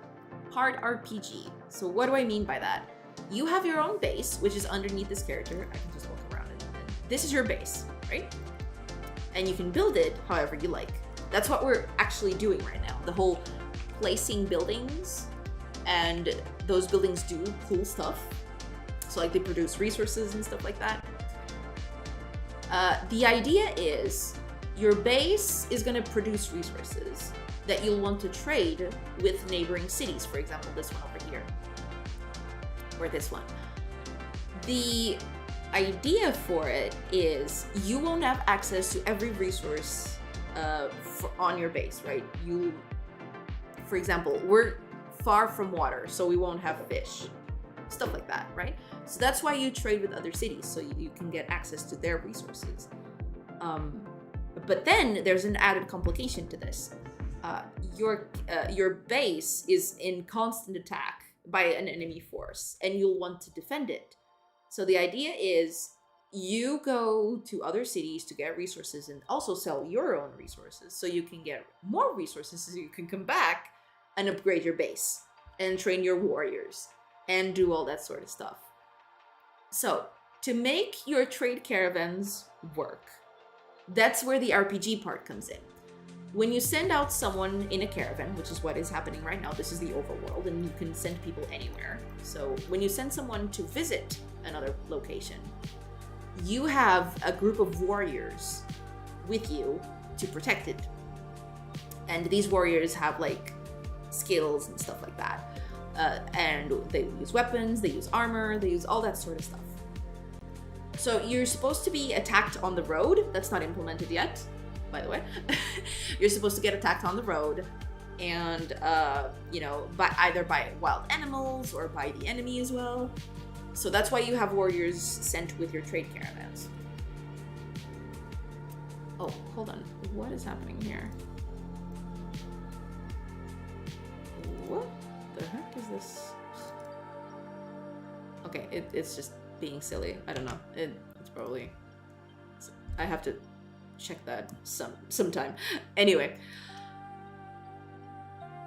part RPG. So what do I mean by that? You have your own base, which is underneath this character. I can just walk around it. This is your base, right? And you can build it however you like. That's what we're actually doing right now. The whole placing buildings, and those buildings do cool stuff. So like they produce resources and stuff like that. The idea is your base is going to produce resources that you'll want to trade with neighboring cities. For example, this one over here, or this one. The idea for it is you won't have access to every resource on your base, right? For example, we're far from water, so we won't have fish, stuff like that, right? So that's why you trade with other cities, so you can get access to their resources. But then there's an added complication to this. Your base is in constant attack by an enemy force, and you'll want to defend it. So the idea is you go to other cities to get resources and also sell your own resources, so you can get more resources, so you can come back and upgrade your base and train your warriors and do all that sort of stuff. So to make your trade caravans work, That's where the RPG part comes in. When you send out someone in a caravan, which is what is happening right now, this is the overworld, and you can send people anywhere. So when you send someone to visit another location, you have a group of warriors with you to protect it. And these warriors have like skills and stuff like that. And they use weapons, they use armor, they use all that sort of stuff. So you're supposed to be attacked on the road. That's not implemented yet, by the way. You're supposed to get attacked on the road, and either by wild animals or by the enemy as well. So that's why you have warriors sent with your trade caravans. Oh, hold on. What is happening here? What the heck is this? Okay, it's just being silly. I don't know. It's probably... I have to check that sometime. Anyway.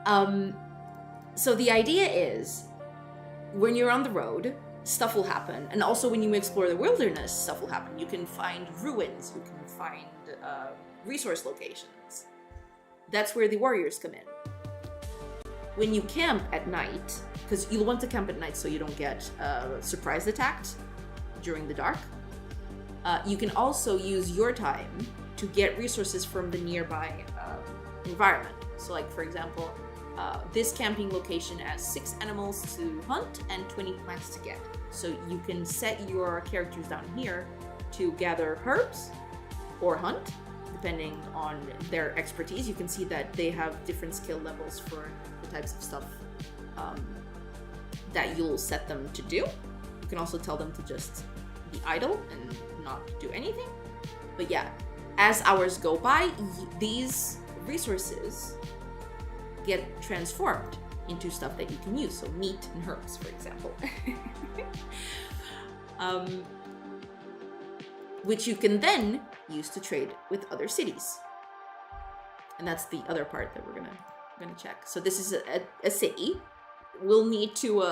So the idea is, when you're on the road, stuff will happen. And also when you explore the wilderness, stuff will happen. You can find ruins. You can find resource locations. That's where the warriors come in. When you camp at night, because you'll want to camp at night so you don't get surprise attacked during the dark, you can also use your time to get resources from the nearby environment. So like, for example, this camping location has 6 animals to hunt and 20 plants to get. So you can set your characters down here to gather herbs or hunt, depending on their expertise. You can see that they have different skill levels for the types of stuff that you'll set them to do. You can also tell them to just be idle and not do anything. But yeah, as hours go by, these resources get transformed into stuff that you can use. So meat and herbs, for example. Which you can then use to trade with other cities. And that's the other part that we're gonna check. So this is a city. We'll need to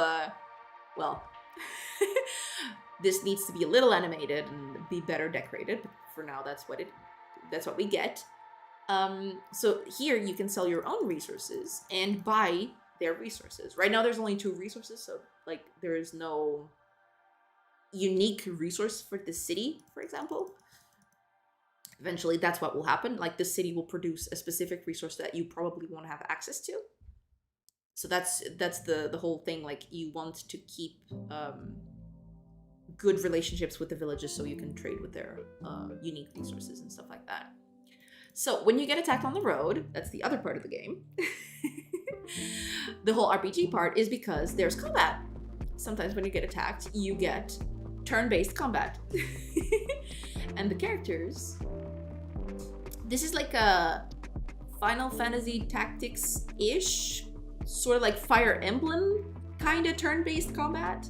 this needs to be a little animated and be better decorated. But for now, that's what we get. So here you can sell your own resources and buy their resources. Right now there's only 2 resources, so like there is no unique resource for the city, for example. Eventually that's what will happen. Like the city will produce a specific resource that you probably won't have access to. So that's the whole thing. Like you want to keep good relationships with the villages so you can trade with their unique resources and stuff like that. So when you get attacked on the road, that's the other part of the game. The whole RPG part is because there's combat. Sometimes when you get attacked, you get turn-based combat. And the characters... This is like a Final Fantasy Tactics-ish, sort of like Fire Emblem kind of turn-based combat.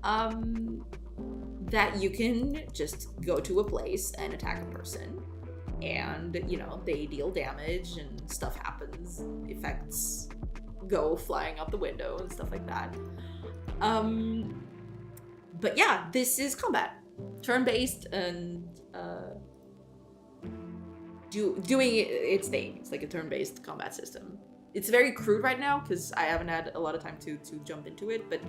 That you can just go to a place and attack a person. And, they deal damage and stuff happens. Effects go flying out the window and stuff like that. But yeah, this is combat. Turn-based and doing its thing. It's like a turn-based combat system. It's very crude right now because I haven't had a lot of time to jump into it, but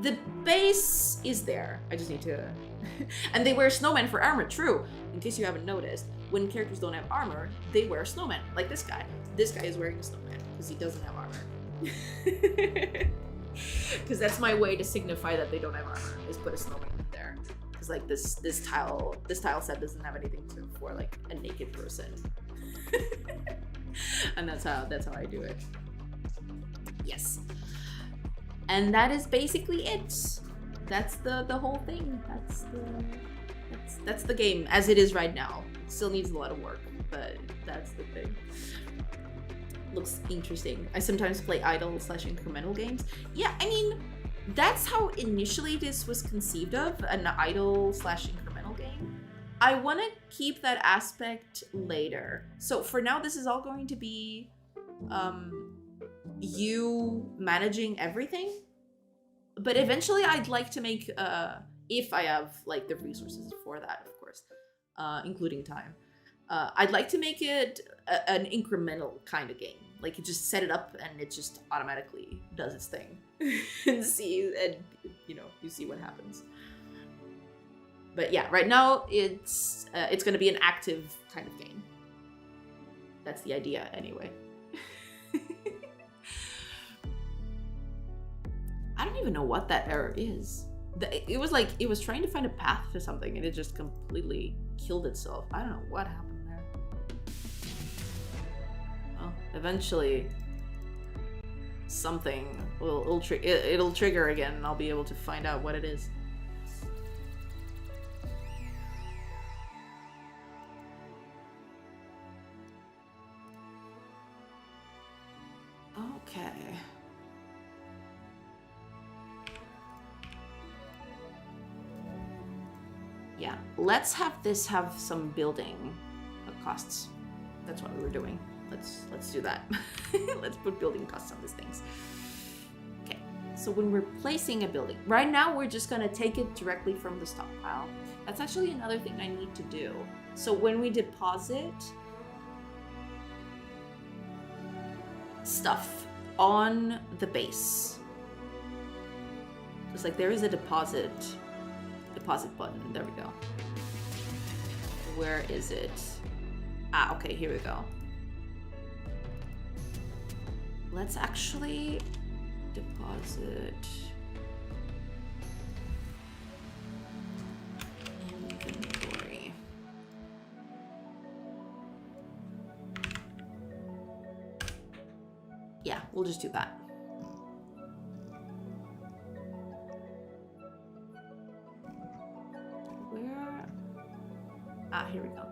the base is there. I just need to... And they wear snowmen for armor, true. In case you haven't noticed, when characters don't have armor, they wear snowmen. Like this guy. This guy is wearing a snowman because he doesn't have armor. Because that's my way to signify that they don't have armor, is put a snowman in there. Because like this tile set doesn't have anything for like a naked person. And that's how I do it. Yes. And that is basically it. That's the whole thing. That's the game as it is right now. It still needs a lot of work, but that's the thing. Looks interesting. I sometimes play idle/incremental games. Yeah, I mean, that's how initially this was conceived of, an idle/incremental game. I want to keep that aspect later. So for now, this is all going to be you managing everything. But eventually I'd like to make, if I have like the resources for that, of course, including time. I'd like to make it an incremental kind of game. Like you just set it up and it just automatically does its thing, and you see what happens. But yeah, right now it's going to be an active kind of game. That's the idea, anyway. I don't even know what that error is. It was like it was trying to find a path to something and it just completely killed itself. I don't know what happened there. Well, eventually something it'll trigger again and I'll be able to find out what it is. Okay. Yeah, let's have this have some building costs. That's what we were doing. Let's do that. Let's put building costs on these things. Okay, so when we're placing a building, right now we're just gonna take it directly from the stockpile. That's actually another thing I need to do. So when we deposit stuff on the base, just like there is a deposit button. There we go. Where is it? Ah, okay, here we go. Let's actually deposit inventory. Yeah, we'll just do that. Here we go.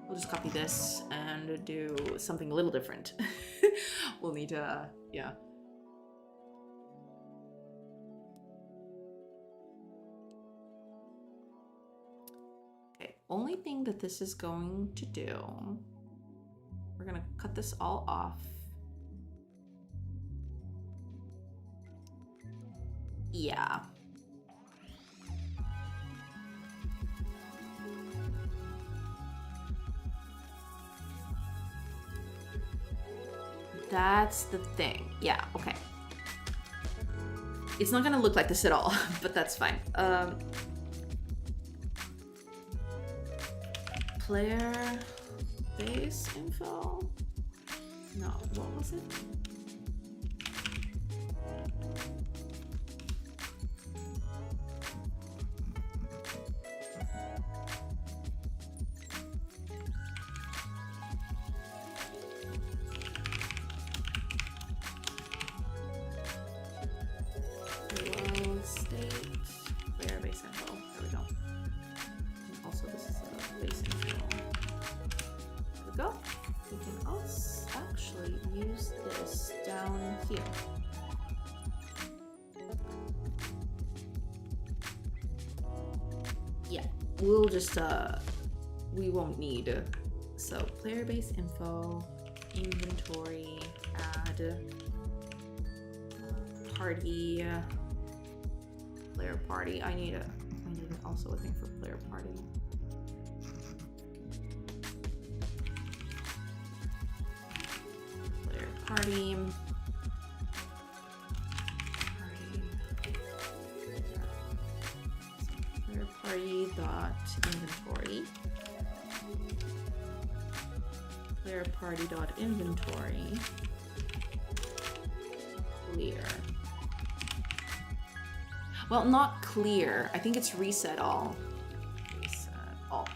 We'll just copy this and do something a little different. We'll need to, yeah. Okay, only thing that this is going to do, we're gonna cut this all off. Yeah. That's the thing. Yeah, okay. It's not gonna look like this at all, but that's fine. Player base info? No, what was it? We'll just, we won't need, so player base info, inventory, add, party, player party. I need also a thing for player party. Player party. Party.inventory. Player party.inventory. Clear. Well, not clear. I think it's reset all. Reset all.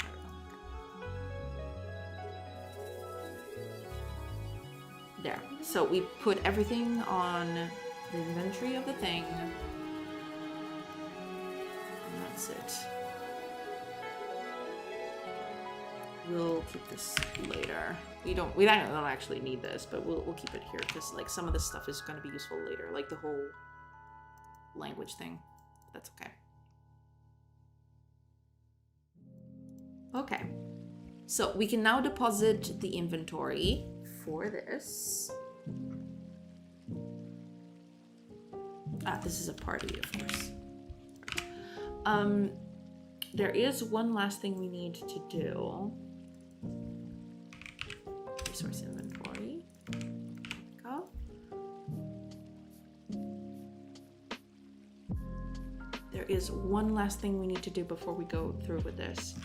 There. So we put everything on the inventory of the thing. And that's it. We'll keep this later. We don't actually need this, but we'll keep it here because like some of this stuff is going to be useful later, like the whole language thing. That's okay. Okay. So we can now deposit the inventory for this. This is a party, of course. There is one last thing we need to do. Resource inventory. Go. There is one last thing we need to do before we go through with this.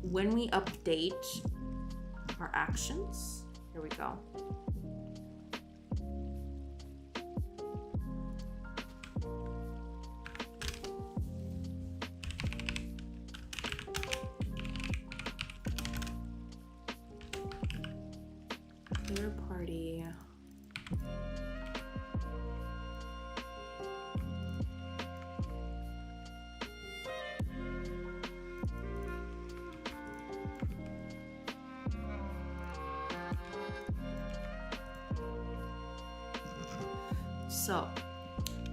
When we update our actions, here we go. Third party. So,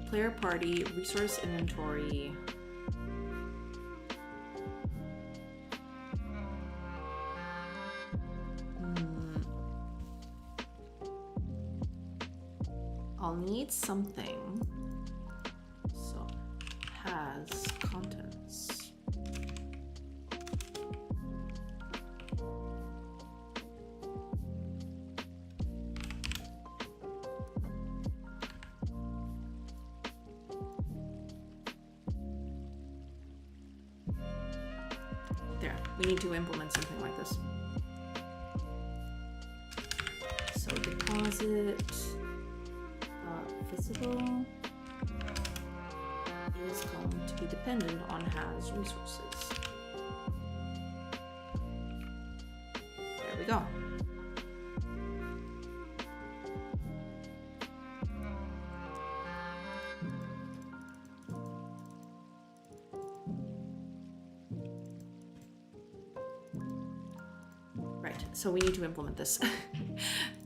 player party, resource inventory. I'll need something. So, has contents. There, we need to implement something like this. So deposit visible is going to be dependent on has resources. There we go. Right, so we need to implement this.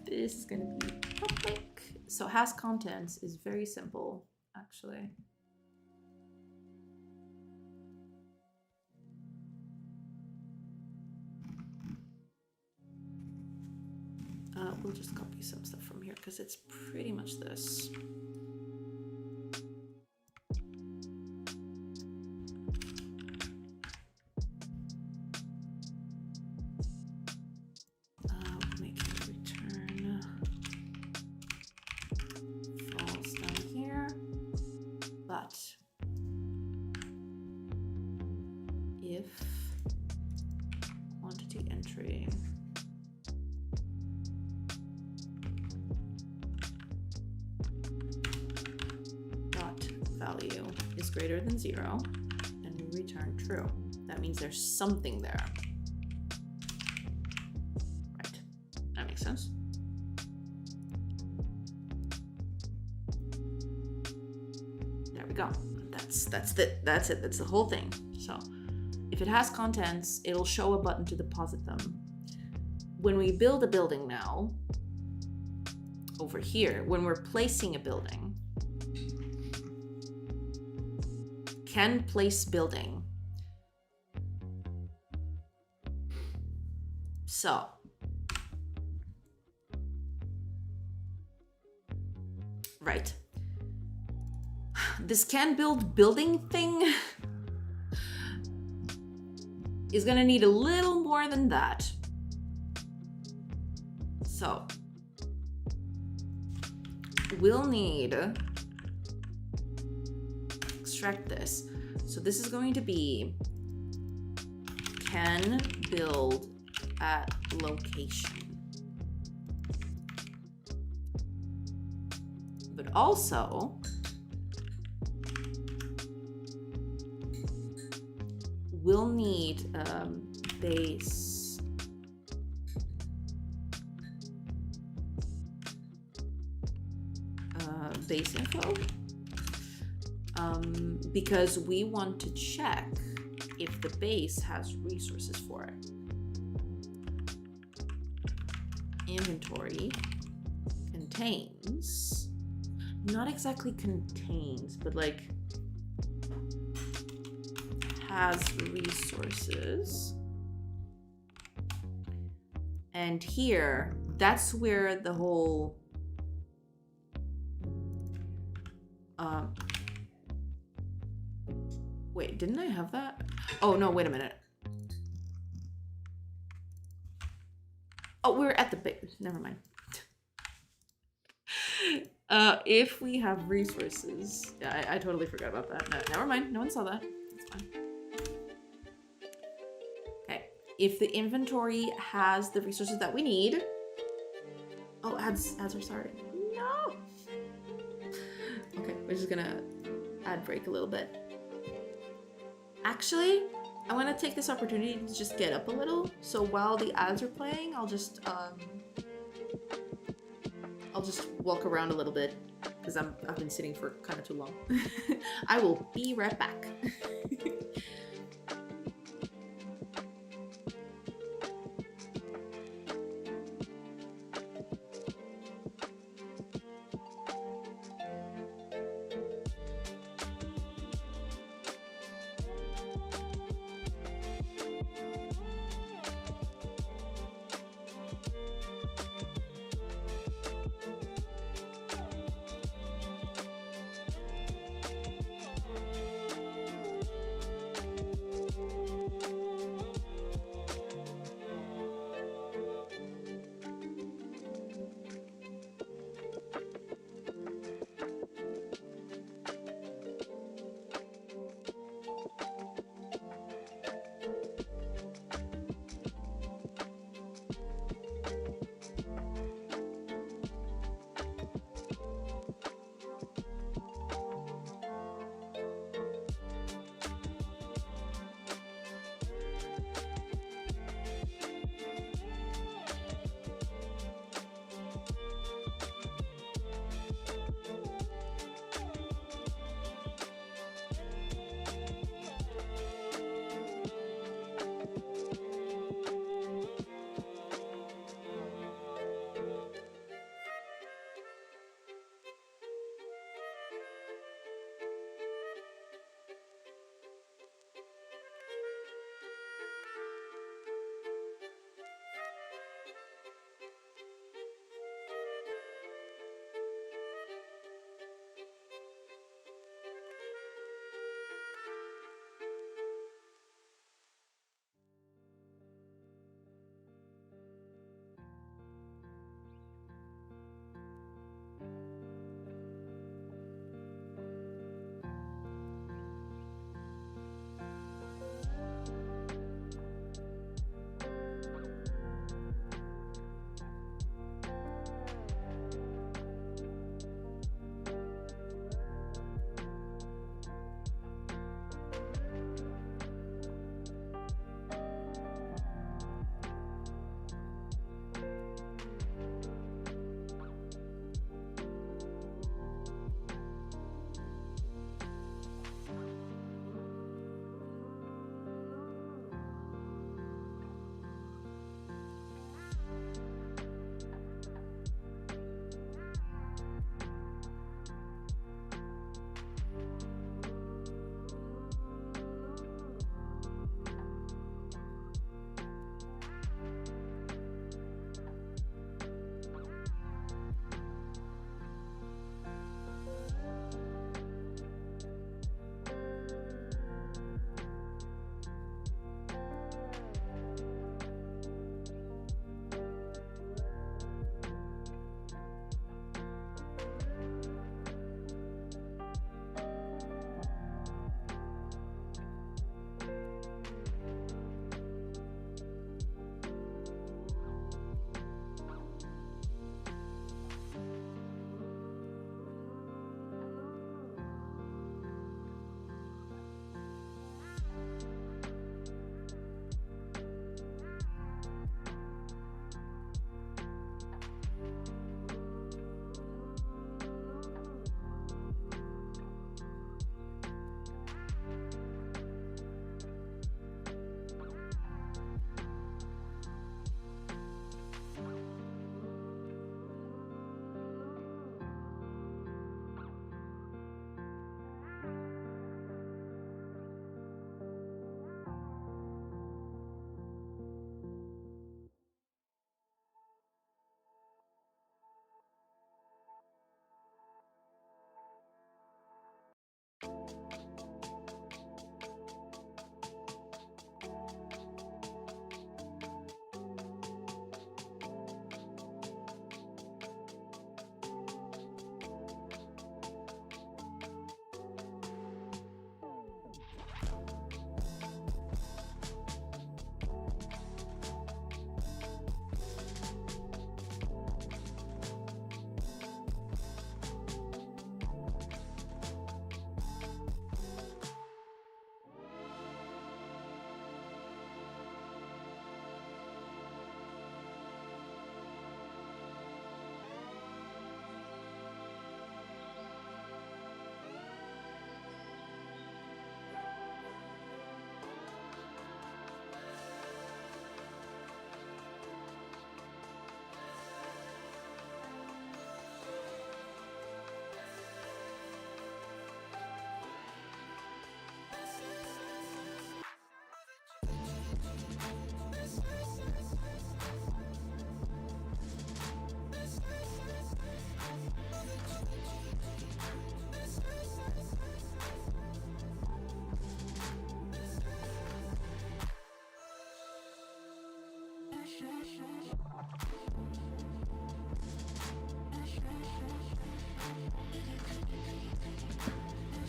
This is going to be public. So has contents is very simple, actually. We'll just copy some stuff from here because it's pretty much this. If quantity entry dot value is greater than 0, then we return true. That means there's something there. Right, that makes sense. There we go. That's it. That's the whole thing. So if it has contents, it'll show a button to deposit them. When we build a building now, over here, when we're placing a building, can place building. So, right. This can build building thing is gonna need a little more than that. So we'll need extract this. So this is going to be can build at location. But also we'll need base base info because we want to check if the base has resources for it. Inventory contains, not exactly contains, but like has resources. And here, that's where the whole Wait, didn't I have that? Oh, no, wait a minute. Oh, we're at the base. Never mind. If we have resources... Yeah, I totally forgot about that. No, never mind. No one saw that. It's fine. Okay. If the inventory has the resources that we need... Oh, ads are starting. No! Okay, we're just gonna ad break a little bit. Actually, I'm gonna take this opportunity to just get up a little. So while the ads are playing, I'll just walk around a little bit because I've been sitting for kind of too long. I will be right back.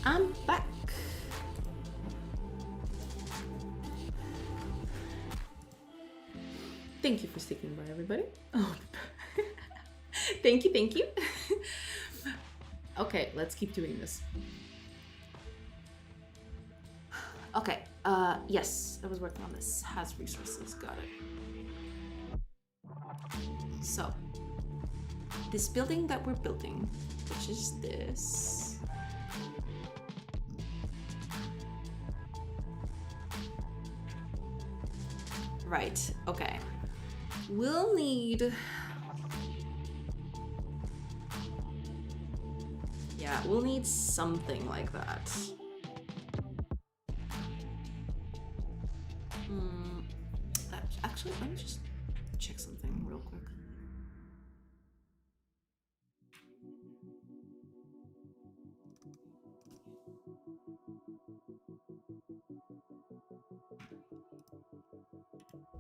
I'm back. Thank you for sticking by, everybody. Oh, thank you, thank you. Okay, let's keep doing this. Okay, yes, I was working on this. Has resources, got it. So, this building that we're building, which is this. Right, okay. We'll need... Yeah, we'll need something like that. Actually, let me just check something real quick.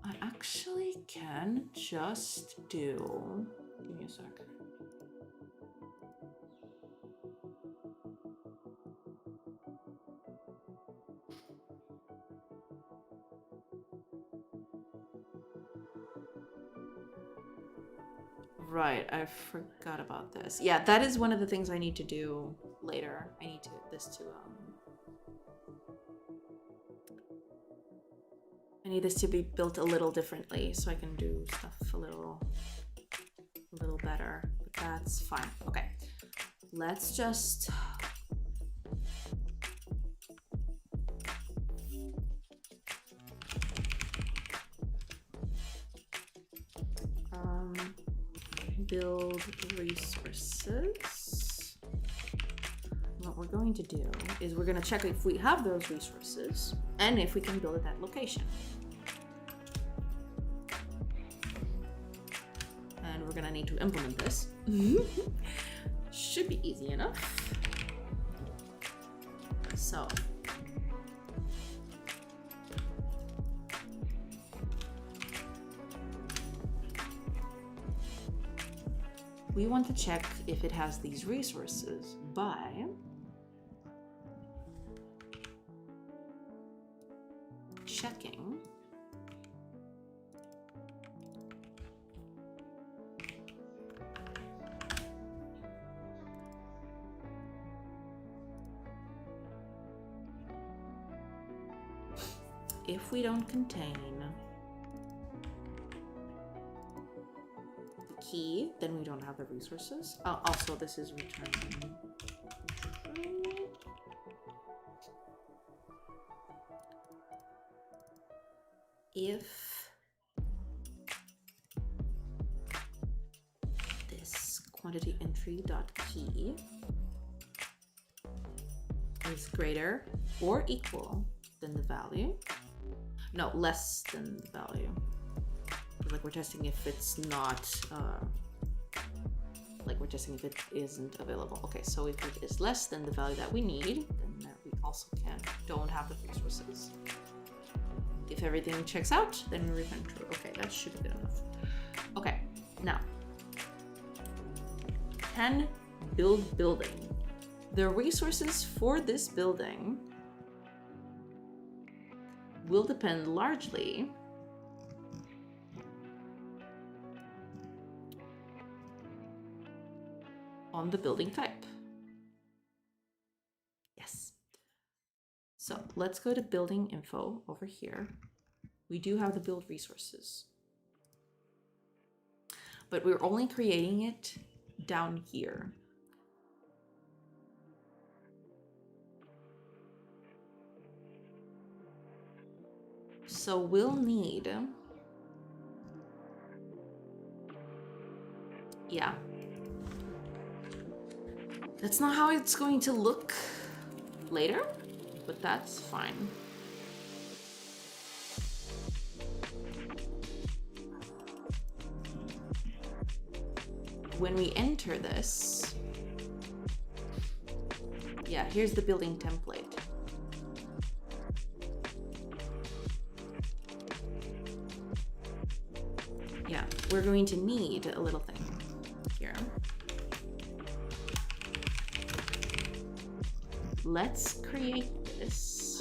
I actually can just do... Give me a sec. Right, I forgot about this. Yeah, that is one of the things I need to do later. I need this to be built a little differently so I can do stuff a little better. But that's fine. Okay. Let's just build resources. What we're going to do is we're going to check if we have those resources and if we can build at that location. And we're going to need to implement this. Should be easy enough. So we want to check if it has these resources by checking if we don't contain key, then we don't have the resources. Also, this is returning. If this quantity entry dot key is greater or equal than the value, no, less than the value. Like we're testing if it's not, like we're testing if it isn't available. Okay, so if it is less than the value that we need, then we also don't have the resources. If everything checks out, then we return true. Okay, that should be good enough. Okay, now, can build building. The resources for this building will depend largely on the building type. Yes. So let's go to building info over here. We do have the build resources, but we're only creating it down here. So we'll need, yeah. That's not how it's going to look later, but that's fine. When we enter this, yeah, here's the building template. Yeah, we're going to need a little thing here. let's create this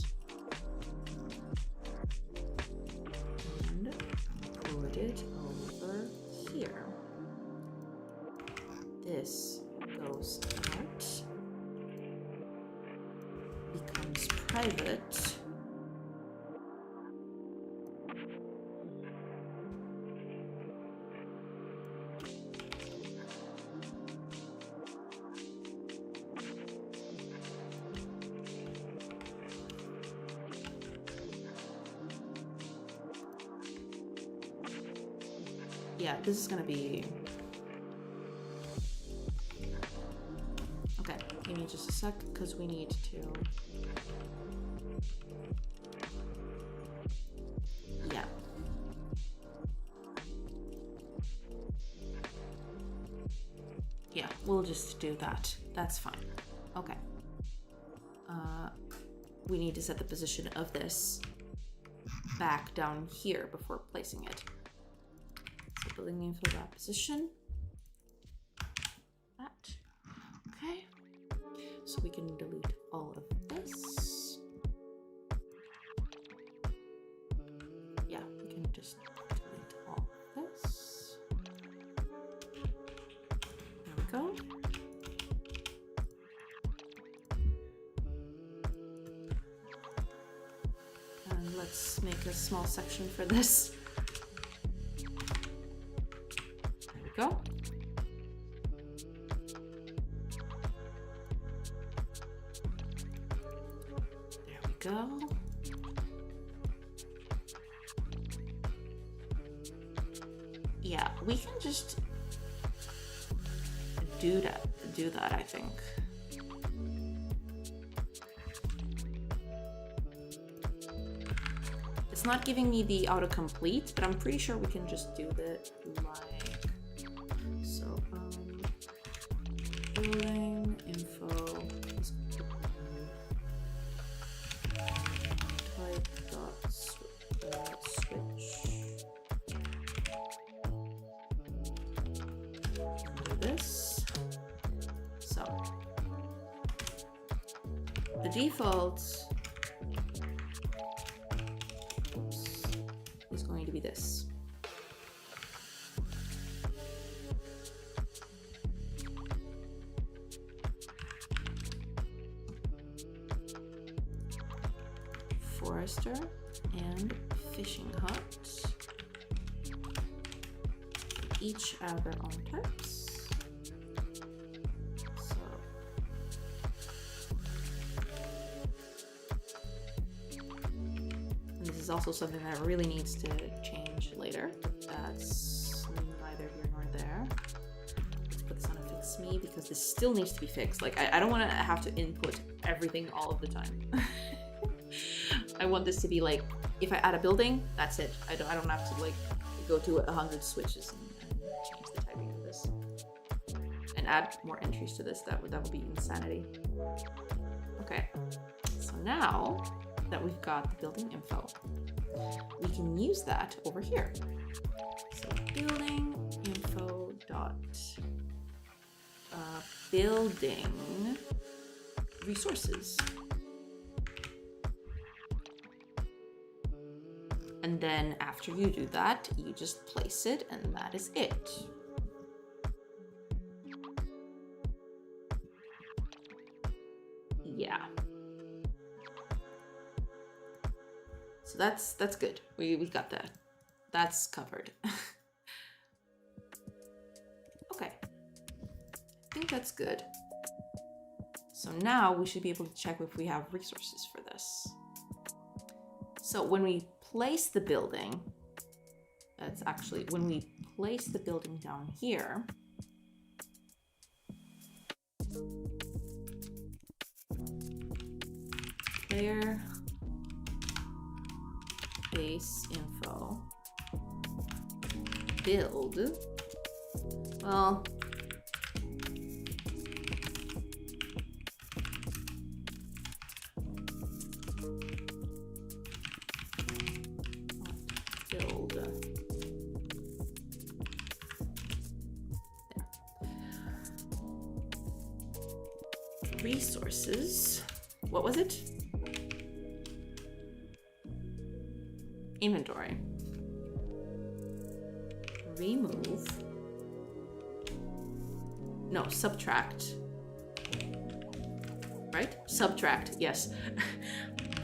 and put it over here. This goes out, becomes private. Yeah, this is gonna be... Okay, give me just a sec, because we need to... Yeah. Yeah, we'll just do that. That's fine. Okay. We need to set the position of this back down here before placing it. So building info that position. That. Okay. So we can delete all of this. Yeah, we can just delete all of this. There we go. And let's make a small section for this. There we go. There we go. Yeah, we can just do that, I think. It's not giving me the autocomplete, but I'm pretty sure we can just do that like so. Building info type dot switch. Do this. So the default is going to be this. Forester and fishing hut. Each have their own types. So and this is also something that really needs to change later. That's neither here nor there. Let's put this on a fix me because this still needs to be fixed. Like I don't want to have to input everything all of the time. I want this to be like, if I add a building, that's it. I don't have to like go to 100 switches and change the typing of this and add more entries to this. That would be insanity. Okay, so now that we've got the building info, we can use that over here. So building info dot building resources. And then after you do that, you just place it and that is it. Yeah. So that's good. We got that. That's covered. Okay. I think that's good. So now we should be able to check if we have resources for this. So when we place the building, that's actually when we place the building down here, player base info build, well, resources What was it? Inventory. Remove. No, subtract. Right? Subtract, yes.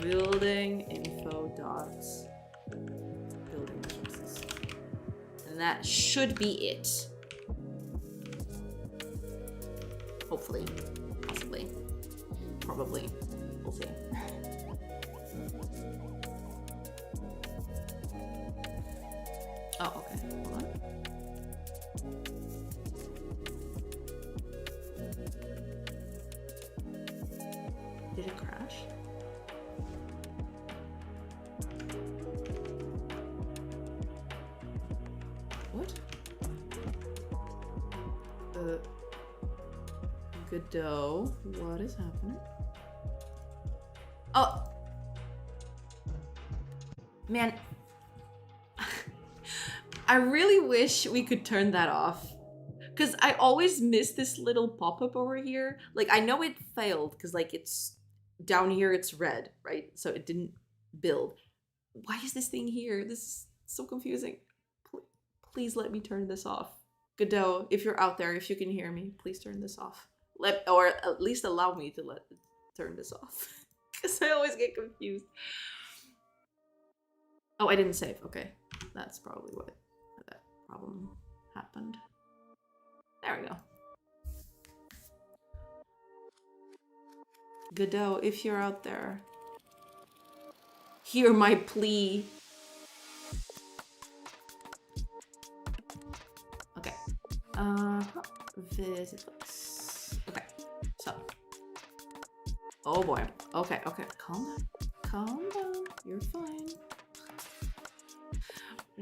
Building info dots. Building resources. And that should be it. Hopefully. Possibly. Probably. We'll see. Oh, okay. Hold on. Did it crash? What? Godot. What is happening? Oh! Man. I really wish we could turn that off. Because I always miss this little pop-up over here. Like, I know it failed because, like, it's down here, it's red, right? So it didn't build. Why is this thing here? This is so confusing. Please let me turn this off. Godot, if you're out there, if you can hear me, please turn this off. Or at least allow me to turn this off. Because I always get confused. Oh, I didn't save. Okay. That's probably what that problem happened. There we go. Godot, if you're out there, hear my plea. Okay. Visit books. Okay. So. Oh boy. Okay. Okay. Calm down. Calm down. You're fine.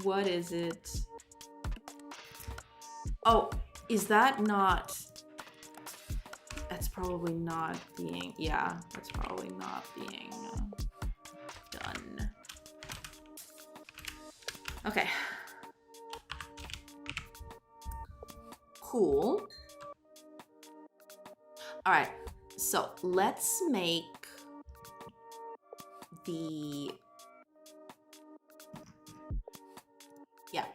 What is it? Oh, is that not... That's probably not being... Yeah, that's probably not being done. Okay. Cool. All right, so let's make the... Yeah.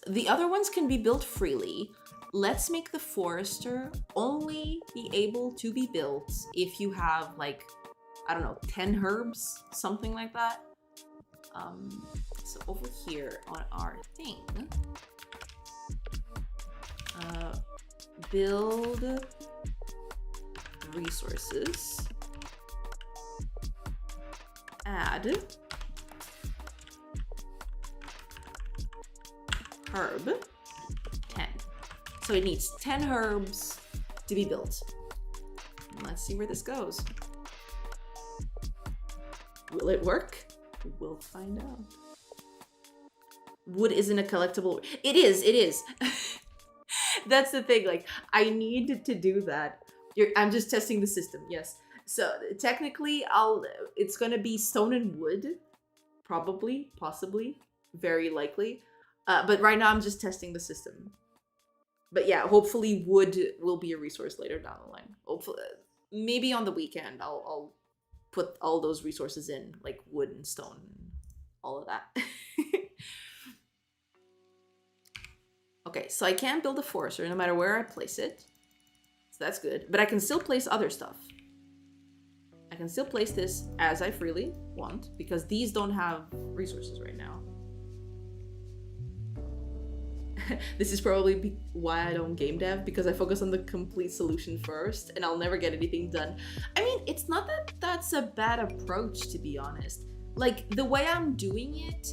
The other ones can be built freely. Let's make the forester only be able to be built if you have, like, I don't know, 10 herbs, something like that. So over here on our thing, build resources, add herb 10. So it needs 10 herbs to be built. Let's see where this goes. Will it work? We'll find out. Wood isn't a collectible. It is. That's the thing. Like, I need to do that. I'm just testing the system. Yes. So technically, it's gonna be stone and wood, probably, possibly, very likely. But right now I'm just testing the system. But yeah, hopefully wood will be a resource later down the line. Hopefully, maybe on the weekend I'll put all those resources in, like wood and stone, and all of that. Okay, so I can't build a forester no matter where I place it. So that's good. But I can still place other stuff. I can still place this as I freely want, because these don't have resources right now. This is probably why I don't game dev, because I focus on the complete solution first and I'll never get anything done. I mean, it's not that that's a bad approach, to be honest. Like, the way I'm doing it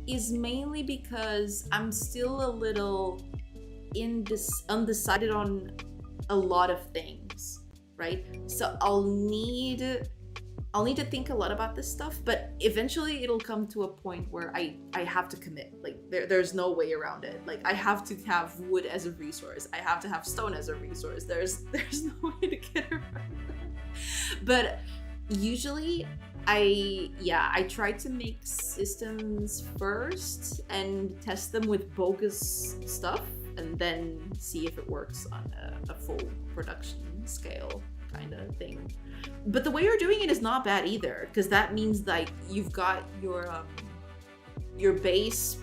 is mainly because I'm still a little undecided on a lot of things, right? So I'll need to think a lot about this stuff, but eventually it'll come to a point where I have to commit. Like, there's no way around it. Like, I have to have wood as a resource. I have to have stone as a resource. There's no way to get around that. But usually I try to make systems first and test them with bogus stuff and then see if it works on a full production scale. kind of thing. But the way you're doing it is not bad either, because that means like you've got your base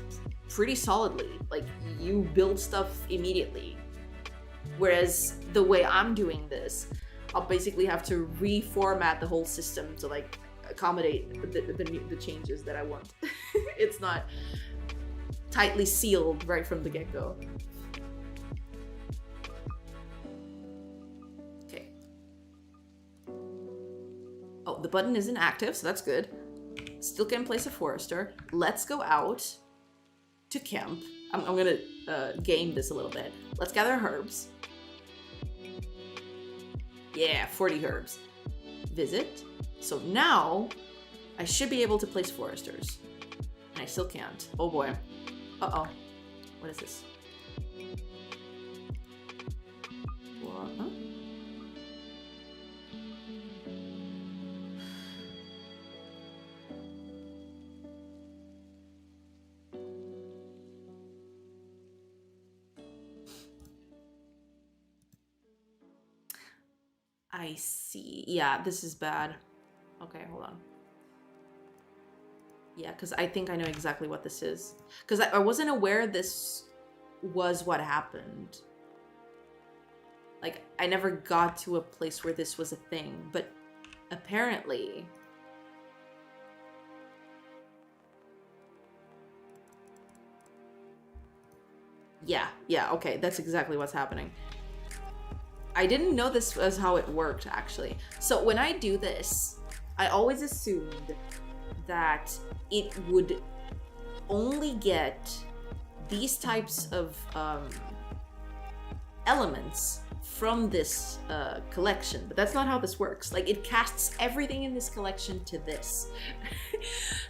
pretty solidly. Like you build stuff immediately. Whereas the way I'm doing this, I'll basically have to reformat the whole system to like accommodate the changes that I want. It's not tightly sealed right from the get-go. Okay. Oh, the button isn't active, so that's good. Still can place a forester. Let's go out to camp. I'm gonna game this a little bit. Let's gather herbs. Yeah, 40 herbs. Visit. So now I should be able to place foresters. And I still can't. Oh boy. Uh-oh. What is this? What? Huh? I see. Yeah, this is bad. Okay, hold on. Yeah, because I think I know exactly what this is. Because I wasn't aware this was what happened. Like, I never got to a place where this was a thing, but apparently... Yeah, okay, that's exactly what's happening. I didn't know this was how it worked, actually. So when I do this, I always assumed that it would only get these types of elements from this collection, but that's not how this works. Like, it casts everything in this collection to this.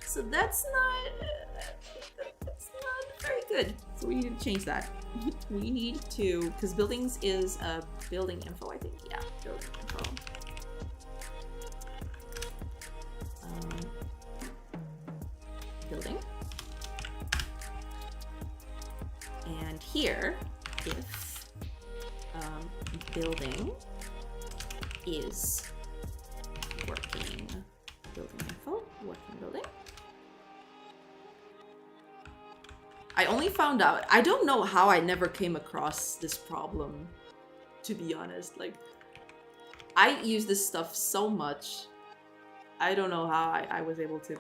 So that's not very good. So we need to change that. We need to, because buildings is building info, I think. Yeah, building info. Building. And here, if building is working building info, working building. I only found out, I don't know how I never came across this problem, to be honest. Like, I use this stuff so much. I don't know how I was able to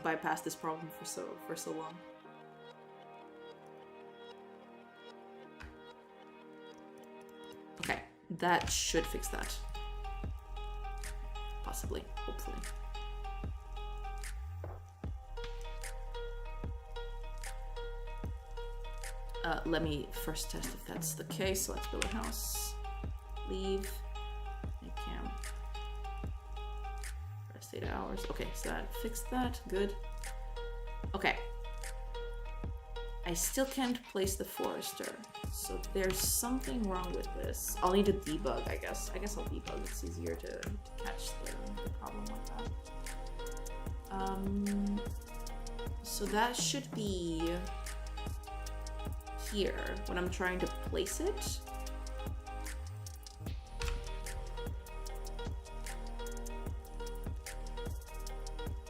bypass this problem for so long. Okay, that should fix that. Possibly, hopefully. Let me first test if that's the case. So let's build a house. Leave. I can. Rest 8 hours. Okay, so that fixed that. Good. Okay. I still can't place the forester. So there's something wrong with this. I'll need to debug, I guess. I guess I'll debug. It's easier to catch the problem like that. So that should be here when I'm trying to place it.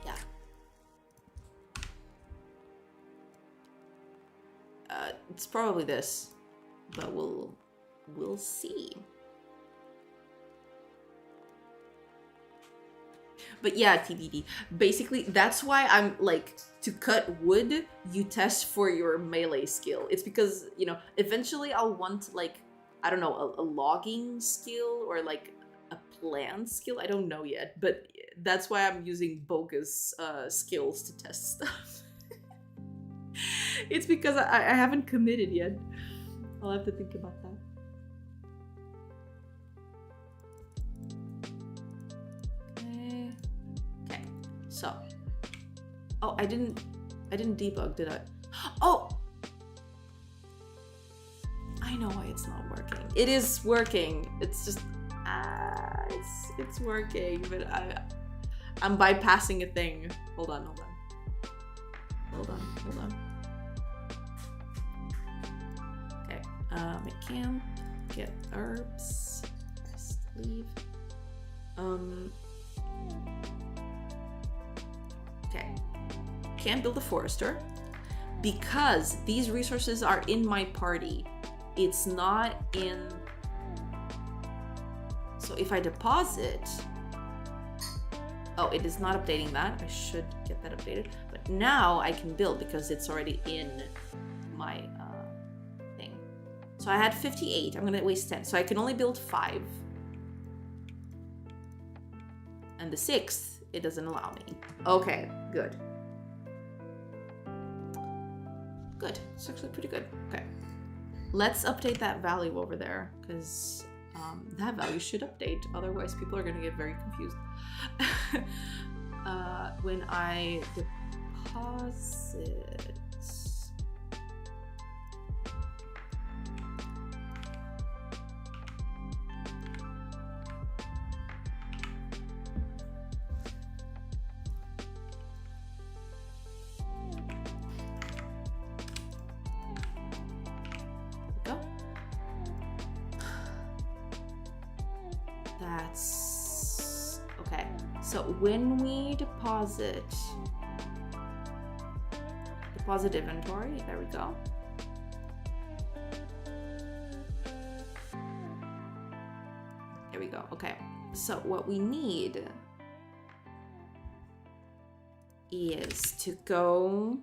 Yeah. It's probably this, but we'll see. But yeah, TBD. Basically, that's why I'm like, to cut wood, you test for your melee skill. It's because, you know, eventually I'll want like, I don't know, a logging skill or like a plant skill. I don't know yet, but that's why I'm using bogus skills to test stuff. It's because I haven't committed yet. I'll have to think about that. So, oh, I didn't debug, did I? Oh, I know why it's not working. It is working. It's just, it's working, but I'm bypassing a thing. Hold on. Okay, make camp, get herbs, rest, leave. Okay. Can't build a forester because these resources are in my party. It's not in... So if I deposit... Oh, it is not updating that. I should get that updated. But now I can build because it's already in my thing. So I had 58. I'm gonna waste 10. So I can only build 5. And the 6th, it doesn't allow me. Okay, good. Good. It's actually pretty good. Okay. Let's update that value over there because that value should update. Otherwise, people are going to get very confused. When I deposit... That's okay. So when we deposit inventory, there we go. There we go. Okay. So what we need is to go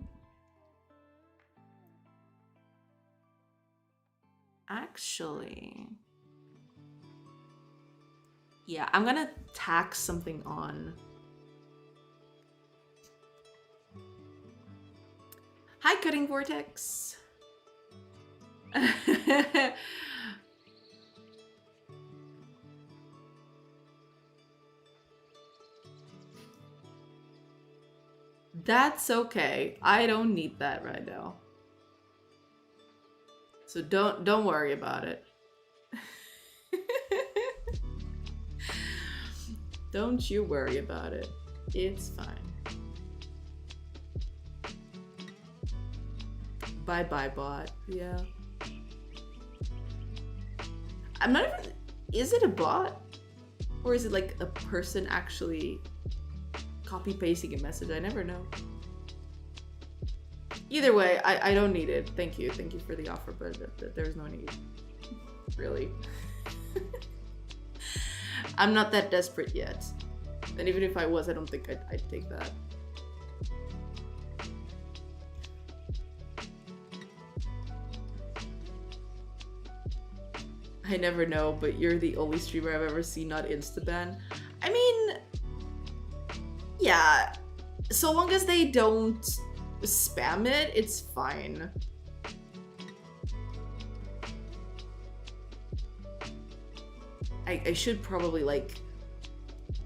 actually. Yeah, I'm gonna tack something on. Hi, Cutting Vortex. That's okay. I don't need that right now. So don't worry about it. Don't you worry about it. It's fine. Bye-bye, bot. Yeah. I'm not even... Is it a bot? Or is it like a person actually copy-pasting a message? I never know. Either way, I don't need it. Thank you. Thank you for the offer, but there's no need. Really. I'm not that desperate yet. And even if I was, I don't think I'd take that. I never know, but you're the only streamer I've ever seen not insta-ban. I mean, yeah, so long as they don't spam it, it's fine. I should probably like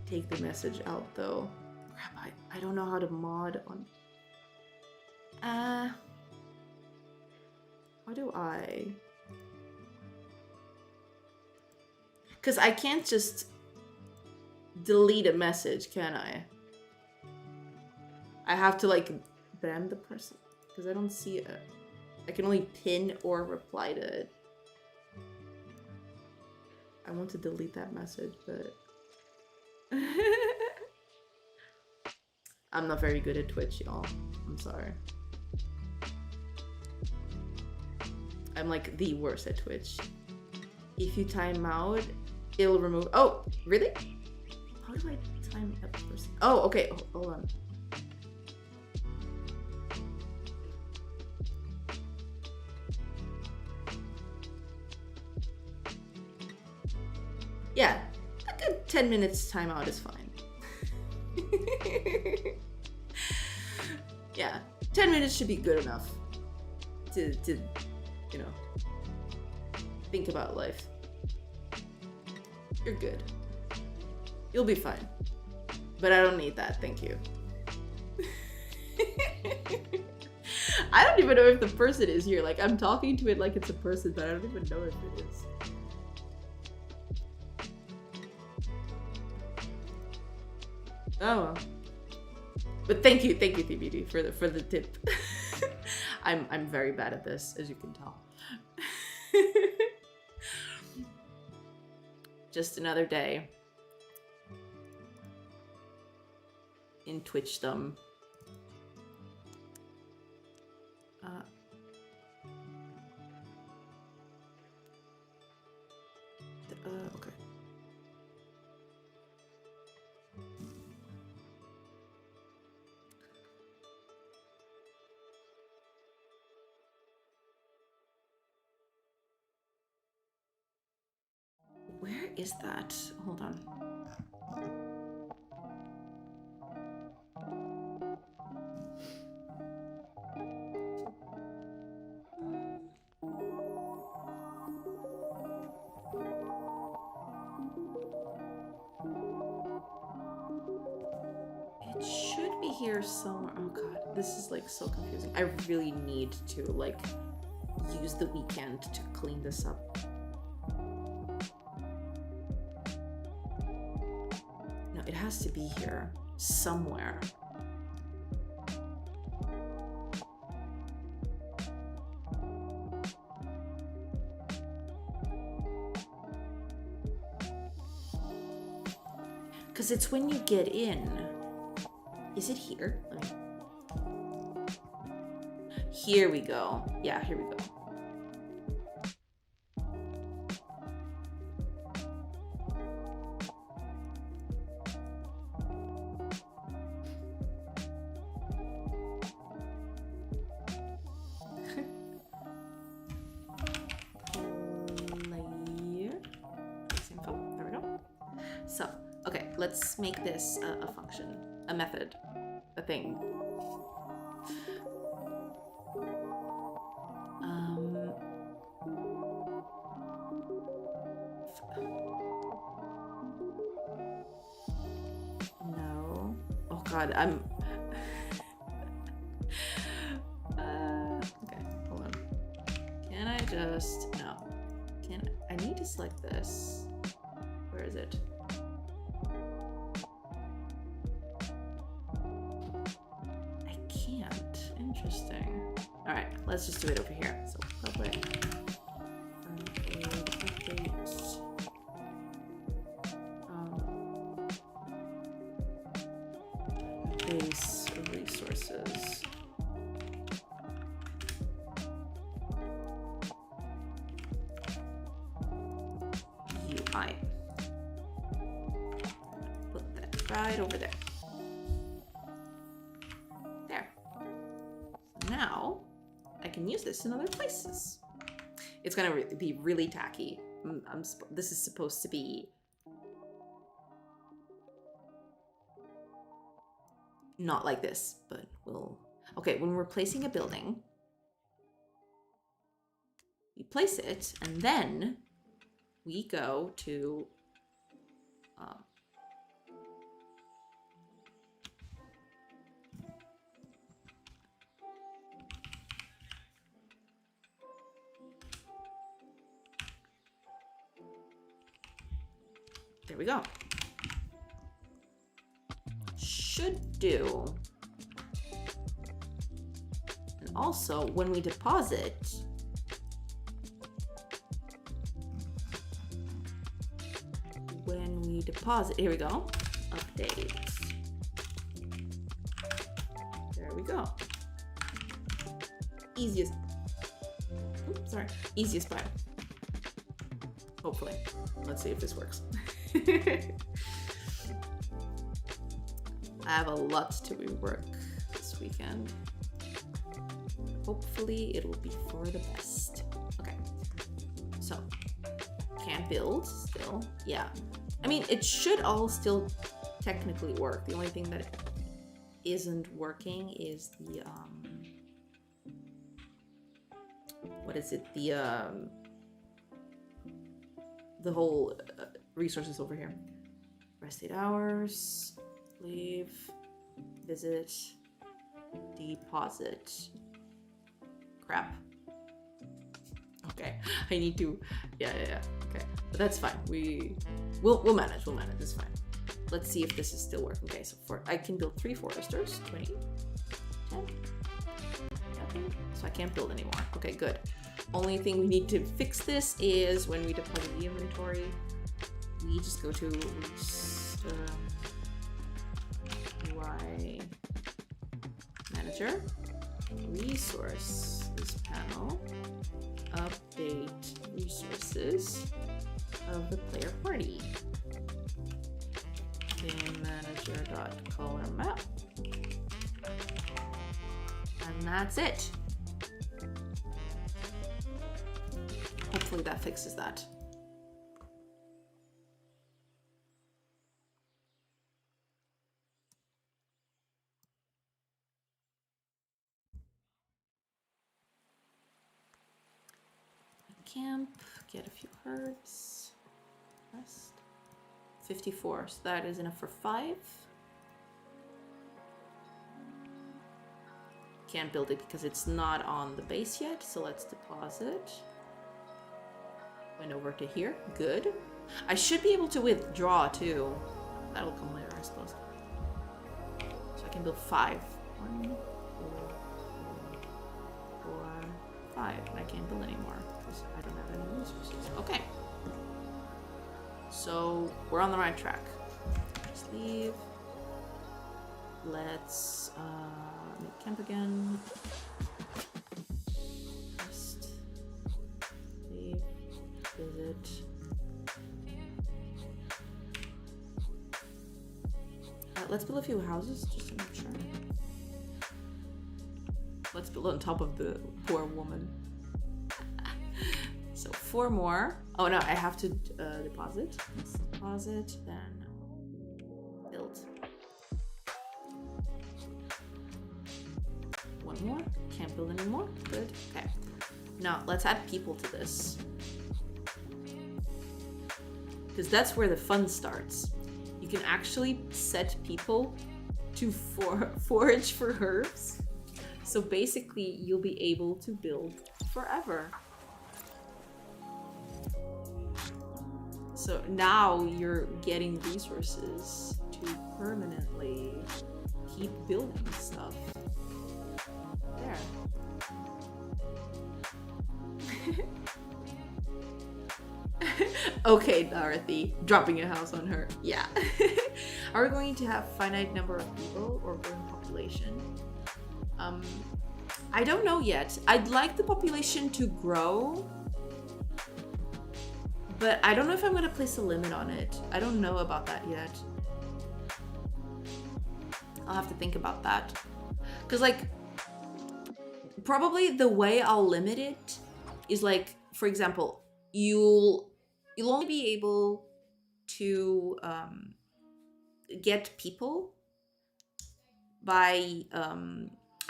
take the message out though. Crap, I don't know how to mod on. How do I? Because I can't just delete a message, can I? I have to like ban the person because I don't see it. I can only pin or reply to it. I want to delete that message, but I'm not very good at Twitch, y'all. I'm sorry. I'm like the worst at Twitch. If you time out, it'll remove. Oh, really? How do I time a person? Oh, okay. Hold on. Yeah, a good 10 minutes timeout is fine. Yeah, 10 minutes should be good enough to you know, think about life. You're good. You'll be fine. But I don't need that, thank you. I don't even know if the person is here. Like, I'm talking to it like it's a person, but I don't even know if it is. Oh, but thank you, TBD, for the tip. I'm very bad at this, as you can tell. Just another day. in Twitchdom. Okay. Where is that? Hold on. It should be here somewhere. Oh god, this is like so confusing. I really need to like use the weekend to clean this up. No, it has to be here somewhere. Because it's when you get in. Is it here? Here we go. Yeah, here we go. Let's make this a function, a method, a thing. No. Oh God, I'm. Okay, hold on. Can I just no? Can I need to select this? Where is it? Interesting. All right, let's just do it over here. So public update base resources. UI. Put that right over there. Now I can use this in other places. It's gonna be really tacky. This is supposed to be not like this, but we'll. Okay, when we're placing a building, we place it, and then we go to. There we go. Should do. And also, when we deposit, here we go, update. There we go. Easiest, oops, sorry, easiest part. Hopefully. Let's see if this works. I have a lot to rework this weekend. Hopefully it'll be for the best. Okay, so can't build still. Yeah, I mean it should all still technically work. The only thing that isn't working is the what is it? The whole resources over here. Rest 8 hours, leave, visit, deposit. Crap. Okay, I need to. Yeah. Okay, but that's fine. We'll manage. It's fine. Let's see if this is still working. Okay, so I can build 3 foresters. 20, 10. Okay, so I can't build anymore. Okay, good. Only thing we need to fix this is when we deposit the inventory, we just go to UI manager, resources panel, update resources of the player party. Game manager.color map. And that's it. Hopefully that fixes that. Camp, get a few herbs. Rest. 54, so that is enough for 5. Can't build it because it's not on the base yet, so let's deposit. Went over to here, good. I should be able to withdraw too. That'll come later, I suppose. So I can build 5. 1, 2, 4, 5, and I can't build anymore because I don't have any resources. Okay. So we're on the right track. Just leave. Let's make camp again. Just leave. Visit. Let's build a few houses just to make sure. Let's build on top of the poor woman. So 4 more. Oh no, I have to deposit. Let's deposit, then build. 1 more. Can't build anymore. Good. Okay. Now let's add people to this. Because that's where the fun starts. You can actually set people to forage for herbs. So basically, you'll be able to build forever. So now you're getting resources to permanently keep building stuff. There. Okay, Dorothy, dropping a house on her. Yeah. Are we going to have finite number of people or growing population? I don't know yet. I'd like the population to grow, but I don't know if I'm gonna place a limit on it. I don't know about that yet. I'll have to think about that. Cause like, probably the way I'll limit it is like, for example, you'll only be able to get people by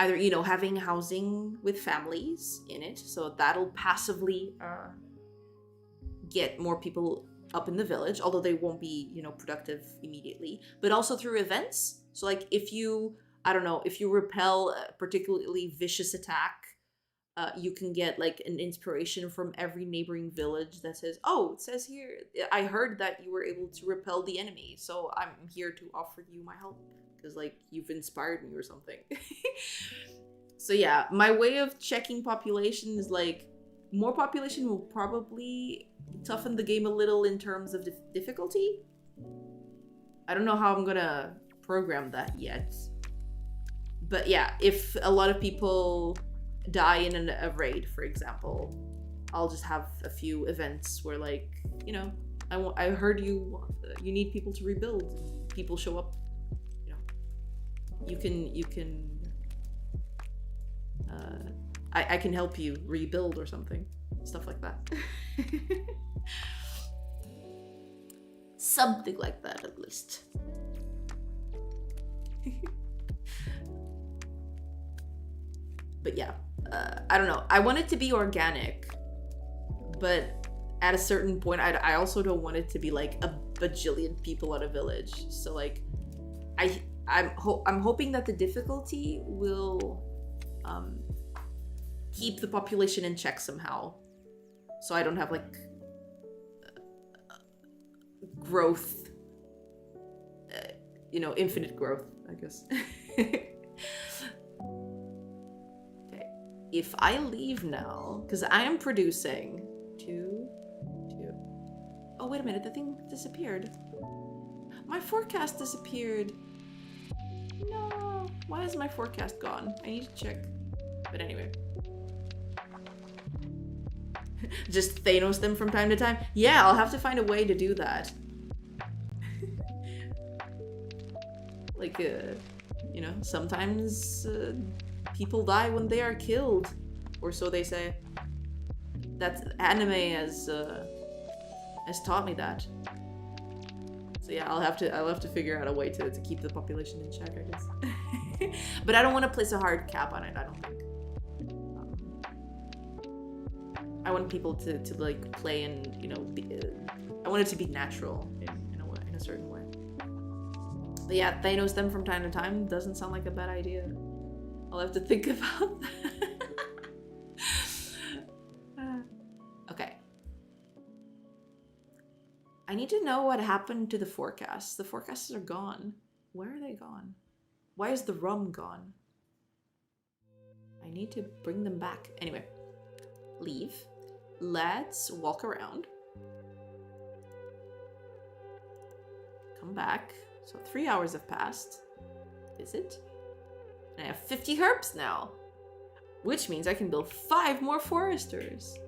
either, you know, having housing with families in it, so that'll passively get more people up in the village, although they won't be, you know, productive immediately, but also through events. So like if you, I don't know, if you repel a particularly vicious attack, you can get like an inspiration from every neighboring village that says, oh, it says here, I heard that you were able to repel the enemy, so I'm here to offer you my help because like you've inspired me or something. So yeah, my way of checking population is like, more population will probably toughen the game a little in terms of difficulty. I don't know how I'm gonna program that yet. But yeah, if a lot of people die in a raid, for example, I'll just have a few events where like, you know, I heard you need people to rebuild. People show up, you know. You can I can help you rebuild or something. Stuff like that. Something like that, at least. But yeah, I don't know. I want it to be organic, but at a certain point, I also don't want it to be like a bajillion people at a village. So like, I'm hoping that the difficulty will keep the population in check somehow, so I don't have like growth, you know, infinite growth, I guess. Okay, if I leave now, because I am producing 2. Oh wait a minute, the thing disappeared. My forecast disappeared. Why is my forecast gone? I need to check. But anyway. Just Thanos them from time to time? Yeah, I'll have to find a way to do that. Like, you know, sometimes people die when they are killed. Or so they say. That's anime has taught me that. So yeah, I'll have to figure out a way to keep the population in check, I guess. But I don't want to place a hard cap on it, I don't think. I want people to like play and, you know, I want it to be natural in a certain way. But yeah, Thanos them from time to time doesn't sound like a bad idea. I'll have to think about that. Okay. I need to know what happened to the forecasts. The forecasts are gone. Where are they gone? Why is the rum gone? I need to bring them back. Anyway, leave. Let's walk around. Come back. So 3 hours have passed. Is it? And I have 50 herbs now. Which means I can build 5 more foresters.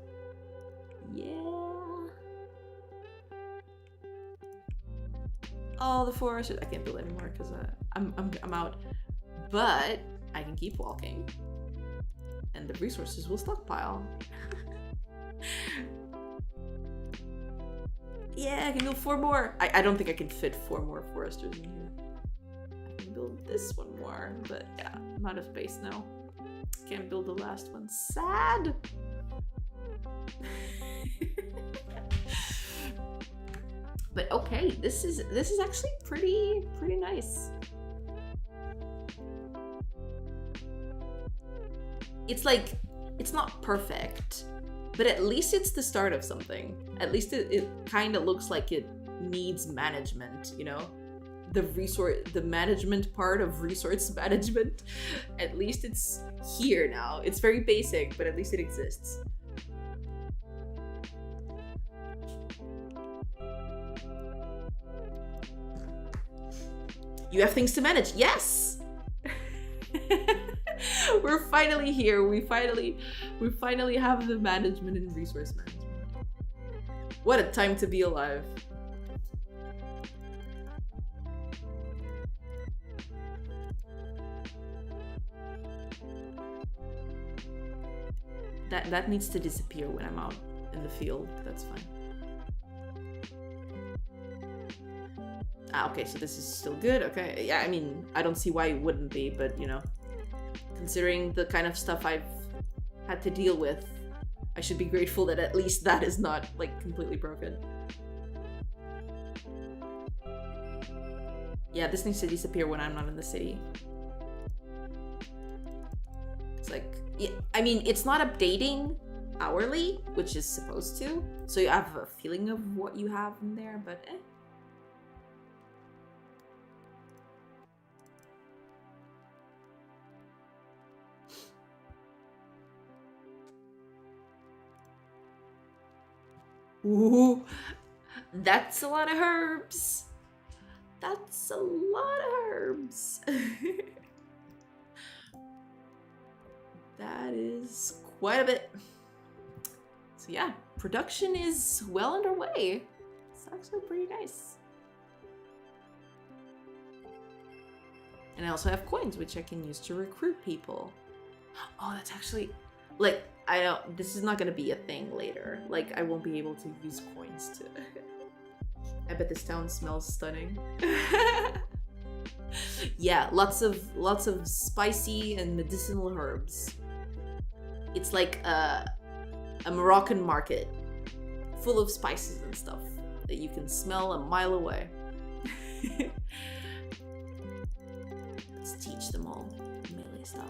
Yeah. All the foresters. I can't build anymore because I'm out. But I can keep walking. And the resources will stockpile. Yeah, I can build 4 more. I don't think I can fit 4 more foresters in here. I can build this one more, but yeah, I'm out of space now. Can't build the last one. Sad. But okay, this is actually pretty nice. It's like, it's not perfect, but at least it's the start of something. At least it kind of looks like it needs management, you know? The management part of resource management. At least it's here now. It's very basic, but at least it exists. You have things to manage. Yes! We're finally here. We finally have the management and resource management. What a time to be alive. That needs to disappear when I'm out in the field. That's fine. Ah, okay, so this is still good. Okay, yeah, I mean, I don't see why it wouldn't be, but you know, considering the kind of stuff I've had to deal with, I should be grateful that at least that is not like completely broken. Yeah, this needs to disappear when I'm not in the city. It's like, yeah, I mean, it's not updating hourly, which is supposed to, so you have a feeling of what you have in there, but eh. Ooh, that's a lot of herbs. That's a lot of herbs. That is quite a bit. So yeah, production is well underway. It's actually pretty nice. And I also have coins, which I can use to recruit people. Oh, that's actually, like, I don't, this is not gonna be a thing later. Like, I won't be able to use coins to... I bet this town smells stunning. Yeah, lots of spicy and medicinal herbs. It's like a Moroccan market full of spices and stuff that you can smell a mile away. Let's teach them all melee stuff.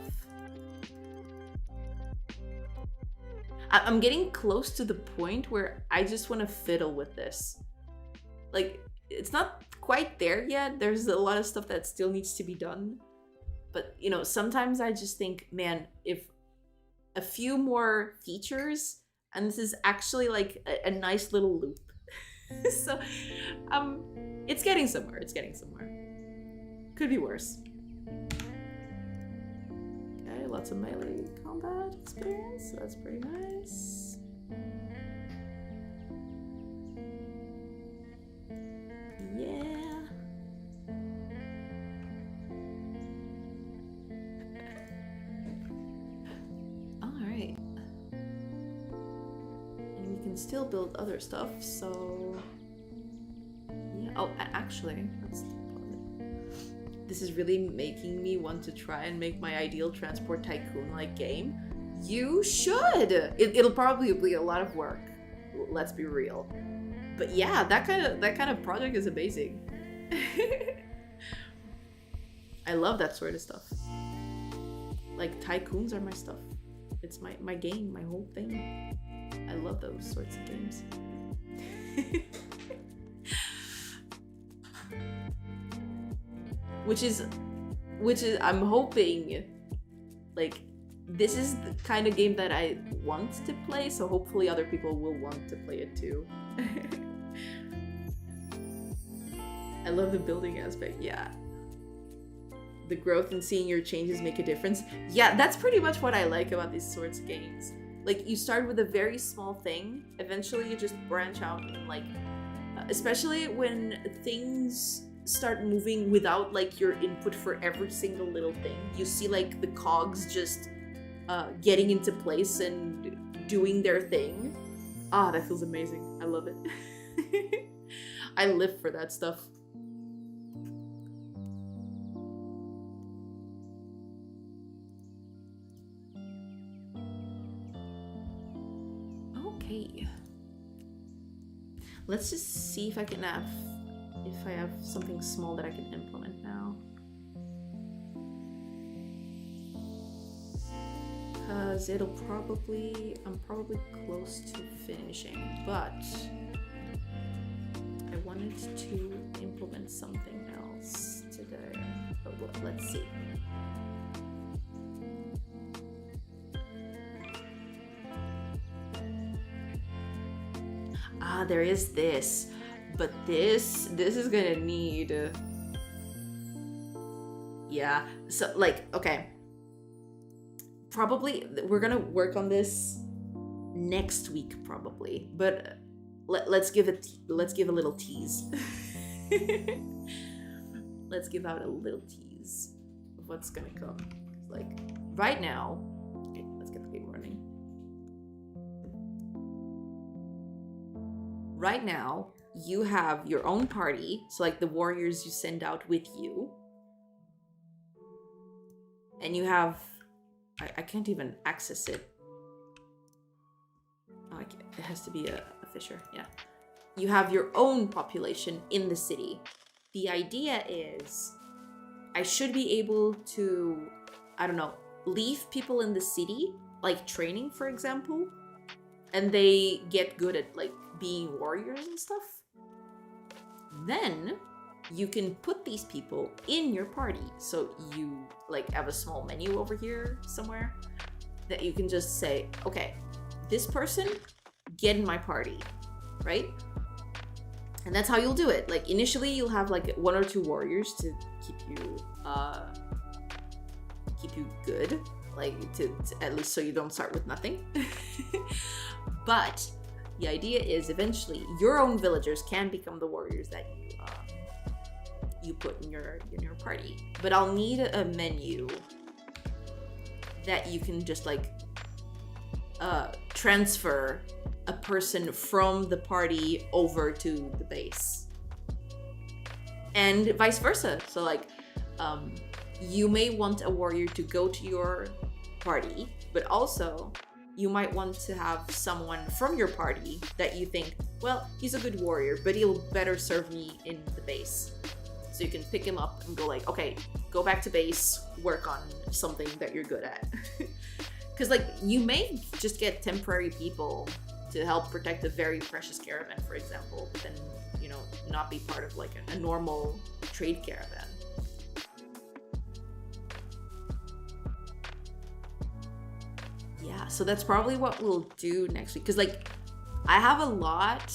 I'm getting close to the point where I just want to fiddle with this. Like, it's not quite there yet. There's a lot of stuff that still needs to be done. But, you know, sometimes I just think, man, if a few more features, and this is actually like a nice little loop. So, it's getting somewhere. It's getting somewhere. Could be worse. lots of melee combat experience. So that's pretty nice. Yeah. Alright. And we can still build other stuff, so... Yeah. Oh, actually, this is really making me want to try and make my ideal transport tycoon-like game. You should! It'll probably be a lot of work. Let's be real. But yeah, that kind of project is amazing. I love that sort of stuff. Like, tycoons are my stuff. It's my game, my whole thing. I love those sorts of games. Which is I'm hoping, like, this is the kind of game that I want to play, so hopefully other people will want to play it too. I love the building aspect, yeah. The growth and seeing your changes make a difference. Yeah, that's pretty much what I like about these sorts of games. Like, you start with a very small thing, eventually you just branch out and, like, especially when things start moving without, like, your input for every single little thing. You see, like, the cogs just getting into place and doing their thing. Ah, that feels amazing. I love it. I live for that stuff. Okay. Let's just see if I can have, if I have something small that I can implement now. Because I'm probably close to finishing, but I wanted to implement something else today. But let's see. Ah, there is this, but this is gonna need, yeah, so, like, okay, probably we're gonna work on this next week probably, but let's give a little tease. Let's give out a little tease of what's gonna come. Like, right now, okay, let's get the game running. Right now, you have your own party, so like the warriors you send out with you. And you have, I can't even access it. Oh, it has to be a fisher, yeah. You have your own population in the city. The idea is, I should be able to, I don't know, leave people in the city, like training, for example, and they get good at, like, being warriors and stuff. Then you can put these people in your party. So you, like, have a small menu over here somewhere that you can just say, okay, this person, get in my party, right? And that's how you'll do it. Like, initially you'll have like 1 or 2 warriors to keep you good, like to at least so you don't start with nothing. But the idea is eventually your own villagers can become the warriors that you put in your party. But I'll need a menu that you can just like transfer a person from the party over to the base, and vice versa. So like you may want a warrior to go to your party, but also you might want to have someone from your party that you think, well, he's a good warrior, but he'll better serve me in the base. So you can pick him up and go like, okay, go back to base, work on something that you're good at. Because like, you may just get temporary people to help protect a very precious caravan, for example, but then, you know, not be part of like a normal trade caravan. Yeah, so that's probably what we'll do next week. Because like, I have a lot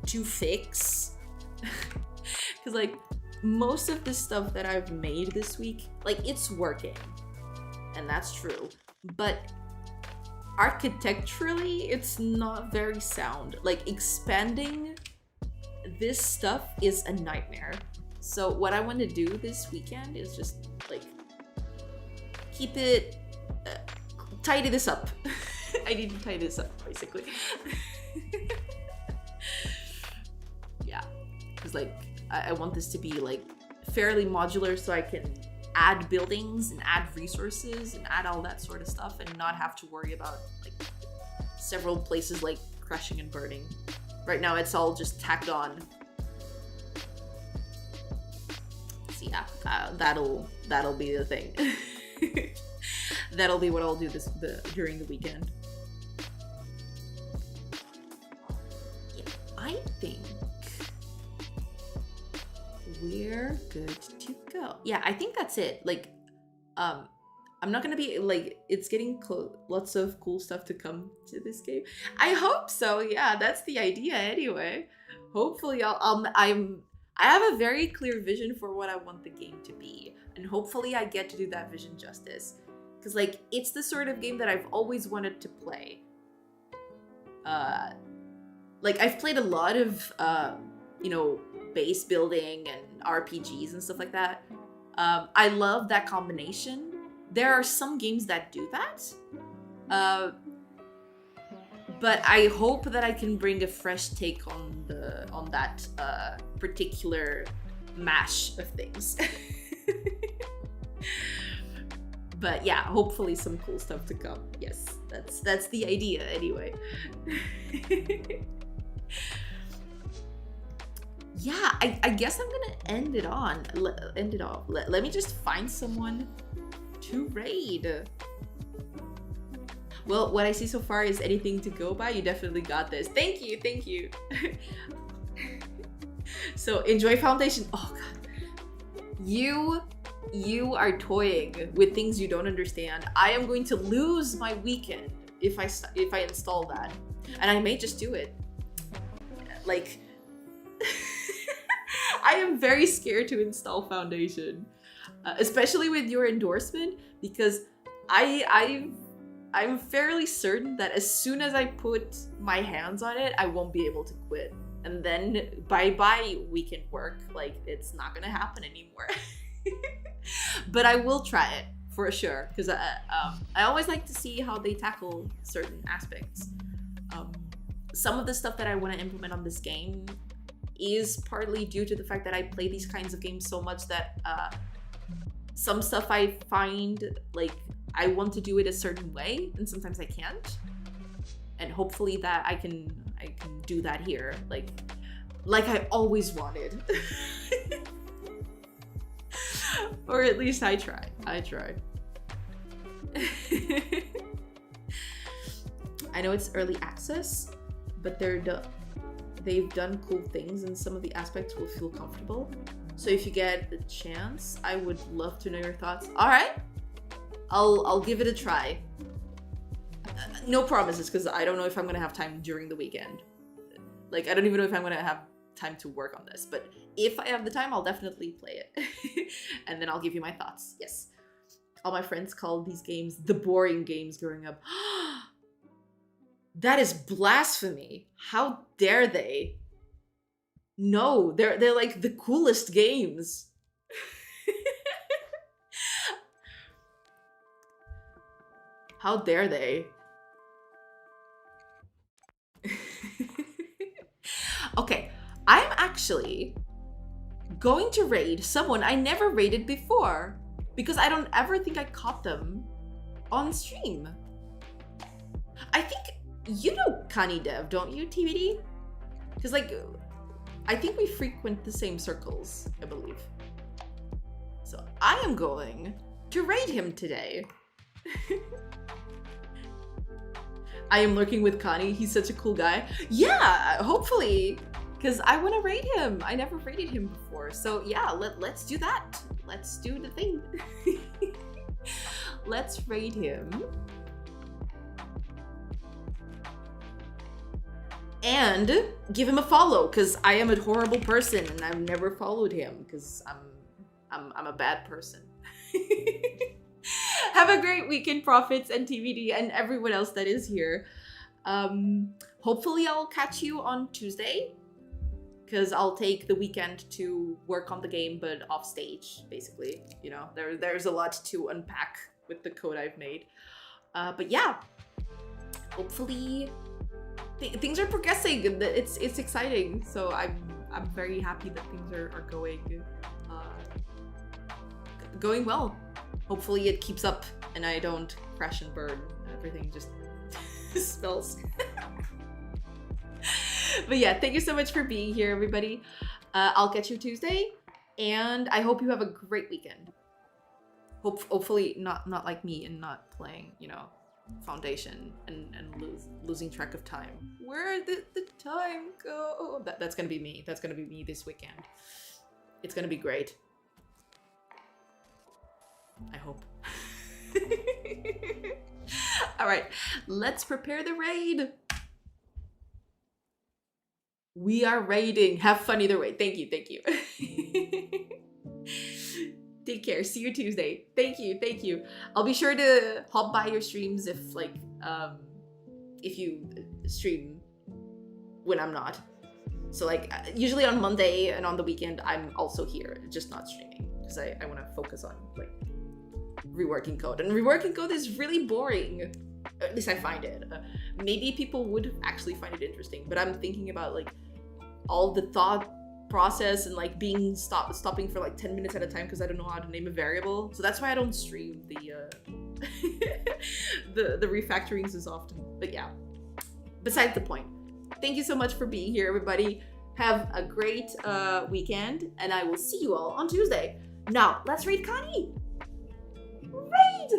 to fix. Because like, most of the stuff that I've made this week, like, it's working. and that's true. But architecturally, it's not very sound. Like, expanding this stuff is a nightmare. So what I want to do this weekend is just like keep it, tidy this up. I need to tidy this up, basically. Yeah, because like I want this to be like fairly modular, so I can add buildings and add resources and add all that sort of stuff, and not have to worry about like several places like crashing and burning. Right now it's all just tacked on. So yeah, that'll be the thing. That'll be what I'll do during the weekend. Yeah, I think we're good to go. Yeah, I think that's it. Like, I'm not gonna be like, it's getting lots of cool stuff to come to this game. I hope so. Yeah, that's the idea anyway. Hopefully I have a very clear vision for what I want the game to be, and hopefully I get to do that vision justice. Because like, it's the sort of game that I've always wanted to play. Like, I've played a lot of you know, base building and RPGs and stuff like that. I love that combination. There are some games that do that. But I hope that I can bring a fresh take on that particular mash of things. But yeah, hopefully some cool stuff to come. Yes, that's the idea anyway. Yeah, I guess I'm gonna end it off. Let me just find someone to raid. Well, what I see so far is anything to go by. You definitely got this. Thank you, thank you. So enjoy Foundation. Oh god, you are toying with things you don't understand. I am going to lose my weekend if I install that, and I may just do it. Like, I am very scared to install Foundation, especially with your endorsement, because I'm fairly certain that as soon as I put my hands on it, I won't be able to quit. And then bye-bye weekend work. Like, it's not gonna happen anymore. But I will try it for sure, because I always like to see how they tackle certain aspects. Some of the stuff that I want to implement on this game is partly due to the fact that I play these kinds of games so much that some stuff I find like I want to do it a certain way, and sometimes I can't. And hopefully that I can do that here, like I always wanted. Or at least I tried. I know it's early access, but they've done cool things, and some of the aspects will feel comfortable. So if you get the chance, I would love to know your thoughts. All right, I'll give it a try. No promises, because I don't know if I'm gonna have time during the weekend. Like, I don't even know if I'm gonna have time to work on this, but if I have the time, I'll definitely play it. And then I'll give you my thoughts. Yes. All my friends called these games the boring games growing up. That is blasphemy. How dare they? No, they're like the coolest games. How dare they? Okay, I'm actually going to raid someone I never raided before, because I don't ever think I caught them on stream. I think you know GameDev, don't you, TBD? Because like, I think we frequent the same circles, I believe. So I am going to raid him today. I am lurking with Connie. He's such a cool guy. Yeah, hopefully, because I want to raid him. I never raided him before. So yeah, let's do that. Let's do the thing. Let's raid him. And give him a follow, because I am a horrible person and I've never followed him because I'm a bad person. Have a great weekend, Profits and TVD and everyone else that is here. Hopefully I'll catch you on Tuesday, because I'll take the weekend to work on the game, but off stage, basically. You know, there's a lot to unpack with the code I've made. But yeah, hopefully things are progressing. It's exciting. So I'm very happy that things are going well. Hopefully it keeps up and I don't crash and burn. Everything just spills. But yeah, thank you so much for being here, everybody. I'll catch you Tuesday, and I hope you have a great weekend. Hopefully not like me and not playing, you know, Foundation and losing track of time. Where did the time go? That's gonna be me. That's gonna be me this weekend. It's gonna be great. I hope. All right, let's prepare the raid. We are raiding. Have fun either way. Thank you. Thank you. Take care. See you Tuesday. Thank you. Thank you. I'll be sure to hop by your streams if you stream when I'm not. So like usually on Monday and on the weekend, I'm also here, just not streaming because I want to focus on like reworking code. And reworking code is really boring. At least I find it. Maybe people would actually find it interesting, but I'm thinking about like all the thought process and like being stopping for like 10 minutes at a time because I don't know how to name a variable. So that's why I don't stream the the refactorings as often. But yeah, besides the point. Thank you so much for being here, everybody. Have a great weekend, and I will see you all on Tuesday. Now, let's raid Connie! Raid!